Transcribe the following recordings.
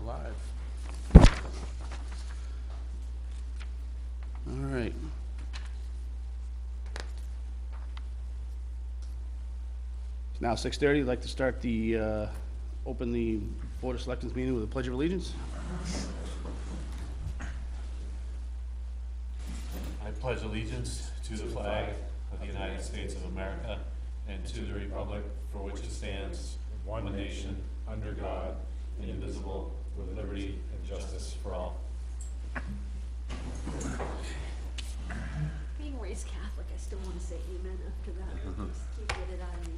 live. All right. It's now 6:30. I'd like to start the, open the Board of Selectmen's meeting with a pledge of allegiance. I pledge allegiance to the flag of the United States of America and to the republic for which it stands, one nation, under God, indivisible, with liberty and justice for all. Being raised Catholic, I still want to say amen after that. Just can't get it out of me.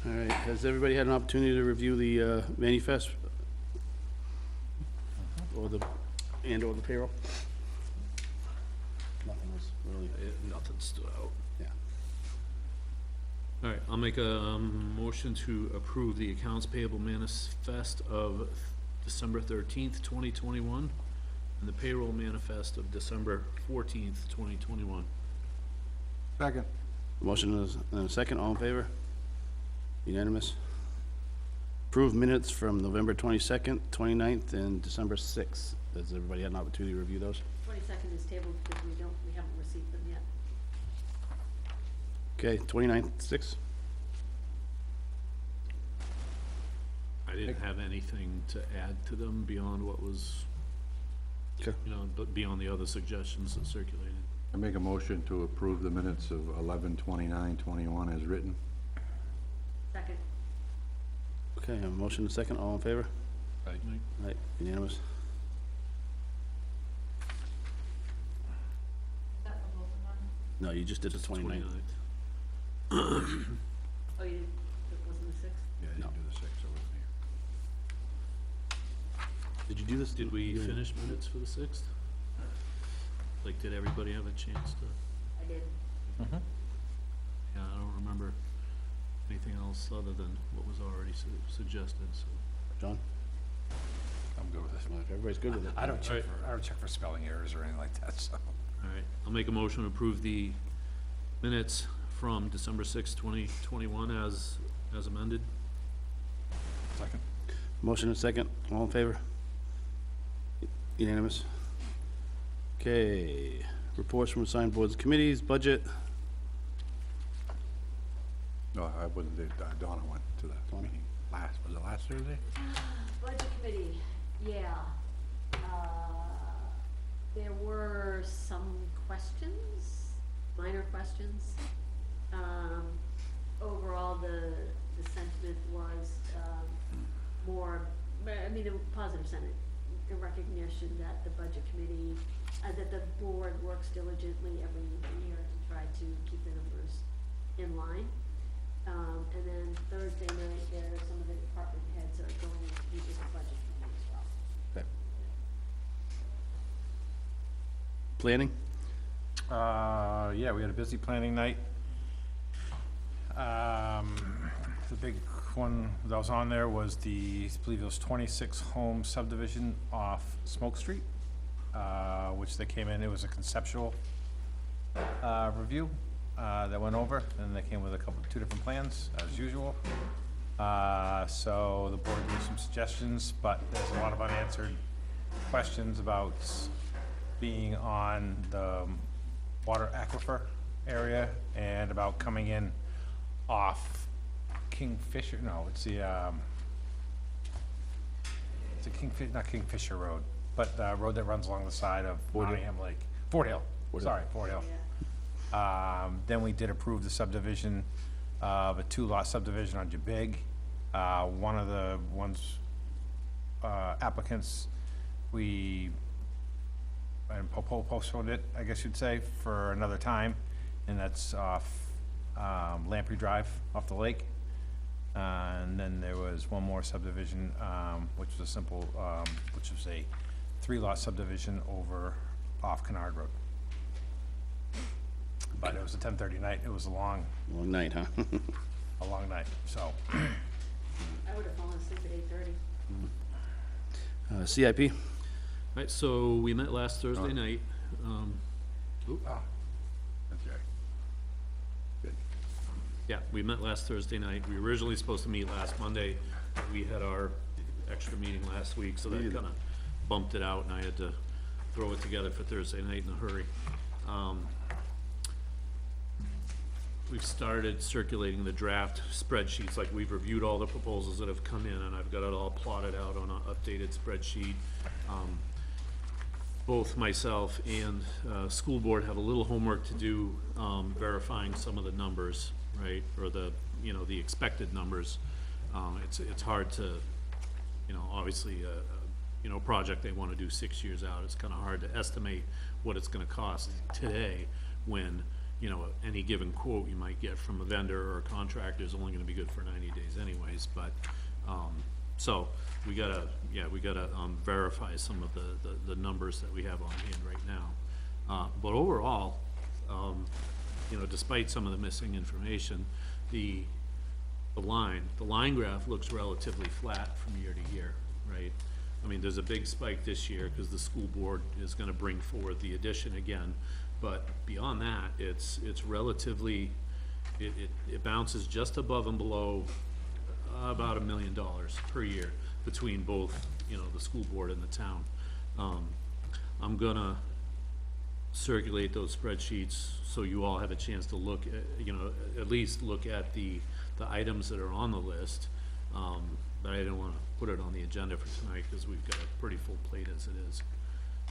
All right, has everybody had an opportunity to review the manifest? Or the payroll? Nothing was really, Nothing stood out. yeah. All right, I'll make a motion to approve the accounts payable manifest of December 13th, 2021, and the payroll manifest of December 14th, 2021. Second. Motion is, and a second, all in favor? Unanimous. Approved minutes from November 22nd, 29th, and December 6th. Has everybody had an opportunity to review those? 22nd is tabled because we haven't received them yet. Okay, 29th, 6th. I didn't have anything to add to them beyond what was, Okay. but beyond the other suggestions that circulated. I make a motion to approve the minutes of 11/29/21 as written. Second. Okay, I have a motion and a second, all in favor? Aye. Right, unanimous. Is that for both of them? No, you just did the 29th. 29th. Oh, you didn't, it wasn't the 6th? Yeah, I No. didn't do the 6th, I wasn't here. Did you do this? Did we finish minutes for the 6th? Like, did everybody have a chance to? I did. Yeah, I don't remember anything else other than what was already suggested, so. John? I'm good with this. Well, if everybody's good with it. I don't check for spelling errors or anything like that, so. All right, I'll make a motion to approve the minutes from December 6th, 2021 as amended. Second. Motion and a second, all in favor? Unanimous. Okay, reports from assigned boards and committees, budget. No, I wasn't there. Donna went to the Donna. meeting was it last Thursday? Budget committee, yeah. There were some questions, minor questions. Overall, the sentiment was, more, I mean, a positive sentiment, a recognition that the budget committee, that the board works diligently every year to try to keep the numbers in line. And then Thursday night, some of the department heads are going to meet with the budget committee as well. Okay. Planning? Yeah, we had a busy planning night. The big one that was on there was I believe it was 26 home subdivision off Smoke Street, which they came in, it was a conceptual, review, that went over, and they came with two different plans, as usual. So the board gave some suggestions, but there's a lot of unanswered questions about being on the water aquifer area and about coming in off Kingfisher, no, it's not Kingfisher Road, but the road that runs along the side of Nottingham Lake. Fort Hill, sorry, Fort Hill. Yeah. Then we did approve the subdivision of a 2-lot subdivision on Jabig. One of the applicants, we postponed it, I guess you'd say, for another time, and that's off Lamprey Drive off the lake. And then there was one more subdivision, which was a simple, which was a 3-lot subdivision over off Kennard Road. But it was a 10:30 night. It was a long Night, huh? night, so. I would have fallen asleep at 8:30. CIP? Right, so we met last Thursday night. Oh, that's right. Good. Yeah, we met last Thursday night. We were originally supposed to meet last Monday. We had our extra meeting last week, so that kinda bumped it out, and I had to throw it together for Thursday night in a hurry. We've started circulating the draft spreadsheets, like we've reviewed all the proposals that have come in, and I've got it all plotted out on an updated spreadsheet. Both myself and, school board have a little homework to do, verifying some of the numbers, right, or the, you know, the expected numbers. It's hard to, you know, obviously, you know, project they wanna do 6 years out, it's kinda hard to estimate what it's gonna cost today when, you know, any given quote you might get from a vendor or a contractor is only gonna be good for 90 days anyways, but, so, we gotta verify some of the numbers that we have on hand right now. But overall, you know, despite some of the missing information, the line graph looks relatively flat from year to year, right? I mean, there's a big spike this year, cause the school board is gonna bring forward the addition again, but beyond that, it's relatively, it bounces just above and below about $1 million per year between both, you know, the school board and the town. I'm gonna circulate those spreadsheets so you all have a chance to look at, you know, at least look at the items that are on the list. But I didn't wanna put it on the agenda for tonight, cause we've got a pretty full plate as it is.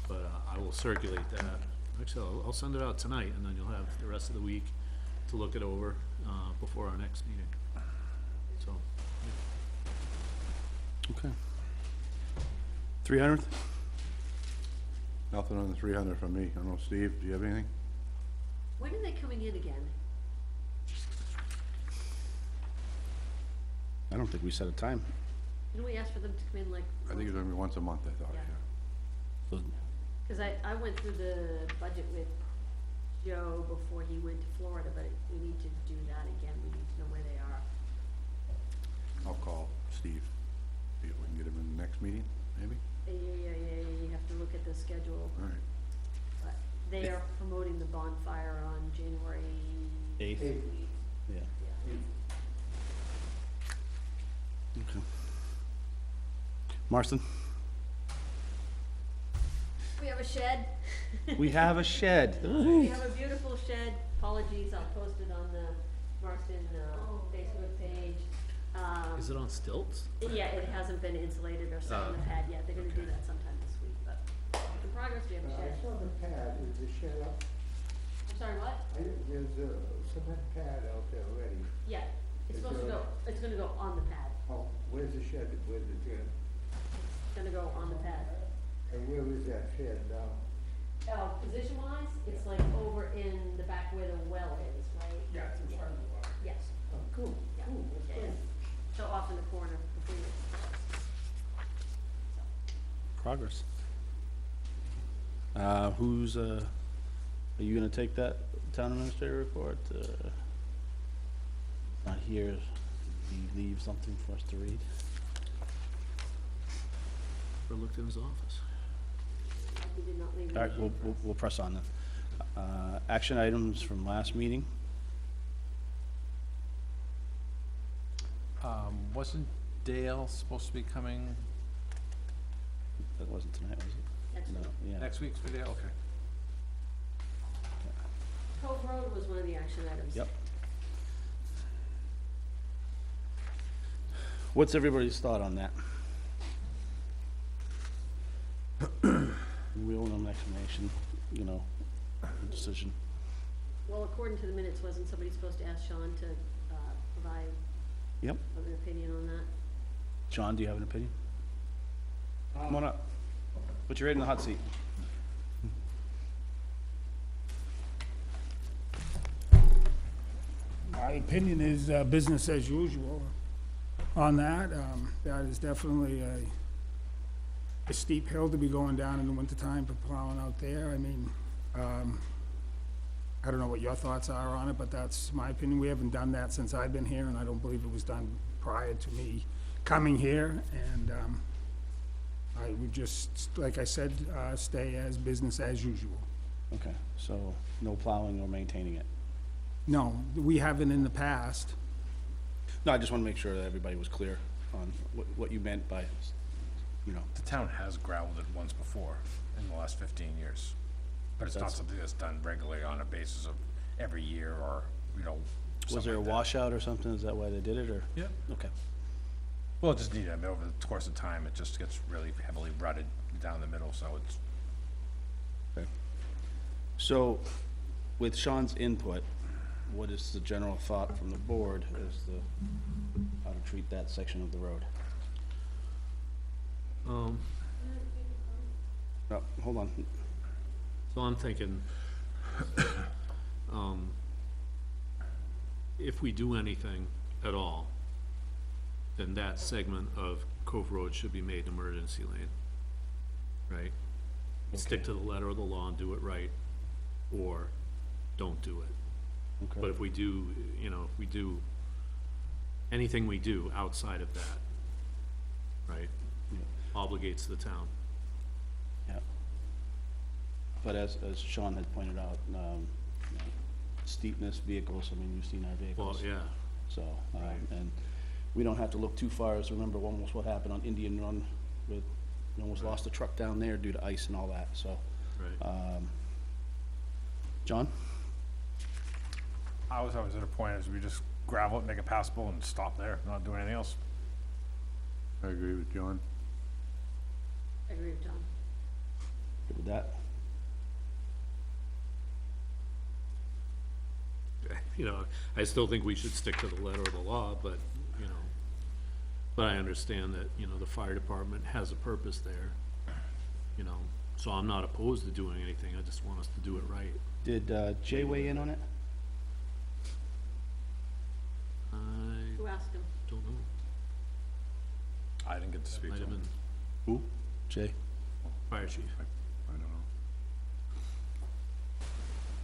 But, I will circulate that. Actually, I'll send it out tonight, and then you'll have the rest of the week to look it over, before our next meeting. So, Okay. 300th? Nothing on the 300 from me. I don't know, Steve, do you have anything? When are they coming in again? I don't think we set a time. Didn't we ask for them to come in like? I think it's gonna be once a month, I thought, Yeah. yeah. So, Cause I went through the budget with Joe before he went to Florida, but we need to do that again, we need to know where they are. I'll call Steve, see if we can get him in the next meeting, maybe? Yeah, you have to look at the schedule, All right. but they are promoting the bonfire on January 8th? 8th. Yeah. Yeah. Okay. Marston? We have a shed. We have a shed. We have a beautiful shed, apologies, I'll post it on the Marston, Facebook page. is it on stilts? Yeah, it hasn't been insulated or set on the pad yet, they're gonna do that sometime this week, but in progress, we have a I shed. saw the pad, is the shed up? I'm sorry, what? There's a cement pad out there already. Yeah, it's Is supposed to there- go, it's gonna go on the pad, Oh, where's the shed, where's it there? it's gonna go on the pad. And where is that shed now? Position wise, it's like over in the back where the well is, right? Yeah, it's in front of the well. Yes, Oh, cool, yeah, cool, that's yeah, great. so off in the corner between the. Progress. Are you gonna take that town administrator report? Not here, did he leave something for us to read? Never looked in his office. He did not leave. All right, we'll press on then. Action items from last meeting? Wasn't Dale supposed to be coming That wasn't tonight, was it? Next No, week. yeah. next week for Dale? Okay. Cove Road was one of the action items. Yep. What's everybody's thought on that? We owe them an explanation, you know, decision. Well, according to the minutes, wasn't somebody supposed to ask Sean to, provide Yep. an opinion on that? John, do you have an opinion? Come on up. Put your head in the hot seat. My opinion is business as usual on that. That is definitely a steep hill to be going down in the wintertime for plowing out there. I mean, I don't know what your thoughts are on it, but that's my opinion. We haven't done that since I've been here, and I don't believe it was done prior to me coming here. And I would just, like I said, stay as business as usual. Okay, so no plowing or maintaining it? No, we haven't in the past. No, I just want to make sure that everybody was clear on what you meant by, you know, The town has gravelled it once before in the last 15 years. But it's not That's- something that's done regularly on a basis of every year or, you know. was something there a like that. washout or something? Is that why they did it, or? Yeah. Okay. Well, it just needed, I mean, over the course of time, it just gets really heavily rutted down the middle, so it's, Okay. So, with Sean's input, what is the general thought from the board as to how to treat that section of the road? Um, No, hold on. So I'm thinking, if we do anything at all, then that segment of Cove Road should be made an emergency lane, right? Stick to the letter of the law and do it right, or don't do it. But Okay. if we do, you know, if we do, anything we do outside of that, right, Yeah. obligates the town. Yeah. But as Sean had pointed out, you know, steepness vehicles, I mean, you've seen our Well, vehicles. yeah, So, and we don't have to look too far as to remember almost what happened on Indian Run with, we almost lost a truck down there due to ice and all that, so. right. John? I was always at a point as we just gravel it, make it passable and stop there, not do anything else. I agree with John. I agree with John. Good with that? You know, I still think we should stick to the letter of the law, but, you know, but I understand that, you know, the fire department has a purpose there, you know, so I'm not opposed to doing anything, I just want us to do it right. Did Jay weigh in on it? I Who asked him? don't know, I didn't get to speak might to have him. been Who? Jay? fire chief. I don't know.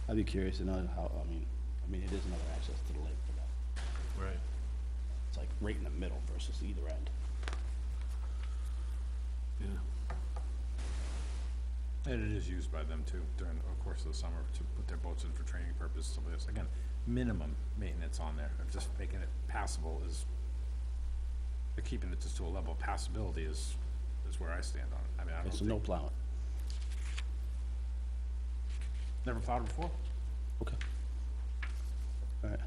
I'd be curious to know how, I mean, it is another access to the lake, but Right. it's like right in the middle versus either end. Yeah, And it is used by them too during the course of the summer to put their boats in for training purposes, so there's, again, minimum maintenance on there, of just making it passable is, keeping it just to a level of passability is where I stand on it. I mean, I don't Okay, so no think, plowing. never plowed it before? Okay. All right.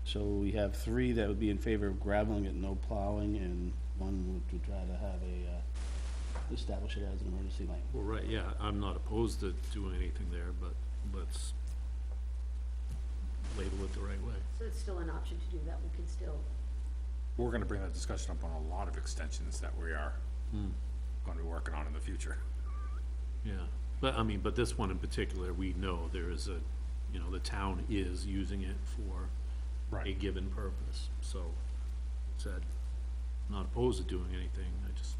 So we have three that would be in favor of graveling it, no plowing, and one would try to have establish it as an emergency lane. well, right, yeah, I'm not opposed to doing anything there, but let's label it the right way. So it's still an option to do that, we can still, We're gonna bring that discussion up on a lot of extensions that we are gonna be working on in the future. Yeah, but, I mean, but this one in particular, we know there is a, you know, the town is using it for a Right. given purpose, so, said, not opposed to doing anything, I just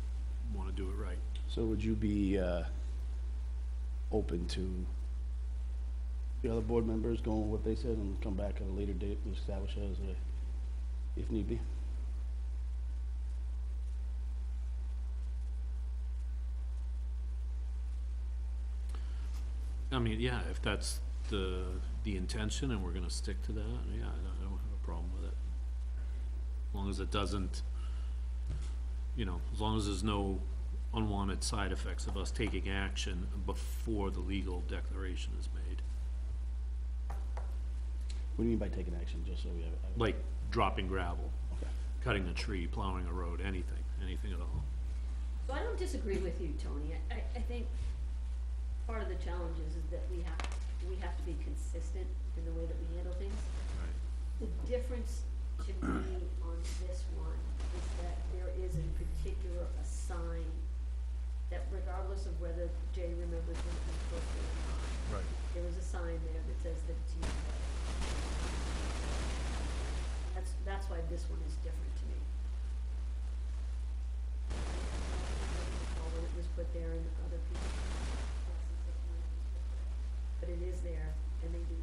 wanna do it right. So would you be open to the other board members going with what they said and come back at a later date and establish it as a, if need be? I mean, yeah, if that's the intention and we're gonna stick to that, yeah, I don't have a problem with it. As long as it doesn't, you know, as long as there's no unwanted side effects of us taking action before the legal declaration is made. What do you mean by taking action, just so we have? Like dropping gravel, Okay. cutting a tree, plowing a road, anything at all. so I don't disagree with you, Tony, I think part of the challenge is that we have to be consistent in the way that we handle things. Right. The difference to me on this one is that there is in particular a sign that regardless of whether Jay remembers when it was posted or not, Right. there is a sign there that says that it's used. That's why this one is different to me. When it was put there and other people. But it is there and they do.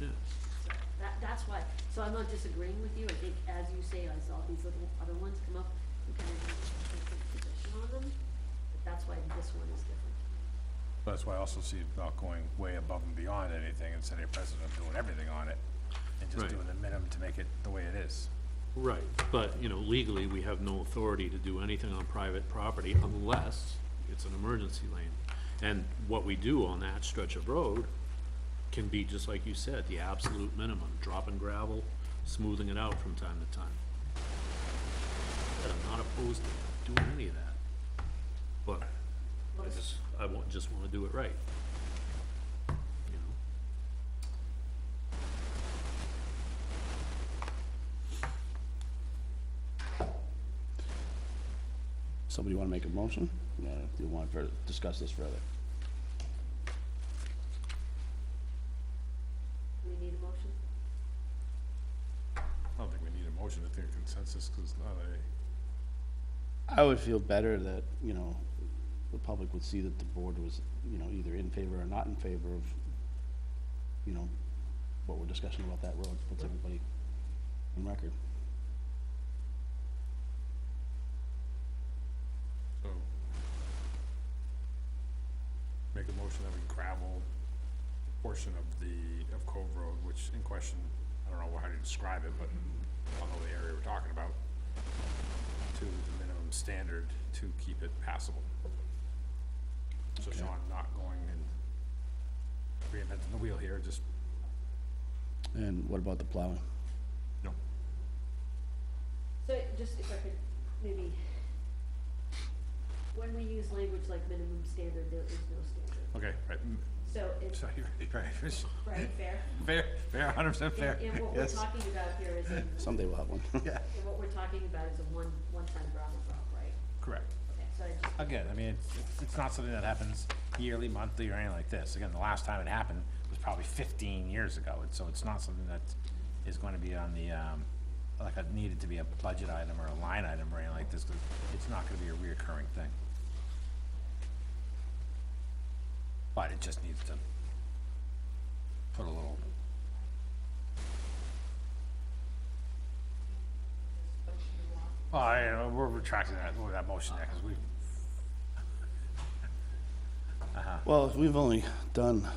Yeah. So that's why, so I'm not disagreeing with you, I think as you say, I saw these little other ones come up, we kind of need to take a position on them, but that's why this one is different. That's why I also see it not going way above and beyond anything and setting a precedent of doing everything on it, and just Right. doing the minimum to make it the way it is. Right, but, you know, legally, we have no authority to do anything on private property unless it's an emergency lane. And what we do on that stretch of road can be, just like you said, the absolute minimum, dropping gravel, smoothing it out from time to time. But I'm not opposed to doing any of that. But just wanna do it right. You know? Somebody wanna make a motion? Do you want to discuss this further? Do we need a motion? I don't think we need a motion, I think a consensus, because it's not a, I would feel better that, you know, the public would see that the board was, you know, either in favor or not in favor of, you know, what we're discussing about that road, puts everybody on record. so. Make a motion that we gravel a portion of Cove Road, which in question, I don't know how to describe it, but I don't know the area we're talking about, to the minimum standard to keep it passable. So Okay. Sean, not going and reinventing the wheel here, just, And what about the plowing? no. So just if I could, maybe, when we use language like minimum standard, there is no standard. Okay, right, So it's, sorry, right, right, fair? fair, 100% fair, And what we're yes. talking about here is, Someday we'll have one. Yeah, and what we're talking about is a one-time gravel drop, right? correct. Okay, so I just, Again, I mean, it's not something that happens yearly, monthly, or anything like this. Again, the last time it happened was probably 15 years ago, and so it's not something that is going to be on the, like, a needed to be a budget item or a line item or anything like this, 'cause it's not gonna be a reoccurring thing. But it just needs to put a little, we're retracting that motion there, 'cause we, Well, if we've only done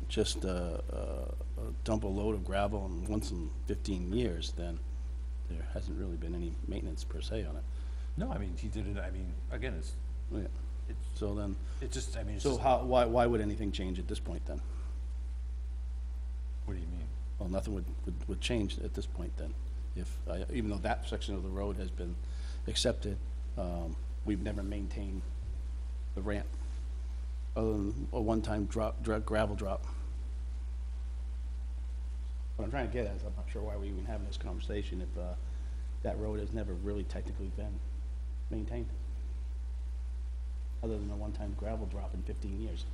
just dump a load of gravel once in 15 years, then there hasn't really been any maintenance per se on it. no, I mean, he did it, I mean, again, Yeah. So then, it's just, I mean, it's so just, why would anything change at this point then? what do you mean? Well, nothing would change at this point then. If, even though that section of the road has been accepted, we've never maintained the ramp, other than a one-time gravel drop. What I'm trying to get at is, I'm not sure why we're even having this conversation if, that road has never really technically been maintained, other than a one-time gravel drop in 15 years.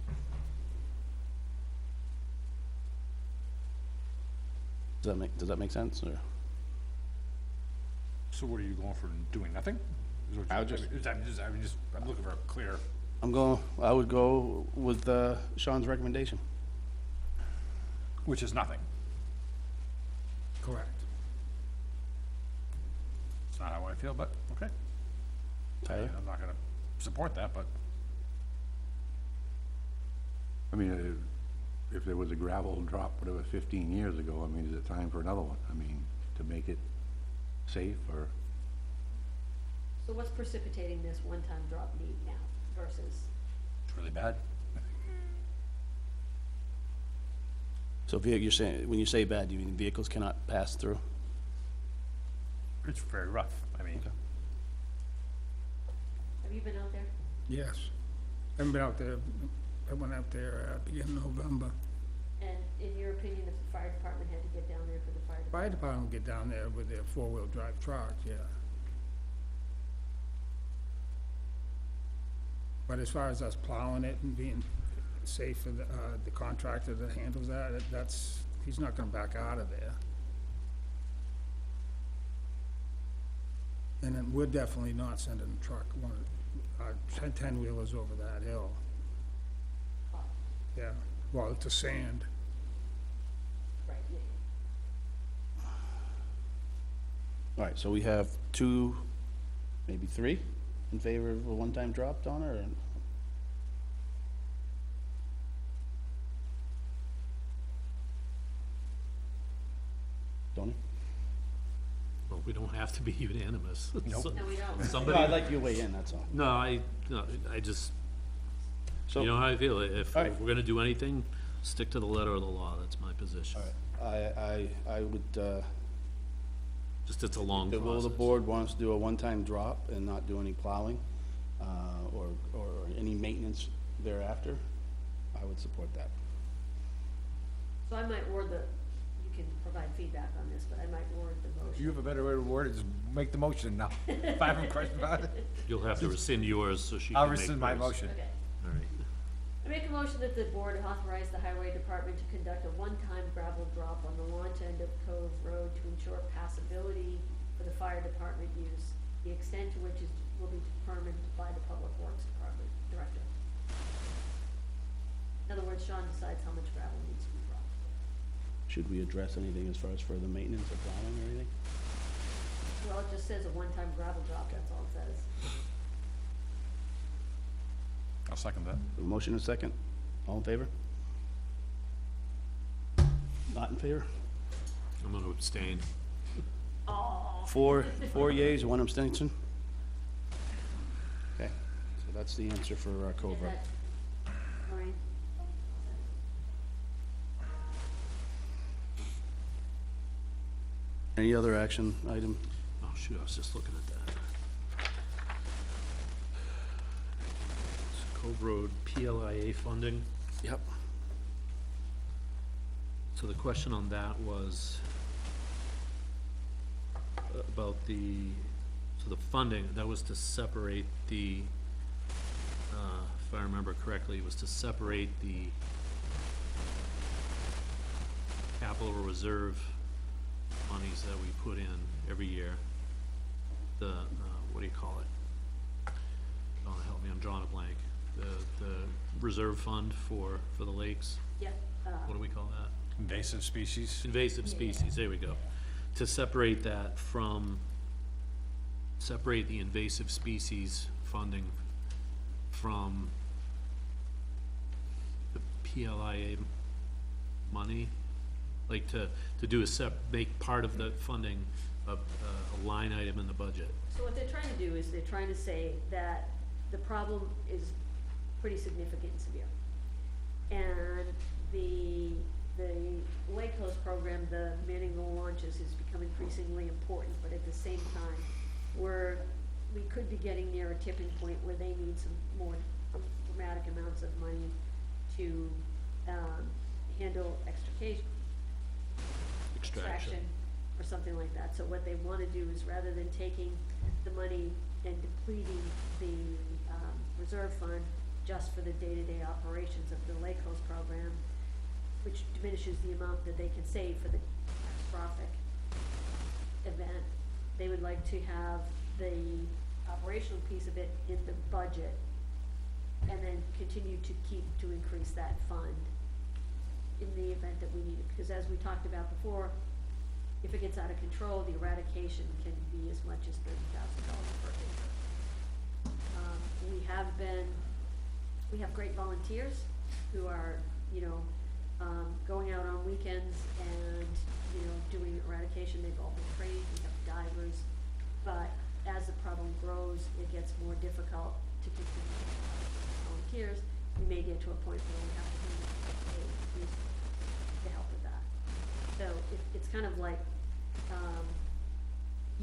Does that make sense, or? So what are you going for, doing nothing? Is what I you- would just- I'm looking for a clear, I would go with, Sean's recommendation. which is nothing. Correct. It's not how I feel, but, okay. Tyler? I'm not gonna support that, but, I mean, if there was a gravel drop, whatever, 15 years ago, I mean, is it time for another one? I mean, to make it safe, or? so what's precipitating this one-time drop need now versus, it's really bad. So you're saying, when you say bad, you mean vehicles cannot pass through? It's very rough, I mean, Okay. have you been out there? Yes. Haven't been out there, I went out there, beginning of November. And in your opinion, if the fire department had to get down there for the fire Fire department? department will get down there with their four-wheel drive truck, yeah. But as far as us plowing it and being safe for the contractor that handles that, he's not gonna back out of there. And then we're definitely not sending a truck, ten-wheelers over that hill. Oh, Yeah, well, it's a sand. right, yeah, yeah. All right, so we have 2, maybe 3 in favor of a one-time drop, Donna, or? Tony? Well, we don't have to be unanimous. Nope. So- No, we don't. No, Somebody, I'd like you to weigh in, that's all. no, I just, So, you know how I feel. If All right. if we're gonna do anything, stick to the letter of the law. That's my position. all right, I would, Just it's a long the will of the process. board wants to do a one-time drop and not do any plowing, or any maintenance thereafter, I would support that. So I might word you can provide feedback on this, but I might word the If motion. you have a better way to word it, just make the motion now. If I have a question about it, You'll have to rescind yours so she can I'll make rescind my hers. motion. Okay. All right. I make a motion that the board authorize the highway department to conduct a one-time gravel drop on the launch end of Cove Road to ensure passability for the fire department use, the extent to which will be determined by the public works department director. In other words, Sean decides how much gravel needs to be dropped. Should we address anything as far as further maintenance or plowing or anything? Well, it just says a one-time gravel drop, that's all it says. I'll second that. A motion and a second, all in favor? Not in favor? I'm gonna abstain. Oh. Four yeas, one abstention? Okay, so that's the answer for Cobra. Maureen? Any other action item? Oh, shoot, I was just looking at that. Cove Road PLIA funding. Yep. So the question on that was about so the funding, that was to separate the, if I remember correctly, it was to separate the capital reserve monies that we put in every year. The, what do you call it? Oh, help me, I'm drawing a blank. The reserve fund for the lakes, Yeah, what do we call that? Invasive species. Invasive species, there we go. To separate that from, separate the invasive species funding from the PLIA money, like to do make part of the funding a line item in the budget. so what they're trying to do is they're trying to say that the problem is pretty significant and severe. And the Lake Coast program, the manning the launches, has become increasingly important, but at the same time, we could be getting near a tipping point where they need some more dramatic amounts of money to, handle extraction or something like that. So what they wanna do is, rather than taking the money and depleting the, reserve fund just for the day-to-day operations of the Lake Coast program, which diminishes the amount that they can save for the catastrophic event, they would like to have the operational piece of it in the budget and then continue to increase that fund in the event that we need it. Because as we talked about before, if it gets out of control, the eradication can be as much as $30,000 per acre. We have great volunteers who are, going out on weekends and, doing eradication. They've all been trained, we have divers. But as the problem grows, it gets more difficult to continue to have volunteers. We may get to a point where we have to pay to help with that. So it's kind of like,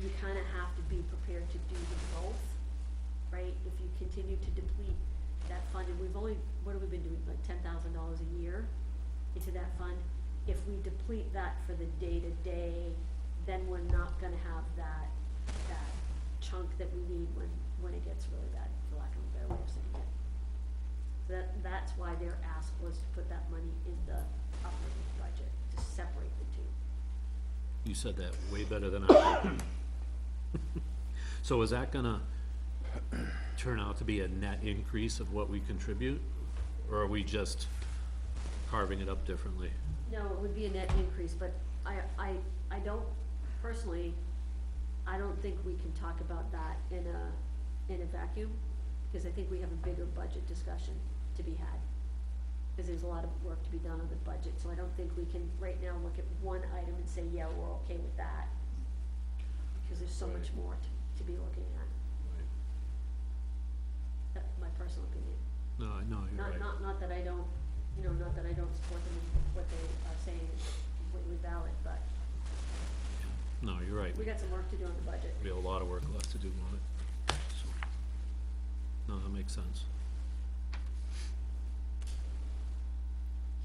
you kind of have to be prepared to do them both, right? If you continue to deplete that fund, and what have we been doing, like $10,000 a year into that fund? If we deplete that for the day-to-day, then we're not gonna have that chunk that we need when it gets really bad, for lack of a better way of saying it. So that's why their ask was to put that money in the operating budget, to separate the two. You said that way better than I did. So is that gonna turn out to be a net increase of what we contribute? Or are we just carving it up differently? No, it would be a net increase, but I don't, personally, I don't think we can talk about that in a vacuum, because I think we have a bigger budget discussion to be had. Because there's a lot of work to be done on the budget, so I don't think we can right now look at one item and say, yeah, we're okay with that. Because there's so much more to be looking at. That's my personal opinion. No, I know, you're right. Not that I don't, not that I don't support them in what they are saying is completely valid, but No, you're right. we got some work to do on the budget. We have a lot of work left to do on it. So, no, that makes sense.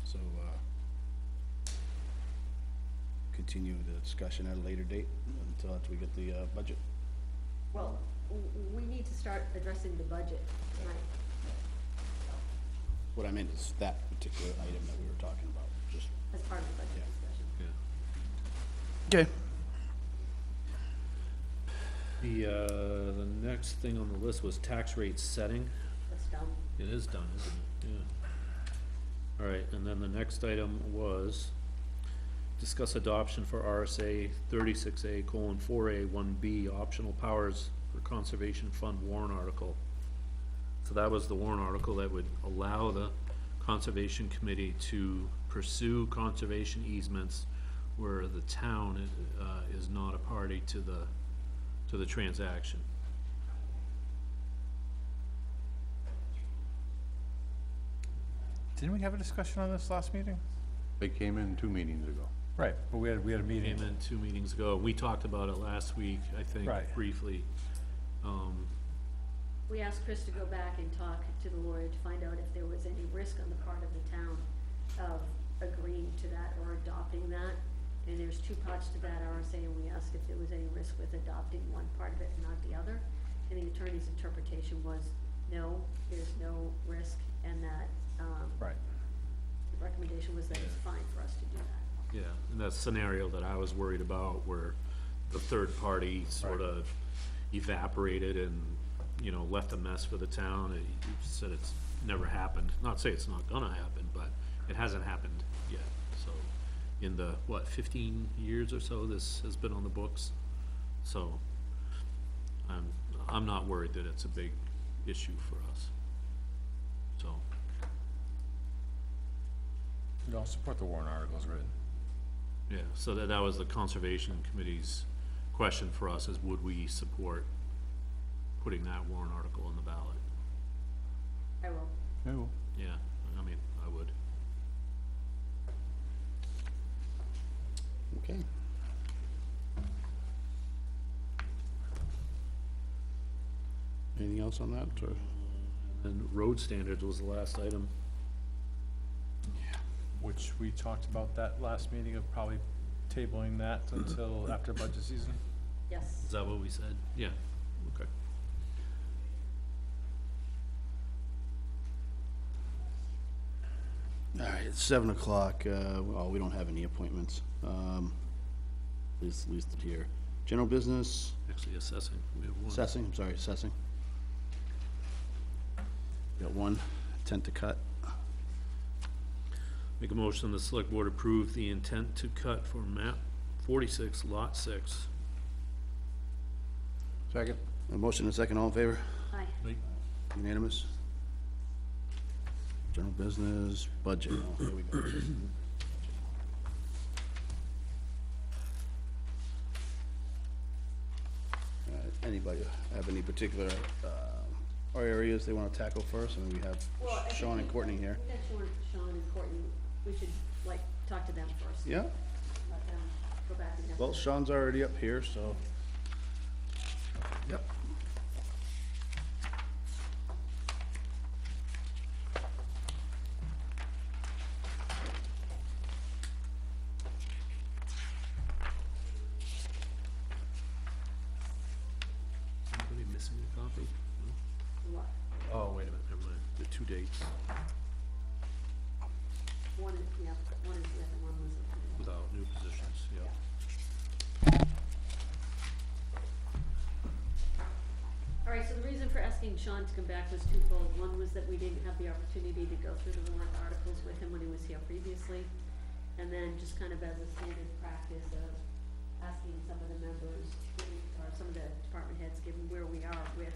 So, continue the discussion at a later date until after we get the, budget. Well, we need to start addressing the budget tonight. What I meant is that particular item that we were talking about, just. As part of the budget Yeah. discussion. Okay. The next thing on the list was tax rate setting. That's done. It is done, isn't it? Yeah. All right, and then the next item was discuss adoption for RSA 36A:4A:1B, optional powers for conservation fund warrant article. So that was the warrant article that would allow the Conservation Committee to pursue conservation easements where the town is not a party to the transaction. Didn't we have a discussion on this last meeting? They came in 2 meetings ago. Right, but we had a meeting. Came in 2 meetings ago. We talked about it last week, I think, Right. briefly. We asked Chris to go back and talk to the lawyer to find out if there was any risk on the part of the town of agreeing to that or adopting that. And there's 2 parts to that RSA, and we asked if there was any risk with adopting one part of it and not the other. And the attorney's interpretation was, no, there's no risk, and that, Right. the recommendation was that it's fine for us to do that. Yeah, and that scenario that I was worried about where the third party sort of evaporated and, left a mess for the town. You said it's never happened. Not say it's not gonna happen, but it hasn't happened yet. So in the, 15 years or so this has been on the books? So I'm not worried that it's a big issue for us. So, We all support the warrant articles written. yeah, so that was the Conservation Committee's question for us, is would we support putting that warrant article on the ballot? I will. Oh. Yeah, I mean, I would. Okay. Anything else on that, or? And road standards was the last item. Which we talked about that last meeting of probably tabling that until after budget season. Yes. Is that what we said? Yeah, okay. All right, it's 7 o'clock, well, we don't have any appointments, it's listed here. General business, Actually assessing, we have one. assessing, I'm sorry, assessing. Got one, intent to cut. Make a motion, the select board approve the intent to cut for map 46, lot 6. Second? A motion and a second, all in favor? Aye. Unanimous? General business, budget, oh, here we go. Anybody have any particular, areas they wanna tackle first? I mean, we have Well, I think Sean and we- Courtney here. We got Sean and Courtney, we should, talk to them first. Yeah, Let them go back and have. well, their- Sean's already up here, so. Yep. Anybody missing a copy? No? What? Oh, wait a minute, never mind, the 2 dates One is, yeah, one is, the other one was. without new positions, yeah. All right, so the reason for asking Sean to come back was twofold. One was that we didn't have the opportunity to go through the warrant articles with him when he was here previously. And then just kind of as a standard practice of asking some of the members, or some of the department heads, given where we are with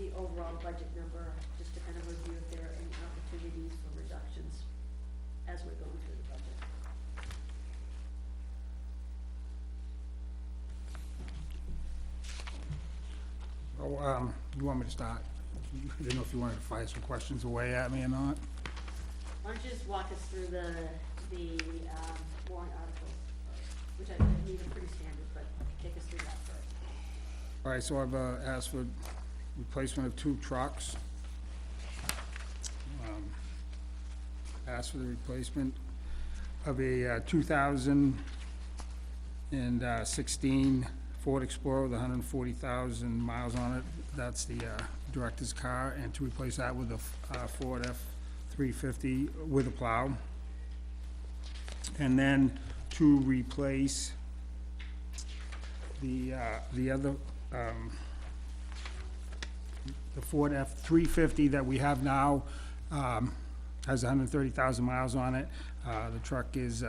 the overall budget number, just to kind of review if there are any opportunities for reductions as we're going through the budget. Oh, you want me to start? I didn't know if you wanted to fire some questions away at me or not. Why don't you just walk us through the warrant articles, which I believe are pretty standard, but take us through that first. All right, so I've asked for replacement of 2 trucks. Asked for the replacement of a 2016 Ford Explorer with 140,000 miles on it. That's the director's car, and to replace that with a Ford F-350 with a plow. And then to replace the other, the Ford F-350 that we have now, has 130,000 miles on it. The truck is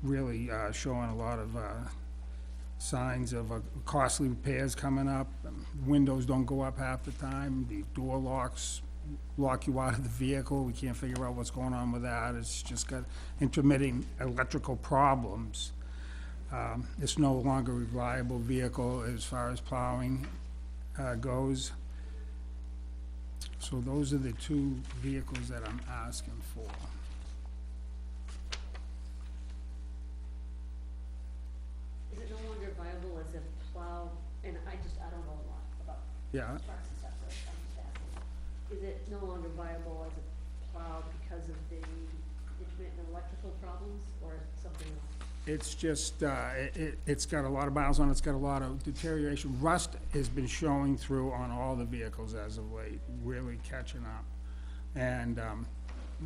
really showing a lot of signs of costly repairs coming up. Windows don't go up half the time. The door locks lock you out of the vehicle. We can't figure out what's going on with that. It's just got intermittent electrical problems. It's no longer a reliable vehicle as far as plowing goes. So those are the 2 vehicles that I'm asking for. Is it no longer viable as a plow, and I don't know a lot about Yeah, trucks and stuff, so I'm just asking. Is it no longer viable as a plow because of the intermittent electrical problems, or something else? it's just, it's got a lot of miles on it, it's got a lot of deterioration. Rust has been showing through on all the vehicles as of late, really catching up. And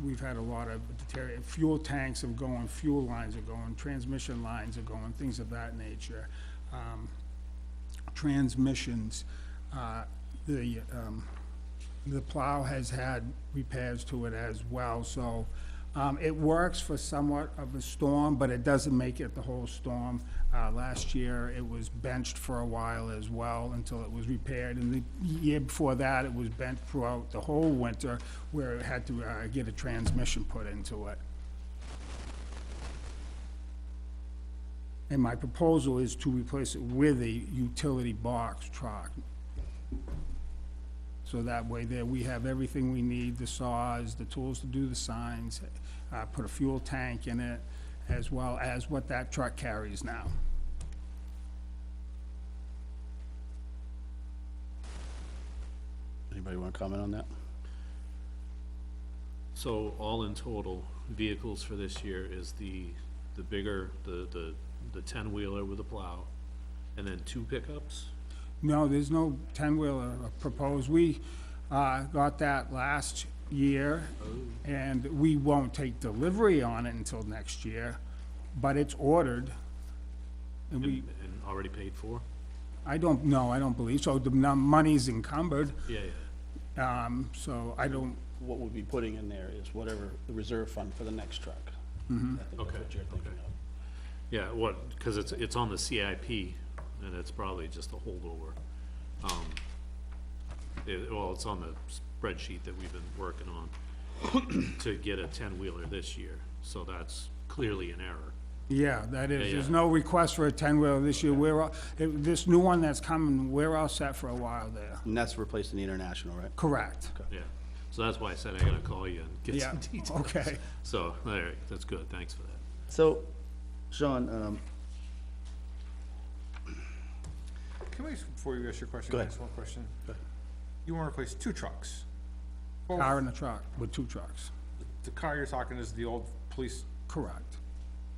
we've had a lot of deterioration. Fuel tanks are going, fuel lines are going, transmission lines are going, things of that nature. Transmissions, the plow has had repairs to it as well, so it works for somewhat of a storm, but it doesn't make it the whole storm. Last year, it was benched for a while as well until it was repaired, and the year before that, it was bent throughout the whole winter, where it had to get a transmission put into it. And my proposal is to replace it with a utility box truck. So that way there, we have everything we need, the saws, the tools to do the signs, put a fuel tank in it, as well as what that truck carries now. Anybody want to comment on that? So all in total, vehicles for this year is the bigger, the 10-wheeler with a plow, and then 2 pickups? No, there's no 10-wheeler proposed. We got that last year, and we won't take delivery on it until next year, but it's ordered. And we, And already paid for? I don't believe so. The money's encumbered, Yeah. so I don't, What we'll be putting in there is whatever the reserve fund for the next truck. I think that's Okay, what you're thinking okay. of. Yeah, because it's on the CIP, and it's probably just a holdover. It's on the spreadsheet that we've been working on to get a 10-wheeler this year, so that's clearly an error. yeah, that is. Yeah, There's yeah. no request for a 10-wheeler this year. This new one that's coming, we're all set for a while there. And that's replacing the International, right? Correct. Yeah, so that's why I said I gotta call you and get Yeah, some details. okay. So, all right, that's good, thanks for that. So, Sean, Can we, before you ask your question, Go can I ahead. ask one question? Go ahead. You want to replace 2 trucks. Both- Car and a truck with 2 trucks. The car you're talking is the old police Correct.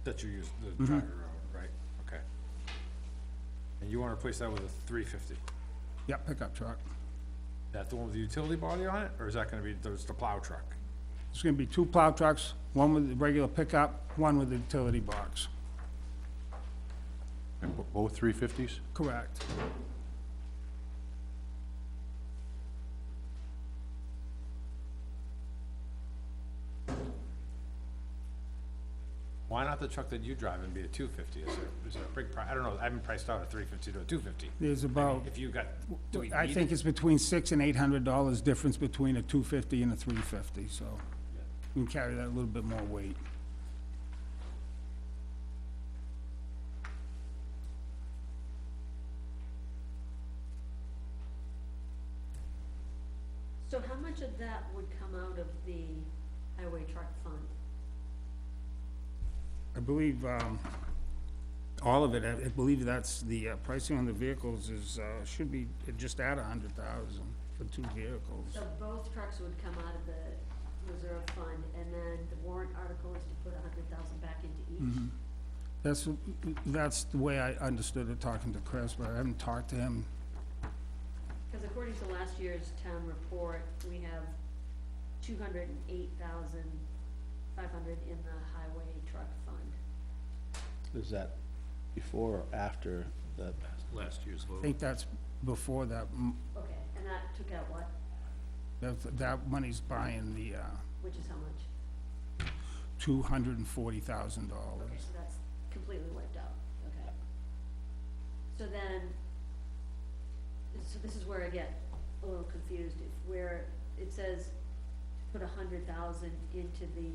that you use, the driver around, right? Okay. And you want to replace that with a 350? Yep, pickup truck. That the one with the utility body on it, or is that going to be just the plow truck? There's gonna be 2 plow trucks, one with the regular pickup, one with the utility box. And both 350s? Correct. Why not the truck that you drive and be a 250? Is there a big price? I don't know, I haven't priced out a 350 to a 250. There's about, If you got, do we I need think it? it's between $600 and $800 difference between a 250 and a 350, so you can carry that a little bit more weight. So how much of that would come out of the highway truck fund? I believe, all of it, I believe that's the pricing on the vehicles is, should be just at 100,000 for 2 vehicles. So both trucks would come out of the reserve fund, and then the warrant article is to put 100,000 back into each? That's the way I understood it, talking to Chris, but I haven't talked to him. Because according to last year's town report, we have 208,500 in the highway truck fund. Is that before or after that? Last year's I vote. think that's before that, Okay, and that took out what? that money's buying the, Which is how much? $240,000. Okay, so that's completely wiped out, okay. So then, so this is where I get a little confused, where it says to put 100,000 into the,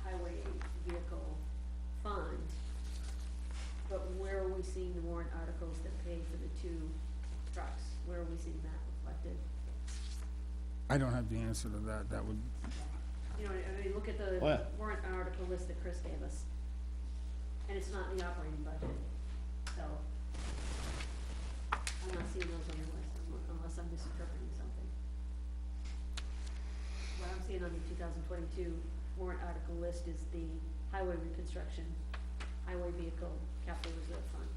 highway vehicle fund, but where are we seeing the warrant articles that pay for the 2 trucks? Where are we seeing that reflected? I don't have the answer to that, that would, You know, I mean, look at the Oh, yeah. warrant article list that Chris gave us. And it's not in the operating budget, so I'm not seeing those on the list unless I'm misinterpreting something. What I'm seeing on the 2022 warrant article list is the highway reconstruction, highway vehicle capital reserve fund.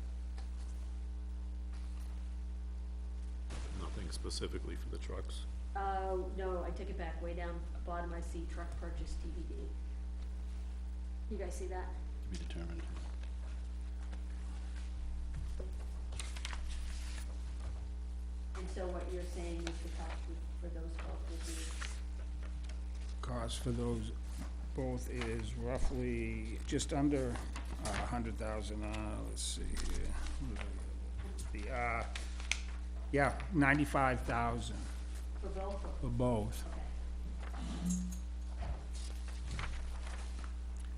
Nothing specifically for the trucks. No, I take it back, way down bottom I see truck purchase TBD. You guys see that? To be determined. And so what you're saying is the cost for those both would be, cost for those both is roughly just under 100,000, let's see here. Yeah, 95,000 for both of for them? both. Okay.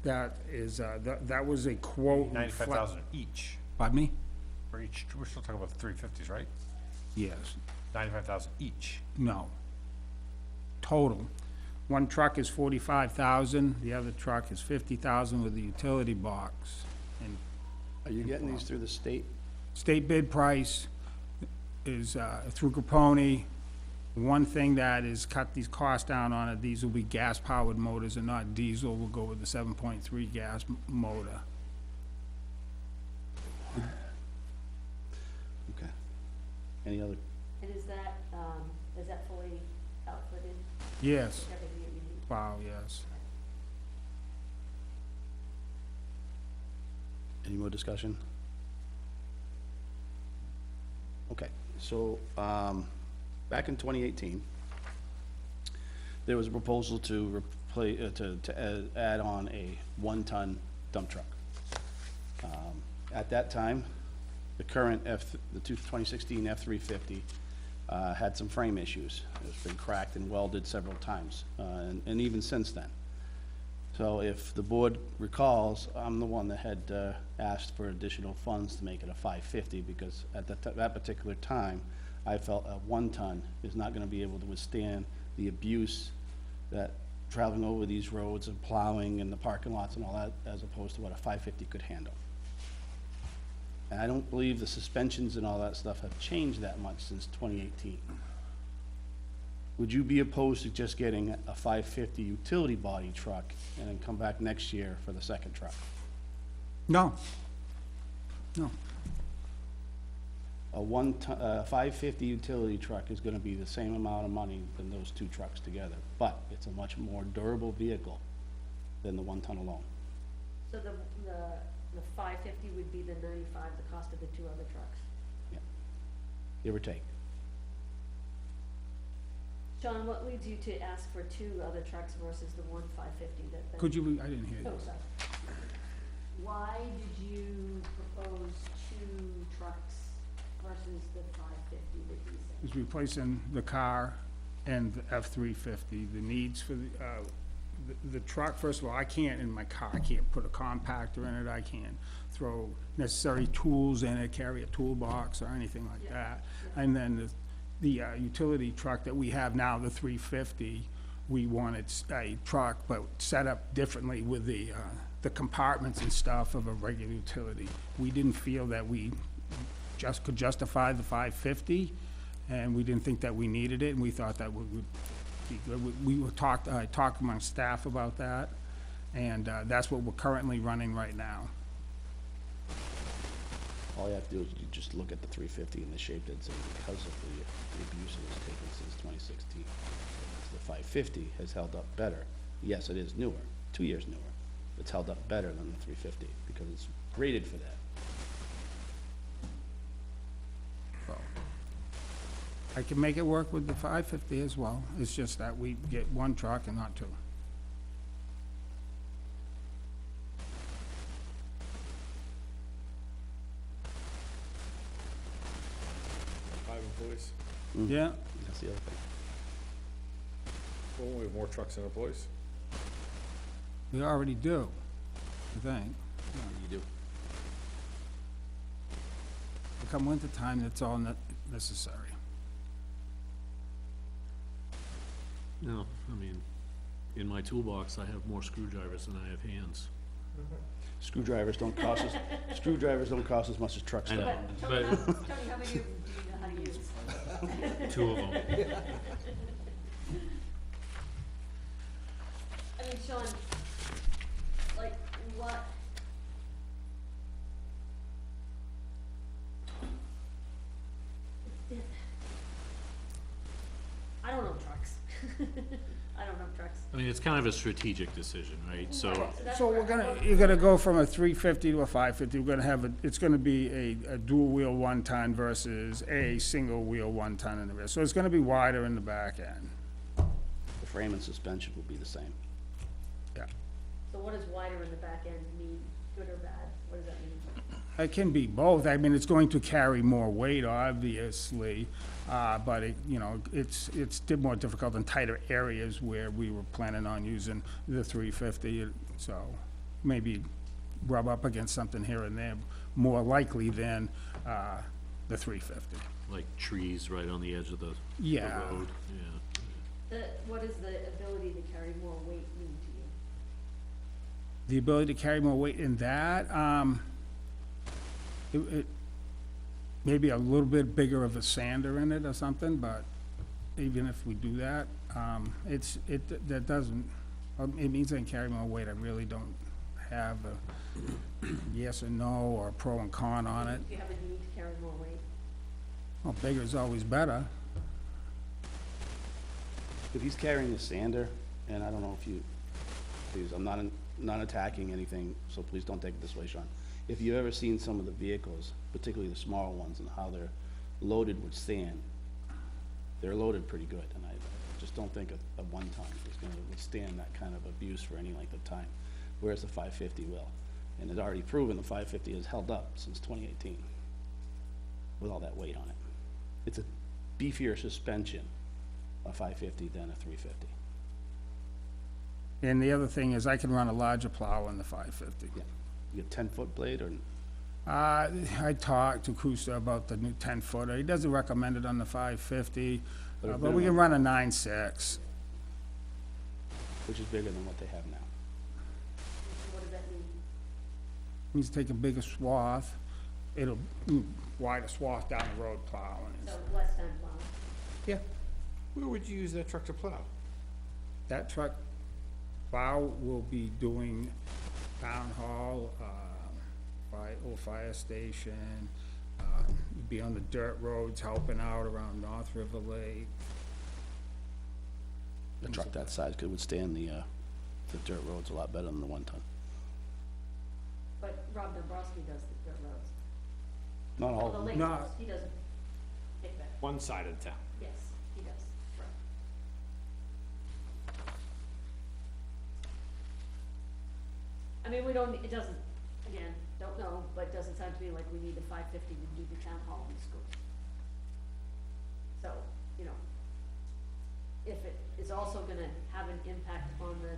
That is, that was a quote. 95,000 each, Pardon me? for each, we're still talking about the 350s, right? Yes, 95,000 each. no. Total. One truck is 45,000, the other truck is 50,000 with a utility box. And Are you getting these through the state? state bid price is through Capone. One thing that is cut these costs down on it, these will be gas-powered motors and not diesel. We'll go with the 7.3 gas motor. Okay. Any other, And is that fully outfitted, Yes, everything that you need? wow, yes. any more discussion? Okay, so, back in 2018, there was a proposal to add on a 1-ton dump truck. At that time, the current the 2016 F-350 had some frame issues. It's been cracked and welded several times, and even since then. So if the board recalls, I'm the one that had asked for additional funds to make it a 550, because at that particular time, I felt a 1-ton is not gonna be able to withstand the abuse that traveling over these roads and plowing in the parking lots and all that, as opposed to what a 550 could handle. And I don't believe the suspensions and all that stuff have changed that much since 2018. Would you be opposed to just getting a 550 utility body truck and then come back next year for the second truck? No. No. A 550 utility truck is gonna be the same amount of money than those 2 trucks together, but it's a much more durable vehicle than the 1-ton alone. So the 550 would be the 95, the cost of the 2 other trucks? Give or take. John, what leads you to ask for two other trucks versus the one 550 that? Could you, I didn't hear you. Oh, sorry. Why did you propose two trucks versus the 550 that he said? Is replacing the car and the F-350, the needs for the truck, first of all, I can't, in my car, I can't put a compactor in it, I can't throw necessary tools in it, carry a toolbox or anything like that. And then the utility truck that we have now, the 350, we wanted a truck, but set up differently with the compartments and stuff of a regular utility. We didn't feel that we just could justify the 550, and we didn't think that we needed it, and we thought that would be good. We talked among staff about that, and that's what we're currently running right now. All you have to do is you just look at the 350 and the shape that's in, because of the abuse it was taken since 2016. The 550 has held up better. Yes, it is newer, 2 years newer. It's held up better than the 350 because it's rated for that. So, I can make it work with the 550 as well. It's just that we get one truck and not two. Five employees. Yeah, That's the other thing. Well, we have more trucks than employees. we already do, I think. You do. Come winter time, that's all necessary. No, I mean, in my toolbox, I have more screwdrivers than I have hands. Screwdrivers don't cost as much as trucks I do. know, Tony, but how many do you know how to use? two of them. I mean, Sean, like, what? I don't know trucks. I don't know trucks. I mean, it's kind of a strategic decision, right? So, that's So where you're gonna go from a 350 to a 550, we're gonna have it's gonna be a dual wheel 1 ton versus a single wheel 1 ton in the rear. So it's gonna be wider in the back end. The frame and suspension will be the same. Yeah. So what does wider in the back end mean, good or bad? What does that mean? It can be both. I mean, it's going to carry more weight, obviously, but it's more difficult in tighter areas where we were planning on using the 350. So maybe rub up against something here and there, more likely than the 350. like trees right on the edge of the Yeah. road, yeah. What does the ability to carry more weight mean to you? The ability to carry more weight in that, it maybe a little bit bigger of a sander in it or something, but even if we do that, that doesn't, it means I can carry more weight. I really don't have a yes or no or a pro and con on it. Do you have a need to carry more weight? Well, bigger is always better. If he's carrying a sander, and I don't know if you, please, I'm not attacking anything, so please don't take it this way, Sean. If you've ever seen some of the vehicles, particularly the smaller ones, and how they're loaded with sand, they're loaded pretty good, and I just don't think a 1 ton is gonna withstand that kind of abuse for any length of time, whereas the 550 will. And it's already proven the 550 has held up since 2018 with all that weight on it. It's a beefier suspension, a 550 than a 350. And the other thing is I can run a larger plow in the 550. Yeah. You get 10-foot blade or, I talked to Kusa about the new 10-footer. He doesn't recommend it on the 550, but we can run a 9.6. which is bigger than what they have now. What does that mean? Means take a bigger swath. It'll wider swath down the road plowing. So less time plowing. Yeah. Where would you use that truck to plow? That truck plow will be doing town hall, fire station, be on the dirt roads helping out around North River Lake. A truck that size could withstand the dirt roads a lot better than the 1 ton. But Rob Dombrowski does the dirt roads. Not all Well, of the them. lake No. does, he doesn't take that. One side of the town. Yes, he does, right. mean, we don't, it doesn't, again, don't know, but it doesn't sound to me like we need the 550 to do the town hall and the school. So, you know, if it is also gonna have an impact on the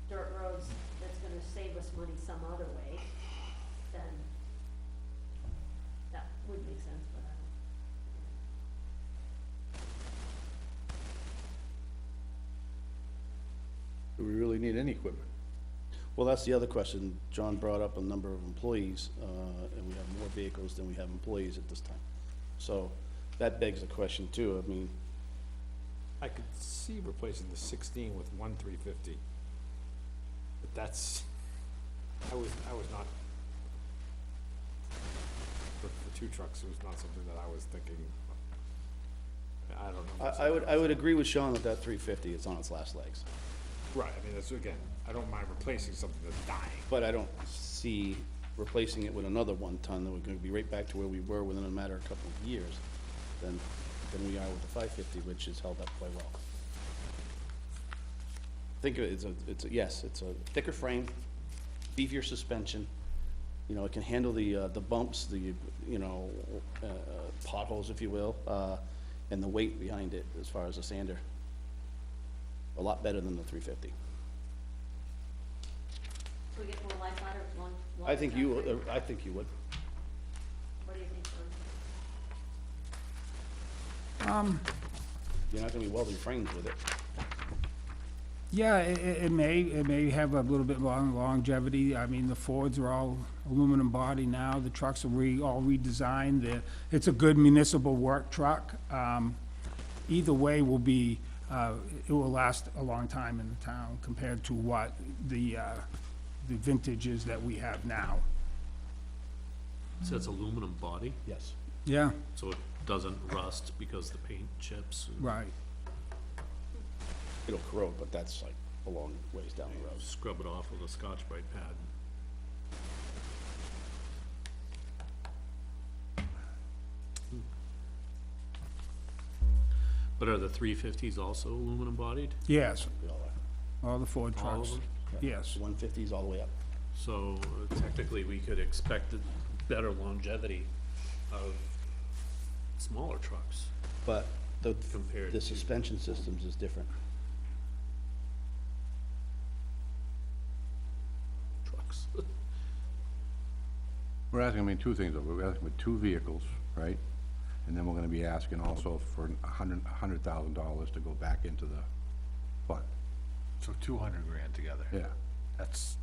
dirt roads, that's gonna save us money some other way, then that would make sense, but I don't. Do we really need any equipment? Well, that's the other question. John brought up a number of employees, and we have more vehicles than we have employees at this time. So that begs the question too. I mean, I could see replacing the 16 with one 350. But that's, I was not, for two trucks, it was not something that I was thinking, I don't know. I would agree with Sean that that 350 is on its last legs, Right, I mean, that's, again, I don't mind replacing something that's dying. but I don't see replacing it with another 1 ton that we're gonna be right back to where we were within a matter of a couple of years than we are with the 550, which has held up quite well. Think of it, yes, it's a thicker frame, beefier suspension. You know, it can handle the bumps, the, you know, potholes, if you will, and the weight behind it as far as a sander. A lot better than the 350. So we get more life out of it, long. I think you, time frame? I think you would. What do you think, John? You're not gonna be welding frames with it. Yeah, it may have a little bit longevity. I mean, the Fords are all aluminum body now, the trucks are all redesigned. It's a good municipal work truck. Either way will be, it will last a long time in the town compared to what the vintages that we have now. So it's aluminum body, Yes. Yeah, so it doesn't rust because the paint chips. right. It'll corrode, but that's like a long ways down the road. Scrub it off with a Scotch-Brite pad. But are the 350s also aluminum bodied? Yes, We all are. all the Ford All of trucks. them? Yes. 150s all the way up. So technically, we could expect a better longevity of smaller trucks But compared the to. suspension systems is different. Trucks. We're asking, I mean, two things, though. We're asking for 2 vehicles, right? And then we're gonna be asking also for $100,000 to go back into the fund. So 200 grand together. Yeah. That's,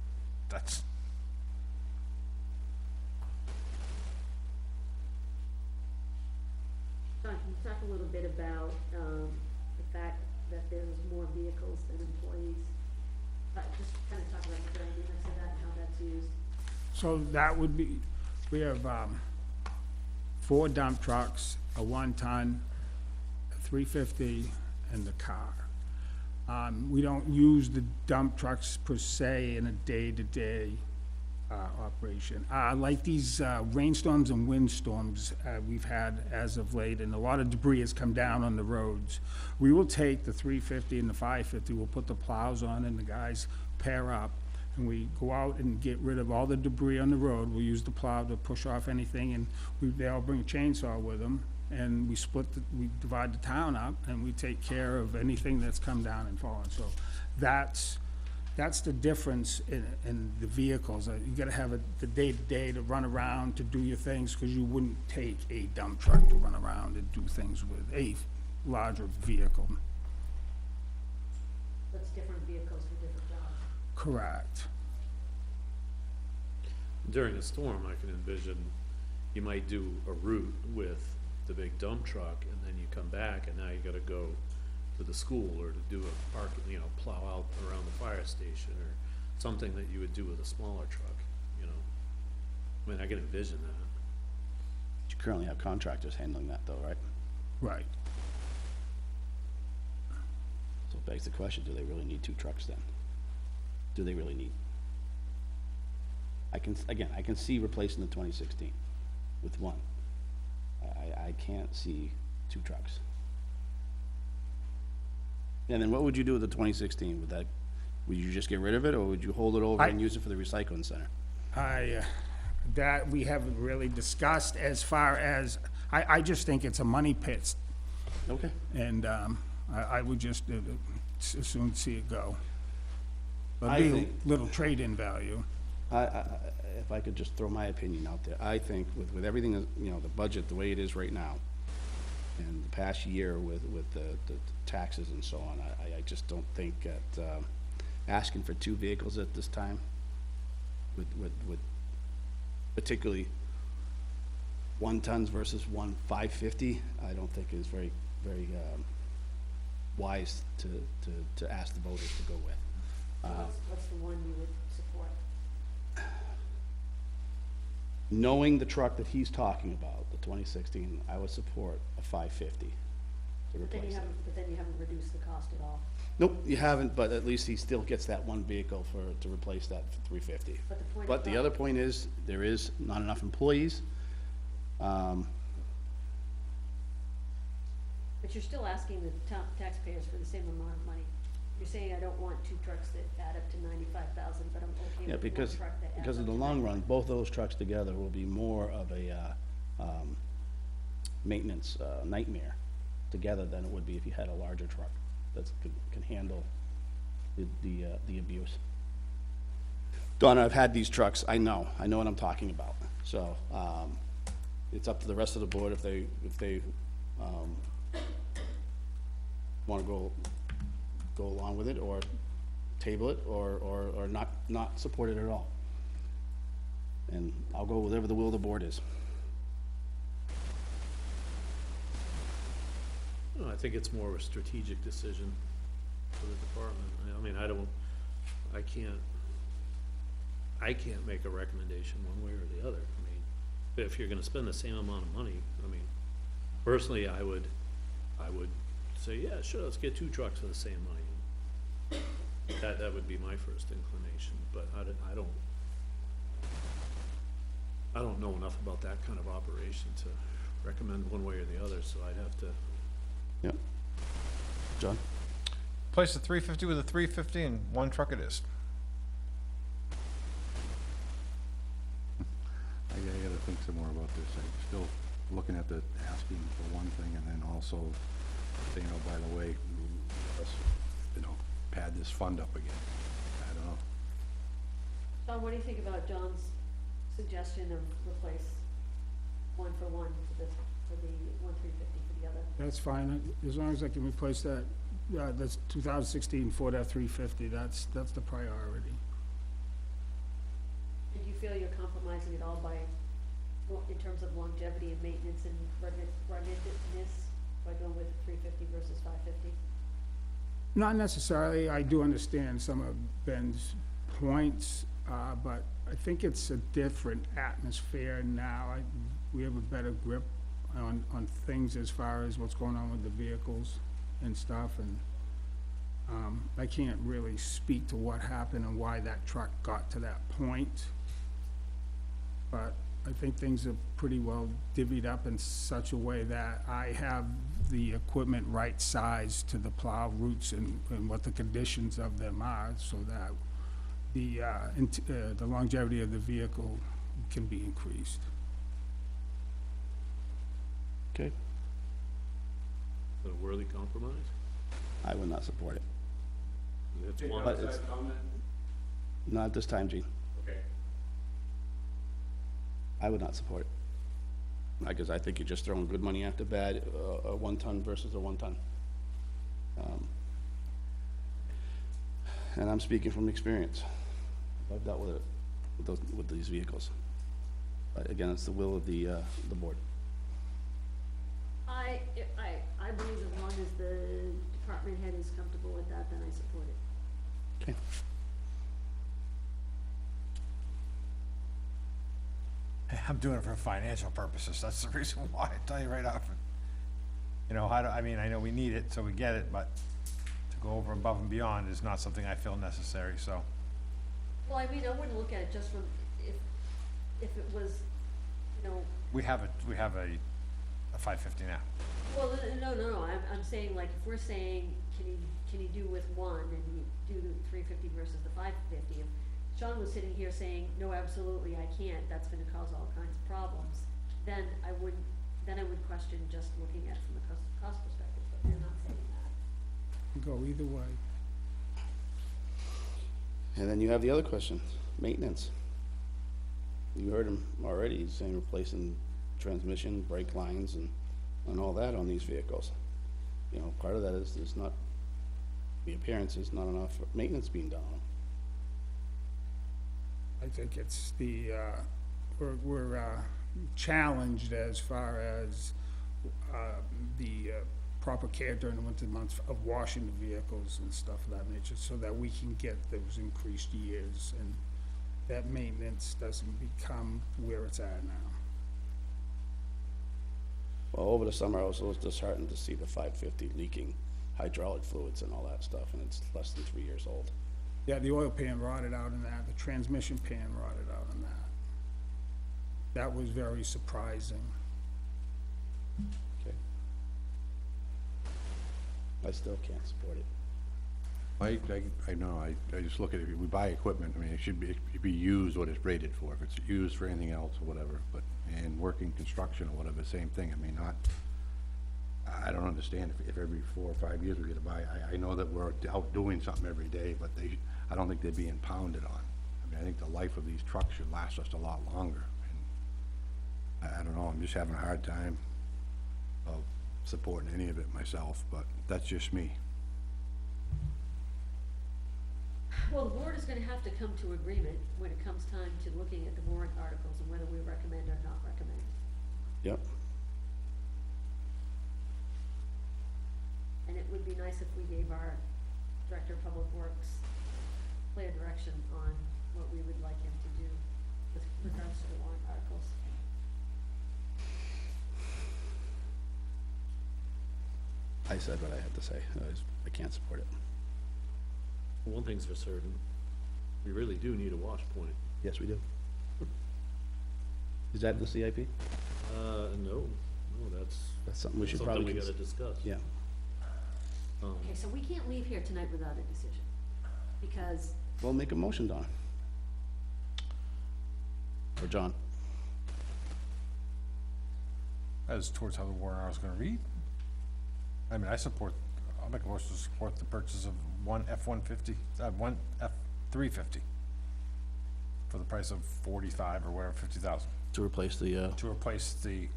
John, can you talk a little bit about, the fact that there's more vehicles than employees? Just kind of talk about the dynamics of that and how that's used. So that would be, we have 4 dump trucks, a 1-ton, a 350, and the car. We don't use the dump trucks per se in a day-to-day operation. Like these rainstorms and windstorms we've had as of late, and a lot of debris has come down on the roads. We will take the 350 and the 550, we'll put the plows on, and the guys pair up, and we go out and get rid of all the debris on the road. We'll use the plow to push off anything, and they all bring a chainsaw with them, and we we divide the town up, and we take care of anything that's come down and fallen. So that's the difference in the vehicles. You gotta have the day-to-day to run around, to do your things, because you wouldn't take a dump truck to run around and do things with a larger vehicle. That's different vehicles for different jobs. Correct. During a storm, I can envision you might do a route with the big dump truck, and then you come back, and now you gotta go to the school, or to do a park, you know, plow out around the fire station, or something that you would do with a smaller truck, you know? I mean, I can envision that. You currently have contractors handling that though, right? Right. So it begs the question, do they really need 2 trucks then? Do they really need? I can see replacing the 2016 with 1. I can't see 2 trucks. And then what would you do with the 2016? Would that Would you just get rid of it, or would you hold it over I- and use it for the recycling center? That we haven't really discussed as far as, I just think it's a money pit, Okay. and I would just as soon see it go. But I be a think- little trade-in value. If I could just throw my opinion out there, I think with everything, that, you know, the budget, the way it is right now, and the past year with the taxes and so on, I just don't think that, asking for 2 vehicles at this time, with particularly 1 tons versus 1 550, I don't think is very, wise to ask the voters to go with. So what's the one you would support? Knowing the truck that he's talking about, the 2016, I would support a 550 to But then replace you it. haven't reduced the cost at all. Nope, you haven't, but at least he still gets that 1 vehicle to replace that for 350. But the point But of the that- other point is, there is not enough employees. But you're still asking the taxpayers for the same amount of money. You're saying I don't want 2 trucks that add up to 95,000, but I'm okay Yeah, with 1 because, truck that adds up to because in the long run, both those trucks together will be more of a, maintenance, nightmare together than it would be if you had a larger truck that can handle the abuse. Donna, I've had these trucks, I know what I'm talking about, so, it's up to the rest of the board if they, wanna go along with it, or table it, or not support it at all. And I'll go whatever the will of the board is. No, I think it's more of a strategic decision for the department. I mean, I can't make a recommendation one way or the other. I mean, if you're gonna spend the same amount of money, I mean, personally, I would say, yeah, sure, let's get 2 trucks for the same money. That would be my first inclination, but I don't know enough about that kind of operation to recommend one way or the other, so I'd have to. Yep. John? Place a 350 with a 350 and 1 truck it is. I gotta think some more about this. I'm still looking at the asking for one thing and then also saying, oh, by the way, let's, pad this fund up again. I don't know. John, what do you think about John's suggestion of replace 1 for 1 for the 1 350 for the other? That's fine, as long as I can replace that, that's 2016 Ford F-350, that's the priority. And you feel you're compromising it all by, in terms of longevity and maintenance and ruggedness, by going with 350 versus 550? Not necessarily, I do understand some of Ben's points, but I think it's a different atmosphere now. We have a better grip on things as far as what's going on with the vehicles and stuff, and I can't really speak to what happened and why that truck got to that point. But I think things are pretty well divvied up in such a way that I have the equipment right sized to the plow routes and what the conditions of them are, so that the longevity of the vehicle can be increased. Okay. Is it a worthy compromise? I would not support it. It's one. But it's, not at this time, Gene. Okay. I would not support it. Because I think you're just throwing good money after bad, a 1 ton versus a 1 ton. And I'm speaking from experience. I've dealt with it, with these vehicles. But again, it's the will of the board. I believe as long as the department head is comfortable with that, then I support it. Okay. I'm doing it for financial purposes, that's the reason why, I tell you right off. I mean, I know we need it, so we get it, but to go over above and beyond is not something I feel necessary, so. Well, I mean, I wouldn't look at it just from, if it was, We have a 550 now. Well, no, I'm saying, like, if we're saying, can you do with one, and you do the 350 versus the 550, if Sean was sitting here saying, no, absolutely, I can't, that's gonna cause all kinds of problems, then I would question just looking at it from a cost perspective, but they're not saying that. Go either way. And then you have the other question, maintenance. You heard him already, he's saying replacing transmission, brake lines, and all that on these vehicles. You know, part of that is there's not, the appearance is not enough maintenance being done on them. I think it's the, we're challenged as far as the proper care during the winter months of washing the vehicles and stuff of that nature, so that we can get those increased years, and that maintenance doesn't become where it's at now. Well, over the summer, I was disheartened to see the 550 leaking hydraulic fluids and all that stuff, and it's less than 3 years old. Yeah, the oil pan rotted out in that, the transmission pan rotted out in that. That was very surprising. Okay. I still can't support it. I know, I just look at it, if we buy equipment, I mean, it should be used what it's rated for. If it's used for anything else or whatever, but, and working construction or whatever, same thing. I mean, I don't understand if every 4 or 5 years we get to buy. I know that we're out doing something every day, but I don't think they're being pounded on. I mean, I think the life of these trucks should last us a lot longer. And I don't know, I'm just having a hard time of supporting any of it myself, but that's just me. Well, the board is gonna have to come to agreement when it comes time to looking at the warrant articles and whether we recommend or not recommend. Yep. And it would be nice if we gave our Director of Public Works clear direction on what we would like him to do with regards to the warrant articles. I said what I had to say. I can't support it. One thing's for certain, we really do need a wash point. Yes, we do. Is that the CIP? No, that's That's something we should something probably we gotta discuss. Yeah. Okay, so we can't leave here tonight without a decision, because, Well, make a motion, Don. Or John. As towards how the warrant article's gonna read. I mean, I'll make a motion to support the purchase of one F-150, one F-350 for the price of 45 or whatever, 50,000, To replace the, to replace the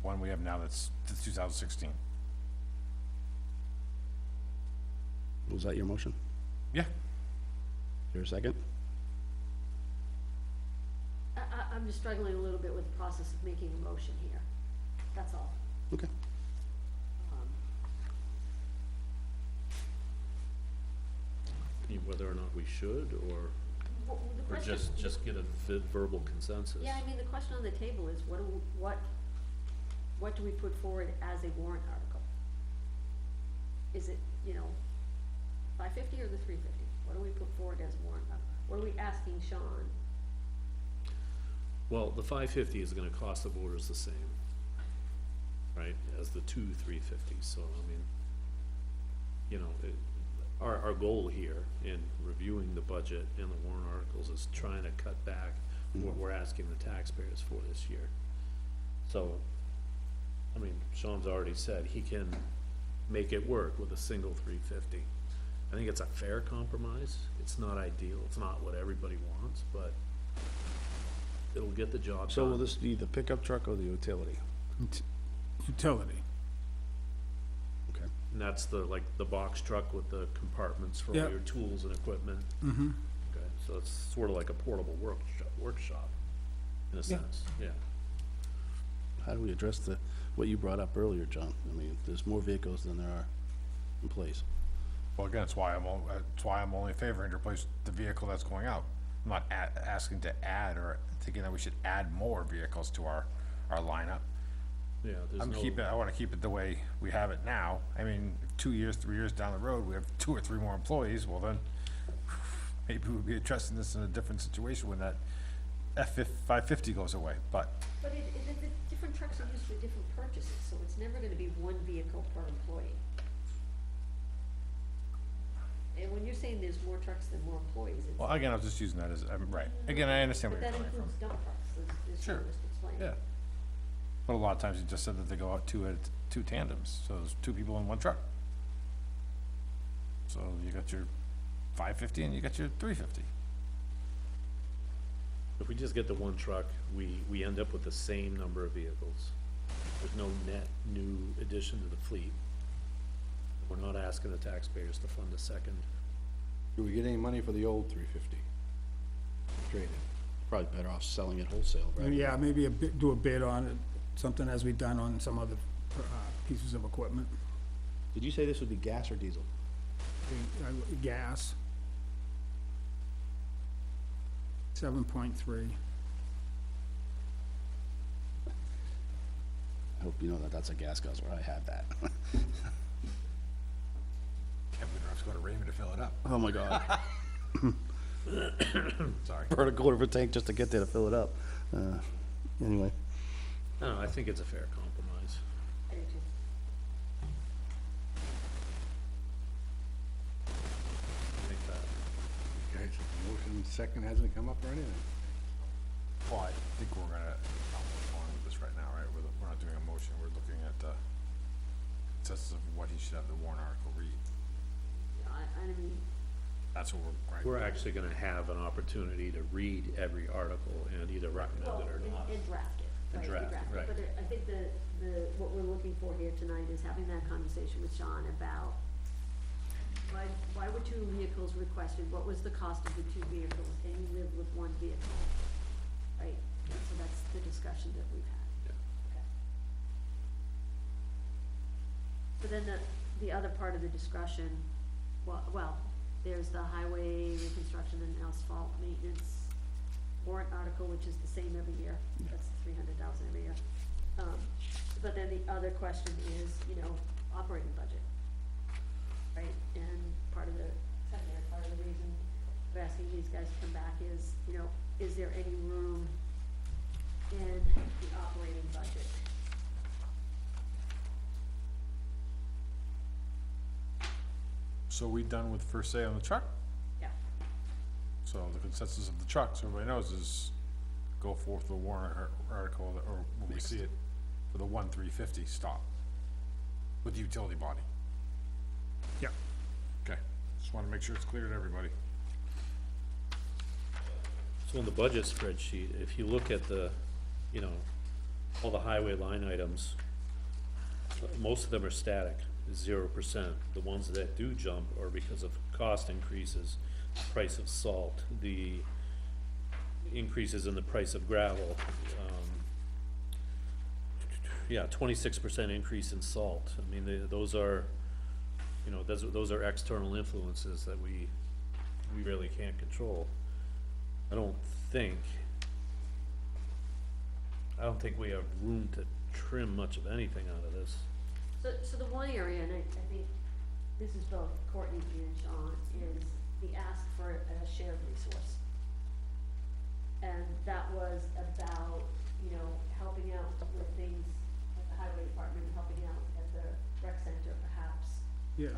one we have now that's the 2016. was that your motion? Yeah, Is there a second? I'm just struggling a little bit with the process of making a motion here, that's all. Okay. Whether or not we should, or The or question, just get a verbal consensus. yeah, I mean, the question on the table is, what do we put forward as a warrant article? Is it, 550 or the 350? What do we put forward as a warrant article? What are we asking Sean? Well, the 550 is gonna cost the voters the same, right, as the two 350s, so, I mean, our goal here in reviewing the budget and the warrant articles is trying to cut back what we're asking the taxpayers for this year. So, I mean, Sean's already said he can make it work with a single 350. I think it's a fair compromise, it's not ideal, it's not what everybody wants, but it'll get the job done. So will this be the pickup truck or the utility? Utility. Okay. And that's the box truck with the compartments for all Yep. your tools and equipment? Mm-hmm. Okay, so it's sort of like a portable workshop, in a sense, yeah. How do we address what you brought up earlier, John? I mean, there's more vehicles than there are employees. well, again, that's why I'm only favoring to replace the vehicle that's going out. I'm not asking to add or thinking that we should add more vehicles to our lineup. Yeah, there's I wanna keep it the way we have it now. I mean, if 2 years, 3 years down the road, we have 2 or 3 more employees, well then, maybe we'll be addressing this in a different situation when that F-550 goes away, but But the different trucks are used for different purposes, so it's never never gonna be one vehicle per employee. And when you're saying there's more trucks than more employees, it's. Well, again, I was just using that as, right, again, I understand where But you're that coming from. includes dump trucks, is Sure. just explained. Yeah. But a lot of times you just said that they go out two tandems, so there's two people in one truck. So you got your 550 and you got your 350. If we just get the one truck, we end up with the same number of vehicles. There's no net new addition to the fleet. We're not asking the taxpayers to fund a second. Do we get any money for the old 350? Traded. Probably better off selling it wholesale, right? Yeah, maybe do a bid on it, something as we've done on some other, pieces of equipment. Did you say this would be gas or diesel? Gas. 7.3. I hope you know that that's a gas guzzler, I have that. Can't believe I have to go to Raymond to fill it up. Oh my God. Sorry. Heard a quarter of a tank just to get there to fill it up. Anyway, No, I think it's a fair compromise. I do too. I think that. Okay, so the motion second hasn't come up or anything. Well, I think we're gonna, move on with this right now, right? We're not doing a motion, we're looking at, consensus of what he should have the warrant article read. I mean, That's what right? We're actually gonna have an opportunity to read every article and either recommend well, it or not. and draft it, And right, draft it, right. But I think what we're looking for here tonight is having that conversation with Sean about why were two vehicles requested? What was the cost of the two vehicles? Can you live with one vehicle? Right, and so that's the discussion that we've had. Yeah. Okay. So then the other part of the discussion, well, there's the highway reconstruction and asphalt maintenance warrant article, which is the same every year, that's $300,000 every year. But then the other question is, operating budget, right? And part of the reason we're asking these guys to come back is, is there any room in the operating budget? So we done with first say on the truck? Yeah, So the consensus of the truck, so everybody knows, is go forth the warrant article, or when we see it, for the 350 stop with the utility body. Yeah. Okay, just wanna make sure it's clear to everybody. So in the budget spreadsheet, if you look at the, all the highway line items, most of them are static, 0%. The ones that do jump are because of cost increases, price of salt, the increases in the price of gravel. 26% increase in salt. I mean, those are, those are external influences that we really can't control. I don't think we have room to trim much of anything out of this. so the one area, and I think this is both Courtney and Sean, is the ask for a shared resource. And that was about, helping out with things at the highway department, helping out at the rec center perhaps. Yes.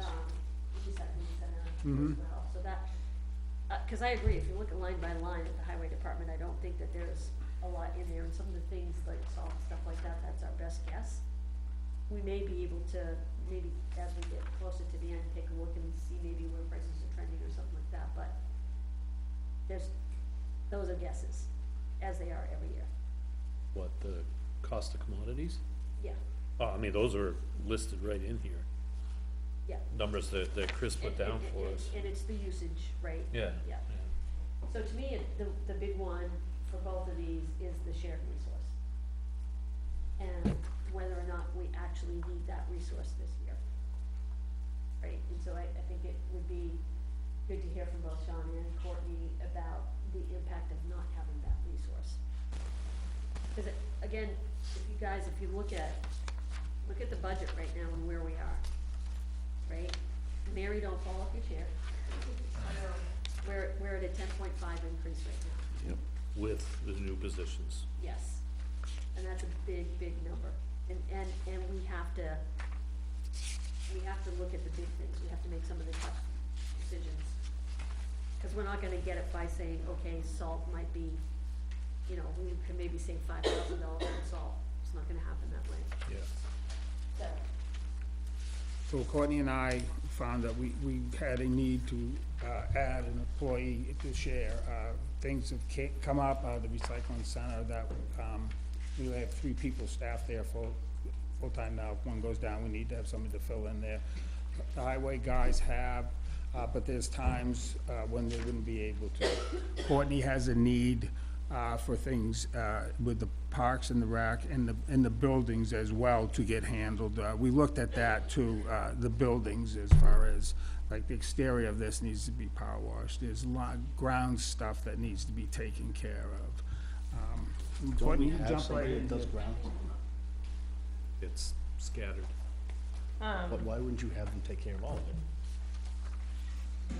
Recycling center Mhm. as well, so that, cause I agree, if you look at line by line at the highway department, I don't think that there's a lot in there, and some of the things like salt and stuff like that, that's our best guess. We may be able to, maybe as we get closer to the end, take a look and see maybe where prices are trending or something like that, but those are guesses, as they are every year. What, the cost of commodities? Yeah, Oh, I mean, those are listed right in here, yeah. numbers that Chris put down for us. And it's the usage, right? Yeah. Yeah. So to me, the big one for both of these is the shared resource. And whether or not we actually need that resource this year. Right, and so I think it would be good to hear from both Sean and Courtney about the impact of not having that resource. Cause again, if you look at the budget right now and where we are, right? Mary, don't fall off your chair. We're at a 10.5 increase right now. With the new positions. Yes, and that's a big, big number. And we have to look at the big things, we have to make some of the tough decisions. Cause we're not gonna get it by saying, okay, salt might be, you know, we can maybe save $5,000 on salt, it's not gonna happen that way. Yeah. So, So Courtney and I found that we had a need to add an employee to share. Things have come up, the recycling center, that we have 3 people staffed there full-time now. If one goes down, we need to have somebody to fill in there. The highway guys have, but there's times when they wouldn't be able to. Courtney has a need for things with the parks and the rack and the buildings as well to get handled. We looked at that too, the buildings, as far as, like, the exterior of this needs to be power washed. There's a lot of ground stuff that needs to be taken care of. Don't Courtney, we you have jump right somebody in that does here. grounds? It's scattered. But why wouldn't you have them take care of all of it?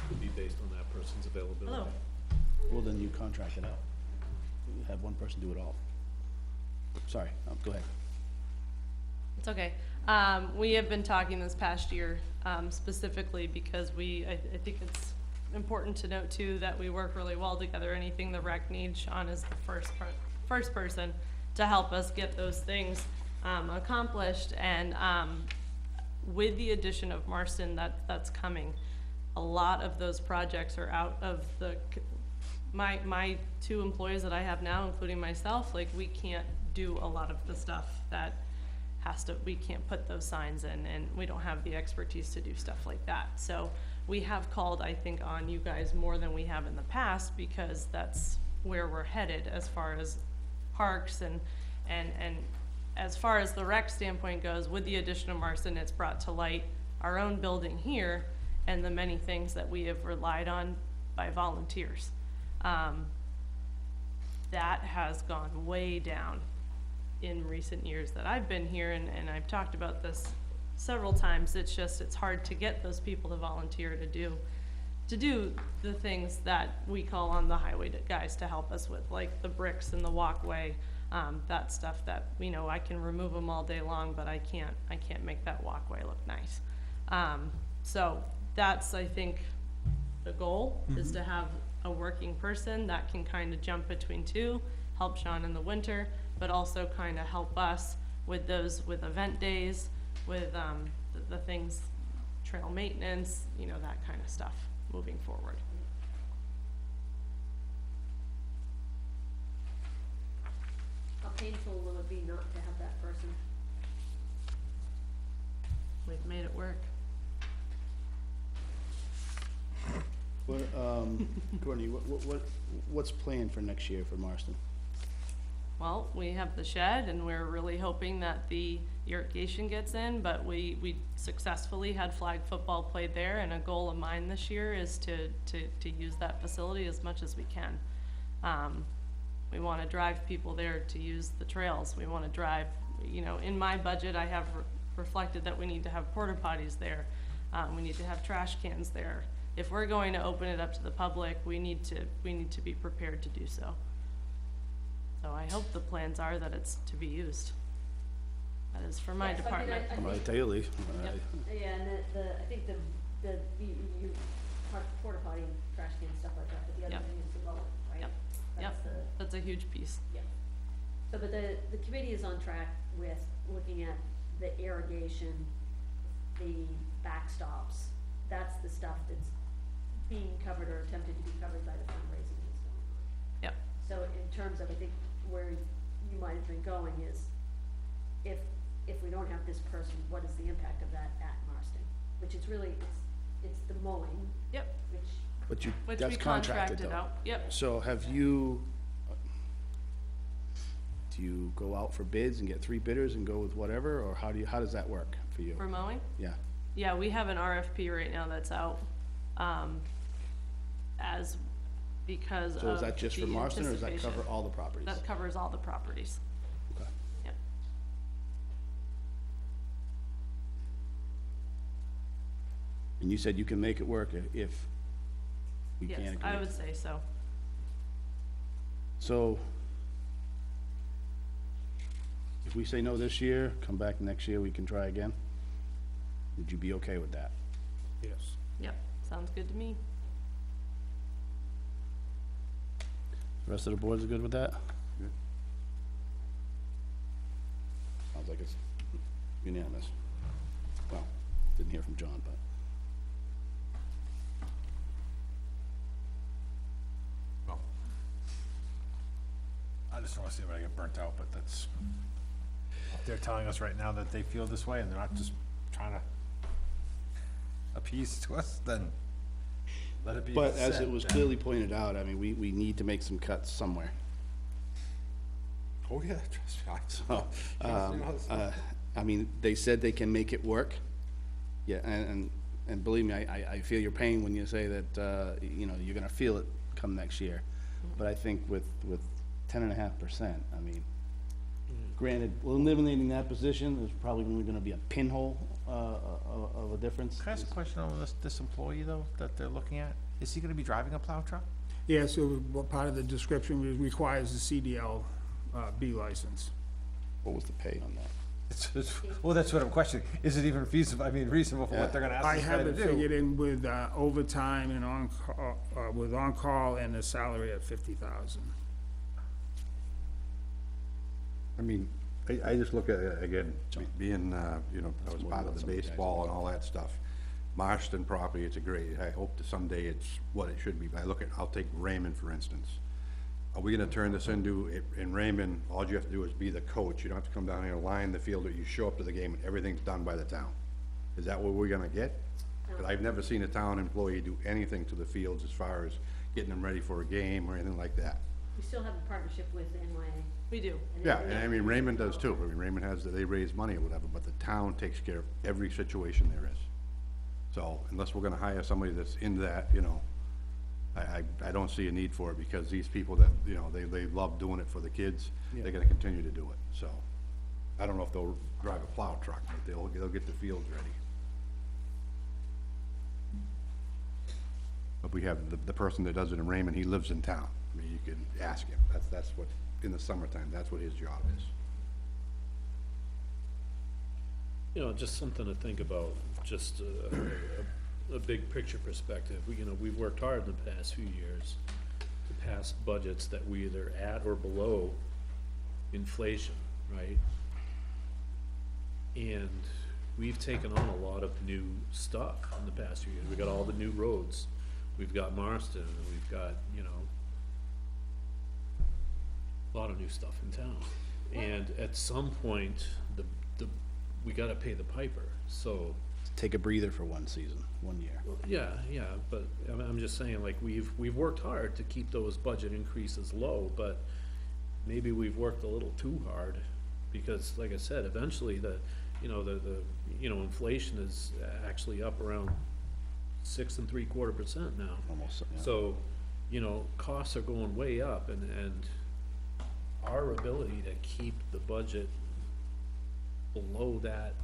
Would be based on that person's availability. hello, Well, then you contract it out. Have one person do it all. Sorry, go ahead. It's okay. We have been talking this past year, specifically because I think it's important to note too that we work really well together. Anything the rec needs, Sean is the first person to help us get those things, accomplished. And, with the addition of Marston that's coming, a lot of those projects are out of my 2 employees that I have now, including myself. Like, we can't do a lot of the stuff that we can't put those signs in, and we don't have the expertise to do stuff like that. So we have called, I think, on you guys more than we have in the past, because that's where we're headed as far as parks and as far as the rec standpoint goes. With the addition of Marston, it's brought to light our own building here and the many things that we have relied on by volunteers. That has gone way down in recent years that I've been here, and I've talked about this several times. It's hard to get those people to volunteer to do the things that we call on the highway guys to help us with, like the bricks and the walkway, that stuff that, you know, I can remove them all day long, but I can't make that walkway look nice. So that's, I think, the goal, is to have a working person that can kind of jump between 2, help Sean in the winter, but also kind of help us with event days, with the things, trail maintenance, you know, that kind of stuff moving forward. how painful will it be not to have that person? We've made it work. What, Courtney, what's planned for next year for Marston? Well, we have the shed, and we're really hoping that the irrigation gets in, but we successfully had flag football played there, and a goal of mine this year is to use that facility as much as we can. We wanna drive people there to use the trails. We wanna drive, you know, in my budget, I have reflected that we need to have porta potties there. We need to have trash cans there. If we're going to open it up to the public, we need to be prepared to do so. So I hope the plans are that it's to be used. That is for my Yes, I mean, department. I Well, I think- tell you, Lee. Yep. Yeah, and I think you porta potty, trash can, stuff like that, but the other Yep. thing is the mowing, right? Yep. That's Yep. That's a huge piece. So, but the committee is on track with looking at the irrigation, the backstops. That's the stuff that's being covered or attempted to be covered by the fundraising that's going on. Yep. So in terms of, I think, where you might have been going is, if we don't have this person, what is the impact of that at Marston? Which is really, it's the mowing, Yep. But Which that's we contracted contracted though. out. Yep. So do you go out for bids and get 3 bidders and go with whatever, or how does that work for you? For mowing? Yeah, Yeah, we have an RFP right now that's out, because of so is that just for the Marston, or does that anticipation. cover all the properties? That covers all the properties. Okay. Yep. And you said you can make it work if we Yes, can't agree? I would say so. So, If we say no this year, come back next year, we can try again? Would you be okay with that? Yes. Yep, sounds good to me. The rest of the boards are good with that? Good. Sounds like it's unanimous. Well, didn't hear from John, but. Well, I just don't wanna see anybody get burnt out, but that's, if they're telling us right now that they feel this way and they're not just trying to appease to us, then let it be But as said it was then. clearly pointed out, I mean, we need to make some cuts somewhere. Oh, yeah, trust me, So, I mean, they said they can make it work. Yeah, and believe me, I feel your pain when you say that, you know, you're gonna feel it come next year. But I think with 10.5%, I mean, granted, eliminating that position is probably only gonna be a pinhole, of a difference. Can I ask a question on this employee though, that they're looking at? Is he gonna be driving a plow truck? Yeah, so what part of the description requires a CDL, B license. What was the pay on that? Well, that's what I'm questioning. Is it even feasible, I mean, reasonable for what they're gonna ask I this guy have to it do? figured in with overtime and with on-call and a salary at 50,000. I mean, I just look at it, again, being, you know, I was part of the baseball and all that stuff. Marston property, it's a great, I hope that someday it's what it should be, but I look at, I'll take Raymond, for instance. Are we gonna turn this into, in Raymond, all you have to do is be the coach, you don't have to come down here and line the field, or you show up to the game and everything's done by the town? Is that what we're gonna get? Cause I've never seen a town employee do anything to the fields as far as getting them ready for a game or anything like that. We still have a partnership with NYA. We do. Yeah, and I mean, Raymond does too. I mean, Raymond has, they raise money or whatever, but the town takes care of every situation there is. So unless we're gonna hire somebody that's in that, you know, I don't see a need for it, because these people that, you know, they love doing it for the kids, they're gonna continue to do it, so. I don't know if they'll drive a plow truck, but they'll get the fields ready. But we have the person that does it in Raymond, he lives in town. I mean, you can ask him. That's what, in the summertime, that's what his job is. You know, just something to think about, just a big picture perspective. You know, we've worked hard in the past few years to pass budgets that we either at or below inflation, right? And we've taken on a lot of new stuff in the past few years. We got all the new roads. We've got Marston, and we've got, you know, a lot of new stuff in town. And at some point, we gotta pay the piper, so. Take a breather for one season, 1 year. Yeah, but I'm just saying, like, we've worked hard to keep those budget increases low, but maybe we've worked a little too hard, because, like I said, eventually the inflation is actually up around 6 3/4% now. Almost, yeah. So, you know, costs are going way up, and our ability to keep the budget below that,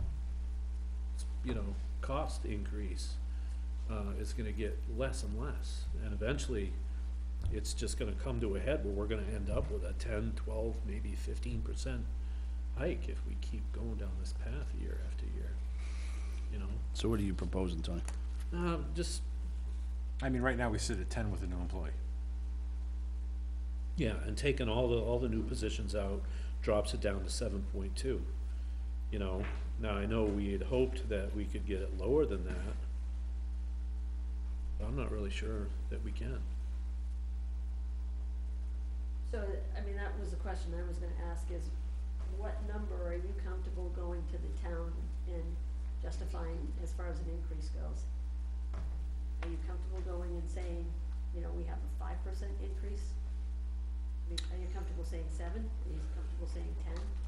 you know, cost increase, is gonna get less and less. And eventually, it's just gonna come to a head where we're gonna end up with a 10, 12, maybe 15% hike if we keep going down this path year after year, you know? So what are you proposing, Tony? Just, I mean, right now we sit at 10 with a new employee. yeah, and taking all the new positions out drops it down to 7.2. You know, now I know we had hoped that we could get it lower than that, but I'm not really sure that we can. So, I mean, that was the question I was gonna ask is, what number are you comfortable going to the town and justifying as far as an increase goes? Are you comfortable going and saying, you know, we have a 5% increase? I mean, are you comfortable saying 7? Are you comfortable saying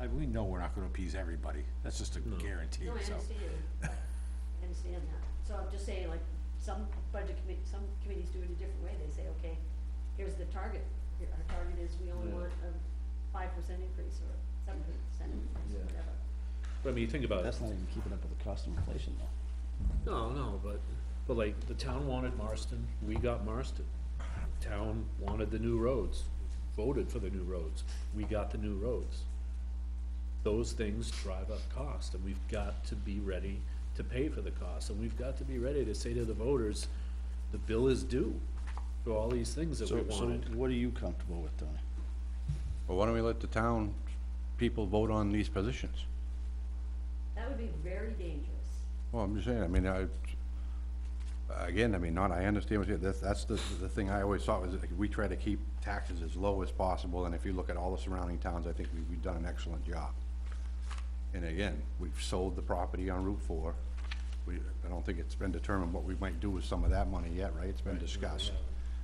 10? We know we're not gonna appease everybody. That's just a guarantee, No, I so. understand, I understand that. So I'm just saying, like, some some committees do it a different way. They say, okay, here's the target. Our target is we only want a 5% increase or 7% increase or whatever. But I mean, you think about it. That's not even keeping up with the cost of inflation, though. No, but like, the town wanted Marston, we got Marston. Town wanted the new roads, voted for the new roads, we got the new roads. those things drive up cost, and we've got to be ready to pay for the cost, and we've got to be ready to say to the voters, the bill is due for all these things that we So wanted. what are you comfortable with, Tony? Well, why don't we let the town people vote on these positions? That would be very dangerous. Well, I'm just saying, I mean, again, I mean, I understand what you're, that's the thing I always thought was that we try to keep taxes as low as possible, and if you look at all the surrounding towns, I think we've done an excellent job. And again, we've sold the property on Route 4. I don't think it's been determined what we might do with some of that money yet, right? It's been discussed.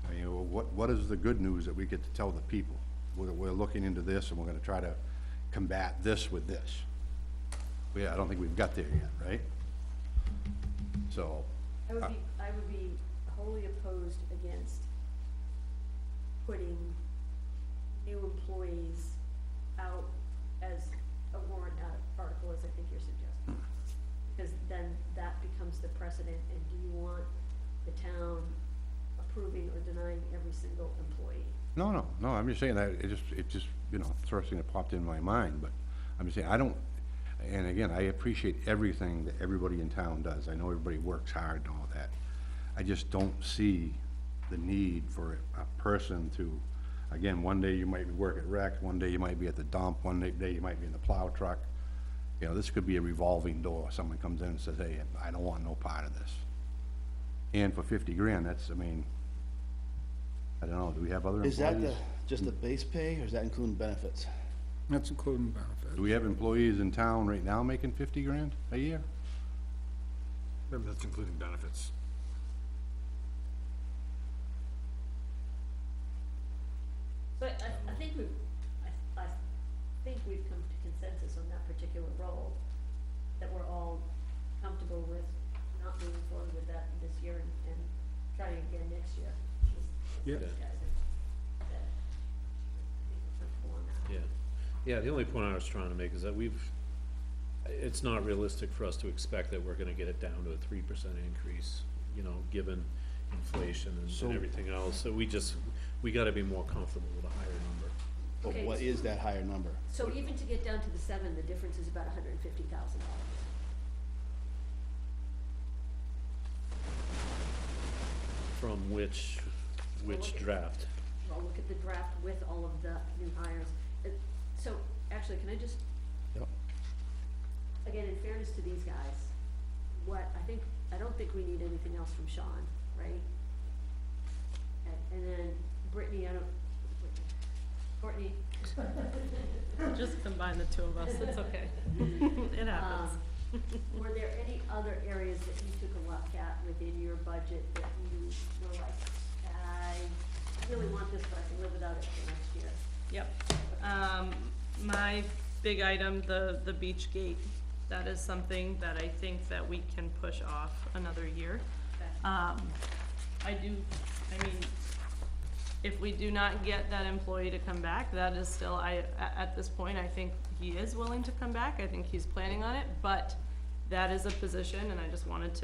I mean, what is the good news that we get to tell the people? We're looking into this, and we're gonna try to combat this with this. I don't think we've got there yet, right? So, I would be wholly opposed against putting new employees out as a warrant article, as I think you're suggesting. Because then that becomes the precedent, and do you want the town approving or denying every single employee? no, I'm just saying that, it just, you know, first thing that popped in my mind, but I'm just saying, I don't, and again, I appreciate everything that everybody in town does. I know everybody works hard and all that. I just don't see the need for a person to, again, one day you might work at rec, one day you might be at the dump, one day you might be in the plow truck. You know, this could be a revolving door. Someone comes in and says, hey, I don't want no part of this. And for 50 grand, that's, I mean, I don't know, do we have other Is employees? that just the base pay, or is that including benefits? That's including benefits. Do we have employees in town right now making 50 grand a year? Remember, that's including benefits. So I think I think we've come to consensus on that particular role, that we're all comfortable with not moving forward with that this year and trying again next year. Yeah. These guys have said. I think we're comfortable on that. Yeah, the only point I was trying to make is that it's not realistic for us to expect that we're gonna get it down to a 3% increase, you know, given inflation So- and everything else, so we gotta be more comfortable with a higher number. But Okay, what is that higher number? So even to get down to the 7, the difference is about $150,000. From which draft? Well, look at the draft with all of the new hires. So, actually, can I just, Yep. again, in fairness to these guys, I don't think we need anything else from Sean, right? And then Brittany, Courtney, Just combine the two of us, it's okay. It happens. were there any other areas that you took a look at within your budget that you were like, I really want this, but I can live without it for next year? Yep. My big item, the beach gate, that is something that I think that we can push off another year. Okay. I mean, if we do not get that employee to come back, that is still, at this point, I think he is willing to come back, I think he's planning on it, but that is a position, and I just wanted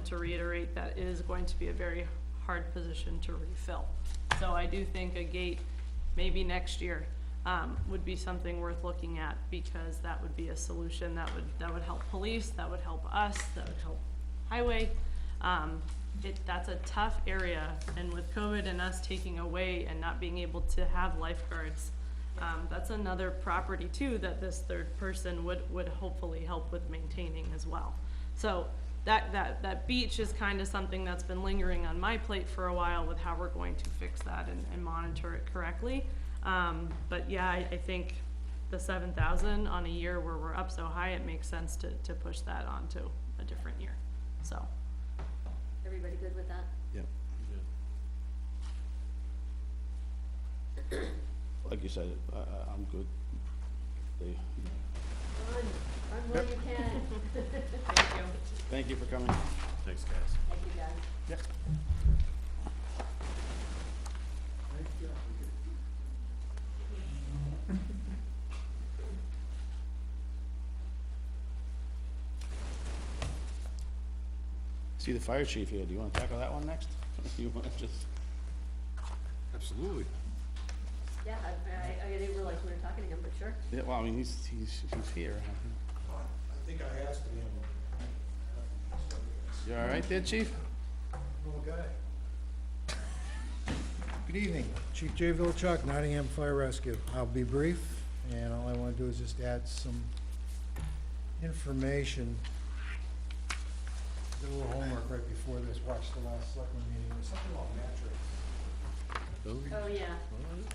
to reiterate that it is going to be a very hard position to refill. So I do think a gate, maybe next year, would be something worth looking at, because that would be a solution that would help police, that would help us, that would help highway. That's a tough area, and with COVID and us taking away and not being able to have lifeguards, that's another property too that this third person would hopefully help with maintaining as well. So that beach is kind of something that's been lingering on my plate for a while with how we're going to fix that and monitor it correctly. But yeah, I think the 7,000 on a year where we're up so high, it makes sense to push that on to a different year, so. Everybody good with that? Yep. Like you said, I'm good. Run where you can. Thank you. Thank you for coming. Thanks, guys. Thank you, guys. Yep. See the fire chief here, do you wanna tackle that one next? You wanna just, Absolutely. Yeah, I didn't realize we were talking to him, but sure. Yeah, well, I mean, he's here. I think I asked him. You all right there, chief? Little guy. Good evening, Chief Jay Vilchuk, Nottingham Fire Rescue. I'll be brief, and all I want to do is just add some information. Did a little homework right before this, watched the last Selectmen meeting, there's something about mattress. Oh, yeah.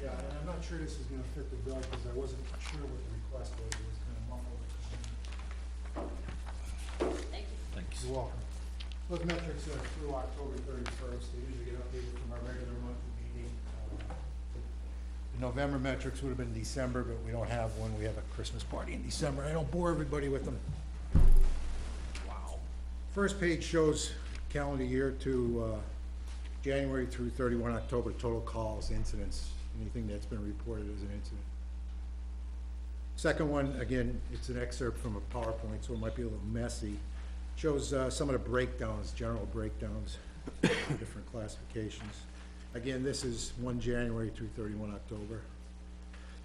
Yeah, and I'm not sure this is gonna fit the bill, because I wasn't sure what the request was, it was kind of muffled. Thank you. Thanks. You're welcome. Those metrics are through October 31st. They usually get updated from our regular monthly meeting. The November metrics would have been December, but we don't have one. We have a Christmas party in December. I don't bore everybody with them. Wow. First page shows calendar year to January through 31 October, total calls, incidents, anything that's been reported as an incident. Second one, again, it's an excerpt from a PowerPoint, so it might be a little messy. Shows some of the breakdowns, general breakdowns, different classifications. Again, this is 1 January through 31 October.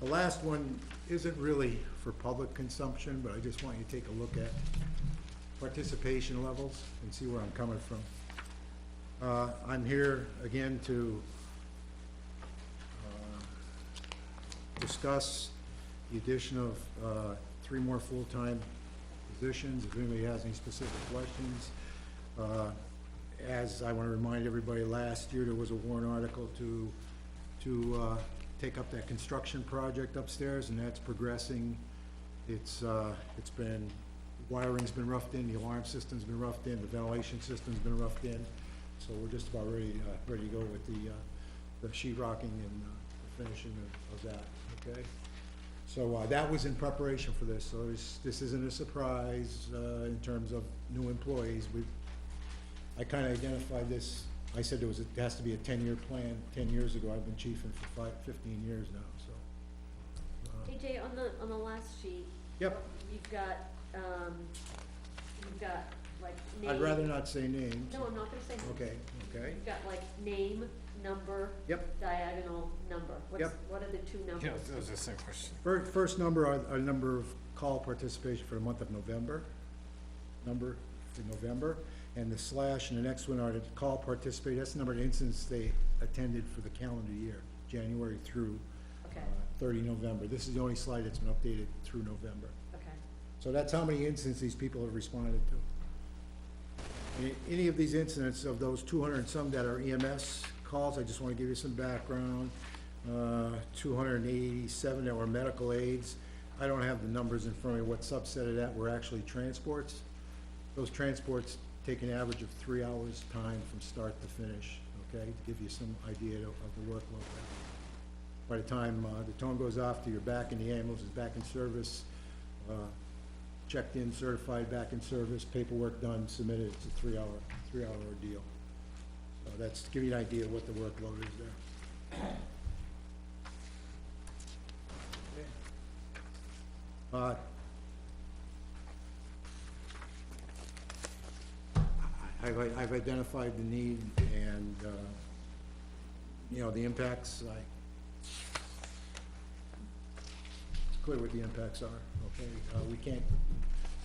The last one isn't really for public consumption, but I just want you to take a look at participation levels and see where I'm coming from. I'm here again to discuss the addition of 3 more full-time positions, if anybody has any specific questions. As I want to remind everybody, last year there was a warrant article to take up that construction project upstairs, and that's progressing. It's been, wiring's been roughed in, the alarm system's been roughed in, the ventilation system's been roughed in, so we're just about ready to go with the sheetrocking and the finishing of that, okay? So that was in preparation for this, so this isn't a surprise in terms of new employees. I kind of identified this, I said it has to be a 10-year plan. 10 years ago, I've been chiefing for 15 years now, so. Hey Jay, on the last sheet. Yep. You've got like name. I'd rather not say names. No, I'm not gonna say names. Okay, okay. You've got like name, number. Yep. Diagonal number. Yep. What are the two numbers? Yeah, that was the same question. First number are number of call participation for the month of November, number for November, and the slash and the next one are the call participate, that's the number of incidents they attended for the calendar year, January through Okay. 30 November. This is the only slide that's been updated through November. Okay. So that's how many incidents these people have responded to. Any of these incidents, of those 200 and some that are EMS calls, I just want to give you some background. 287 that were medical aids. I don't have the numbers in front of me, what subset of that were actually transports. Those transports take an average of 3 hours time from start to finish, okay, to give you some idea of the workload. By the time the tone goes off to you're back in the ambulance, is back in service, checked in, certified, back in service, paperwork done, submitted, it's a 3-hour ordeal. So that's to give you an idea of what the workload is there. I've identified the need and, you know, the impacts, it's clear what the impacts are, okay? We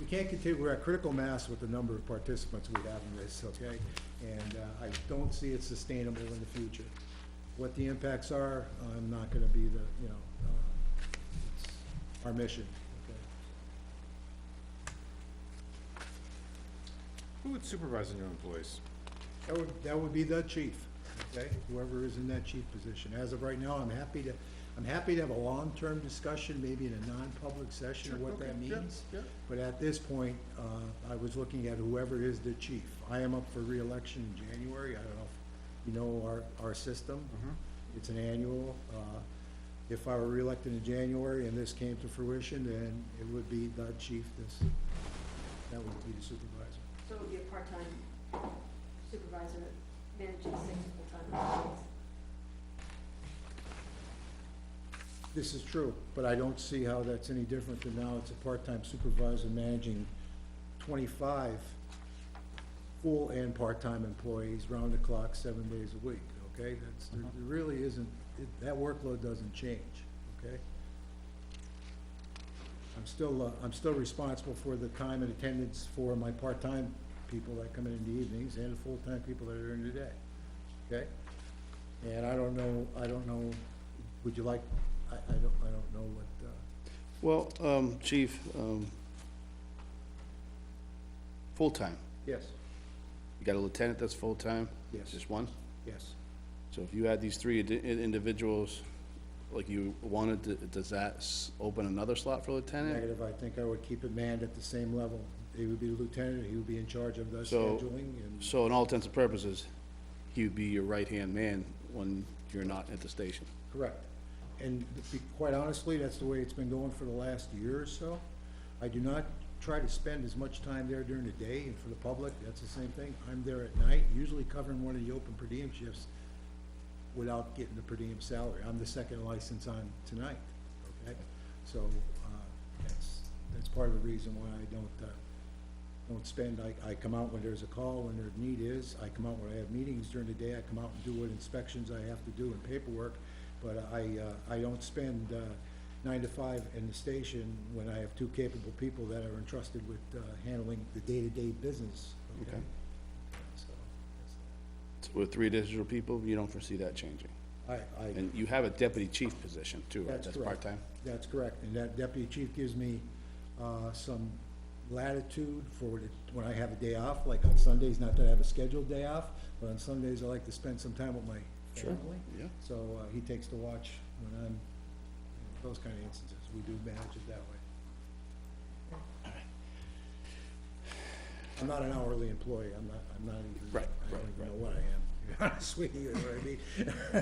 can't continue, we're at critical mass with the number of participants we have in this, okay? And I don't see it sustainable in the future. What the impacts are, I'm not gonna be the, you know, it's our mission, okay? Who would supervise your employees? That would be the chief, okay, whoever is in that chief position. As of right now, I'm happy to have a long-term discussion, maybe in a non-public session of what that means. But at this point, I was looking at whoever is the chief. I am up for re-election in January. I don't know if you know our system. It's an annual. If I were re-elected in January and this came to fruition, then it would be the chief, that would be the supervisor. So it would be a part-time supervisor managing 6 full-time employees. This is true, but I don't see how that's any different than now. It's a part-time supervisor managing 25 full and part-time employees, round the clock, 7 days a week, okay? There really isn't that workload doesn't change, okay? I'm still responsible for the time and attendance for my part-time people that come in the evenings and the full-time people that are in the day, okay? And I don't know, would you like, I don't know what, Well, chief, full-time. yes, You got a lieutenant that's full-time? Yes. Just one? yes. So if you had these three individuals, like you wanted, does that open another slot for lieutenant? Negative, I think I would keep it manned at the same level. He would be the lieutenant, he would be in charge of the So- scheduling and, So in all intents and purposes, he would be your right-hand man when you're not at the station? correct. And to be quite honestly, that's the way it's been going for the last year or so. I do not try to spend as much time there during the day, and for the public, that's the same thing. I'm there at night, usually covering one of the open per diem shifts without getting the per diem salary. I'm the second license on tonight, okay? So, that's part of the reason why I don't spend, I come out when there's a call, when their need is. I come out when I have meetings during the day. I come out and do what inspections I have to do and paperwork. But I don't spend 9 to 5 in the station when I have two capable people that are entrusted with handling the day-to-day business, okay? Okay. So, So with three additional people, you don't foresee that changing? I, And you have a deputy chief position too, right? That's correct. part-time? That's correct, and that deputy chief gives me some latitude for when I have a day off, like on Sundays, not that I have a scheduled day off, but on Sundays I like to spend some time with my family. Yeah. So he takes the watch when I'm, those kind of instances, we do manage it that way. I'm not an hourly employee, I'm not even, Right, I don't right, even know what I am, to be honest with you, you know what I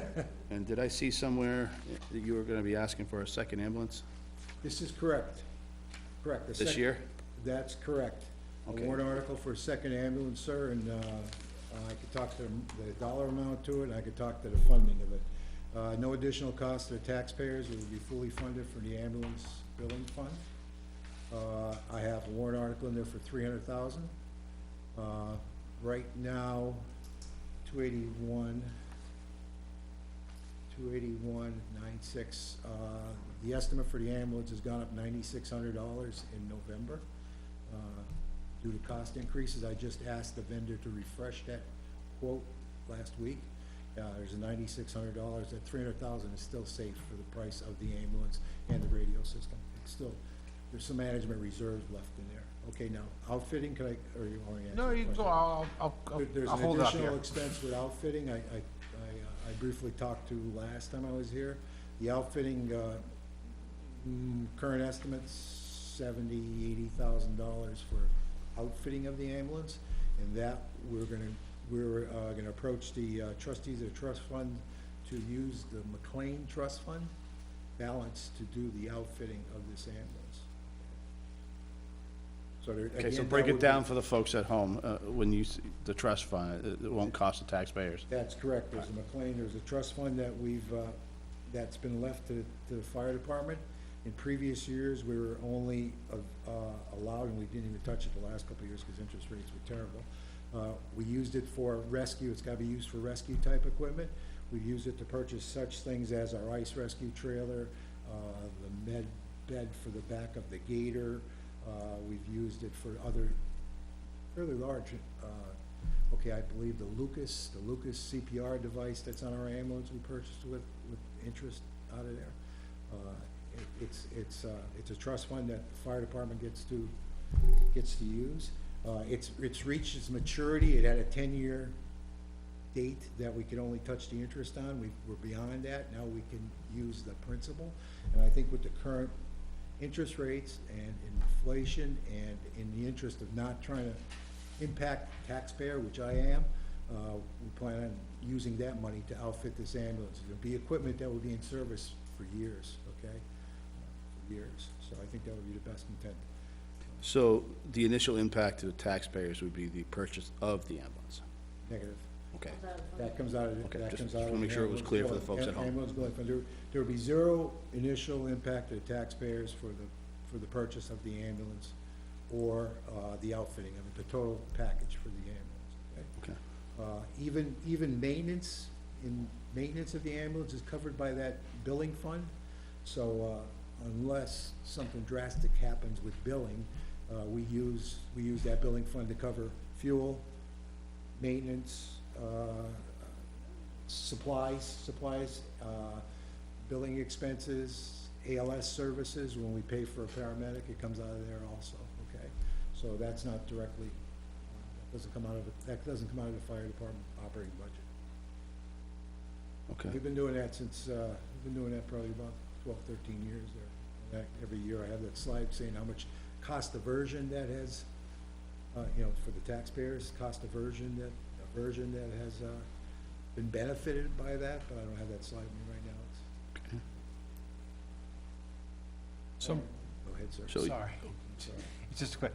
mean? And did I see somewhere that you were gonna be asking for a second ambulance This is correct, correct. The this sec- year? That's correct. A Okay. warrant article for a second ambulance, sir, and I could talk to the dollar amount to it, and I could talk to the funding of it. No additional cost to the taxpayers, it would be fully funded from the ambulance billing fund. I have a warrant article in there for $300,000. Right now, 281,96. The estimate for the ambulance has gone up $9,600 in November. Due to cost increases, I just asked the vendor to refresh that quote last week. There's a $9,600, that $300,000 is still safe for the price of the ambulance and the radio system. It's still, there's some management reserves left in there. Okay, now, outfitting, can I, or you want to answer? No, the you can go, question? There's I'll an hold it up additional here. expense with outfitting, I briefly talked to last time I was here. The outfitting, current estimates, $70,000, $80,000 for outfitting of the ambulance. And that, we're gonna approach the trustees of the trust fund to use the McLean Trust Fund balance to do the outfitting of this ambulance. So there, Okay, so again, break that it would down be- for the folks at home, when you, the trust fund, it won't cost the taxpayers. That's correct. There's a McLean, there's a trust fund that that's been left to the fire department. In previous years, we were only allowed, and we didn't even touch it the last couple of years because interest rates were terrible. We used it for rescue, it's gotta be used for rescue type equipment. We've used it to purchase such things as our ice rescue trailer, the med bed for the back of the gator. We've used it for other fairly large, okay, I believe the Lucas CPR device that's on our ambulance we purchased with interest out of there. It's a trust fund that the fire department gets to use. It's reached its maturity. It had a 10-year date that we could only touch the interest on. We're beyond that. Now we can use the principal. And I think with the current interest rates and inflation, and in the interest of not trying to impact the taxpayer, which I am, we plan on using that money to outfit this ambulance. It'll be equipment that will be in service for years, okay? For years. So I think that would be the best intent. So the initial impact to the taxpayers would be the purchase of the ambulance? Negative. Okay. That comes out of, Okay, that just comes out of. wanna make sure it was ambulance clear for the billing- folks at home. Ambulance billing fund. There will be zero initial impact to the taxpayers for the purchase of the ambulance or the outfitting of it, the total package for the ambulance, okay? Okay. Even maintenance, in maintenance of the ambulance is covered by that billing fund. So, unless something drastic happens with billing, we use that billing fund to cover fuel, maintenance, supplies, billing expenses, ALS services. When we pay for a paramedic, it comes out of there also, okay? So that's not directly, that doesn't come out of the fire department operating budget. Okay. We've been doing that since, we've been doing that probably about 12, 13 years there. And every year I have that slide saying how much cost aversion that has, you know, for the taxpayers, cost aversion that has, been benefited by that, but I don't have that slide with me right now. So, Go ahead, sir. So- sorry, it's just a quick,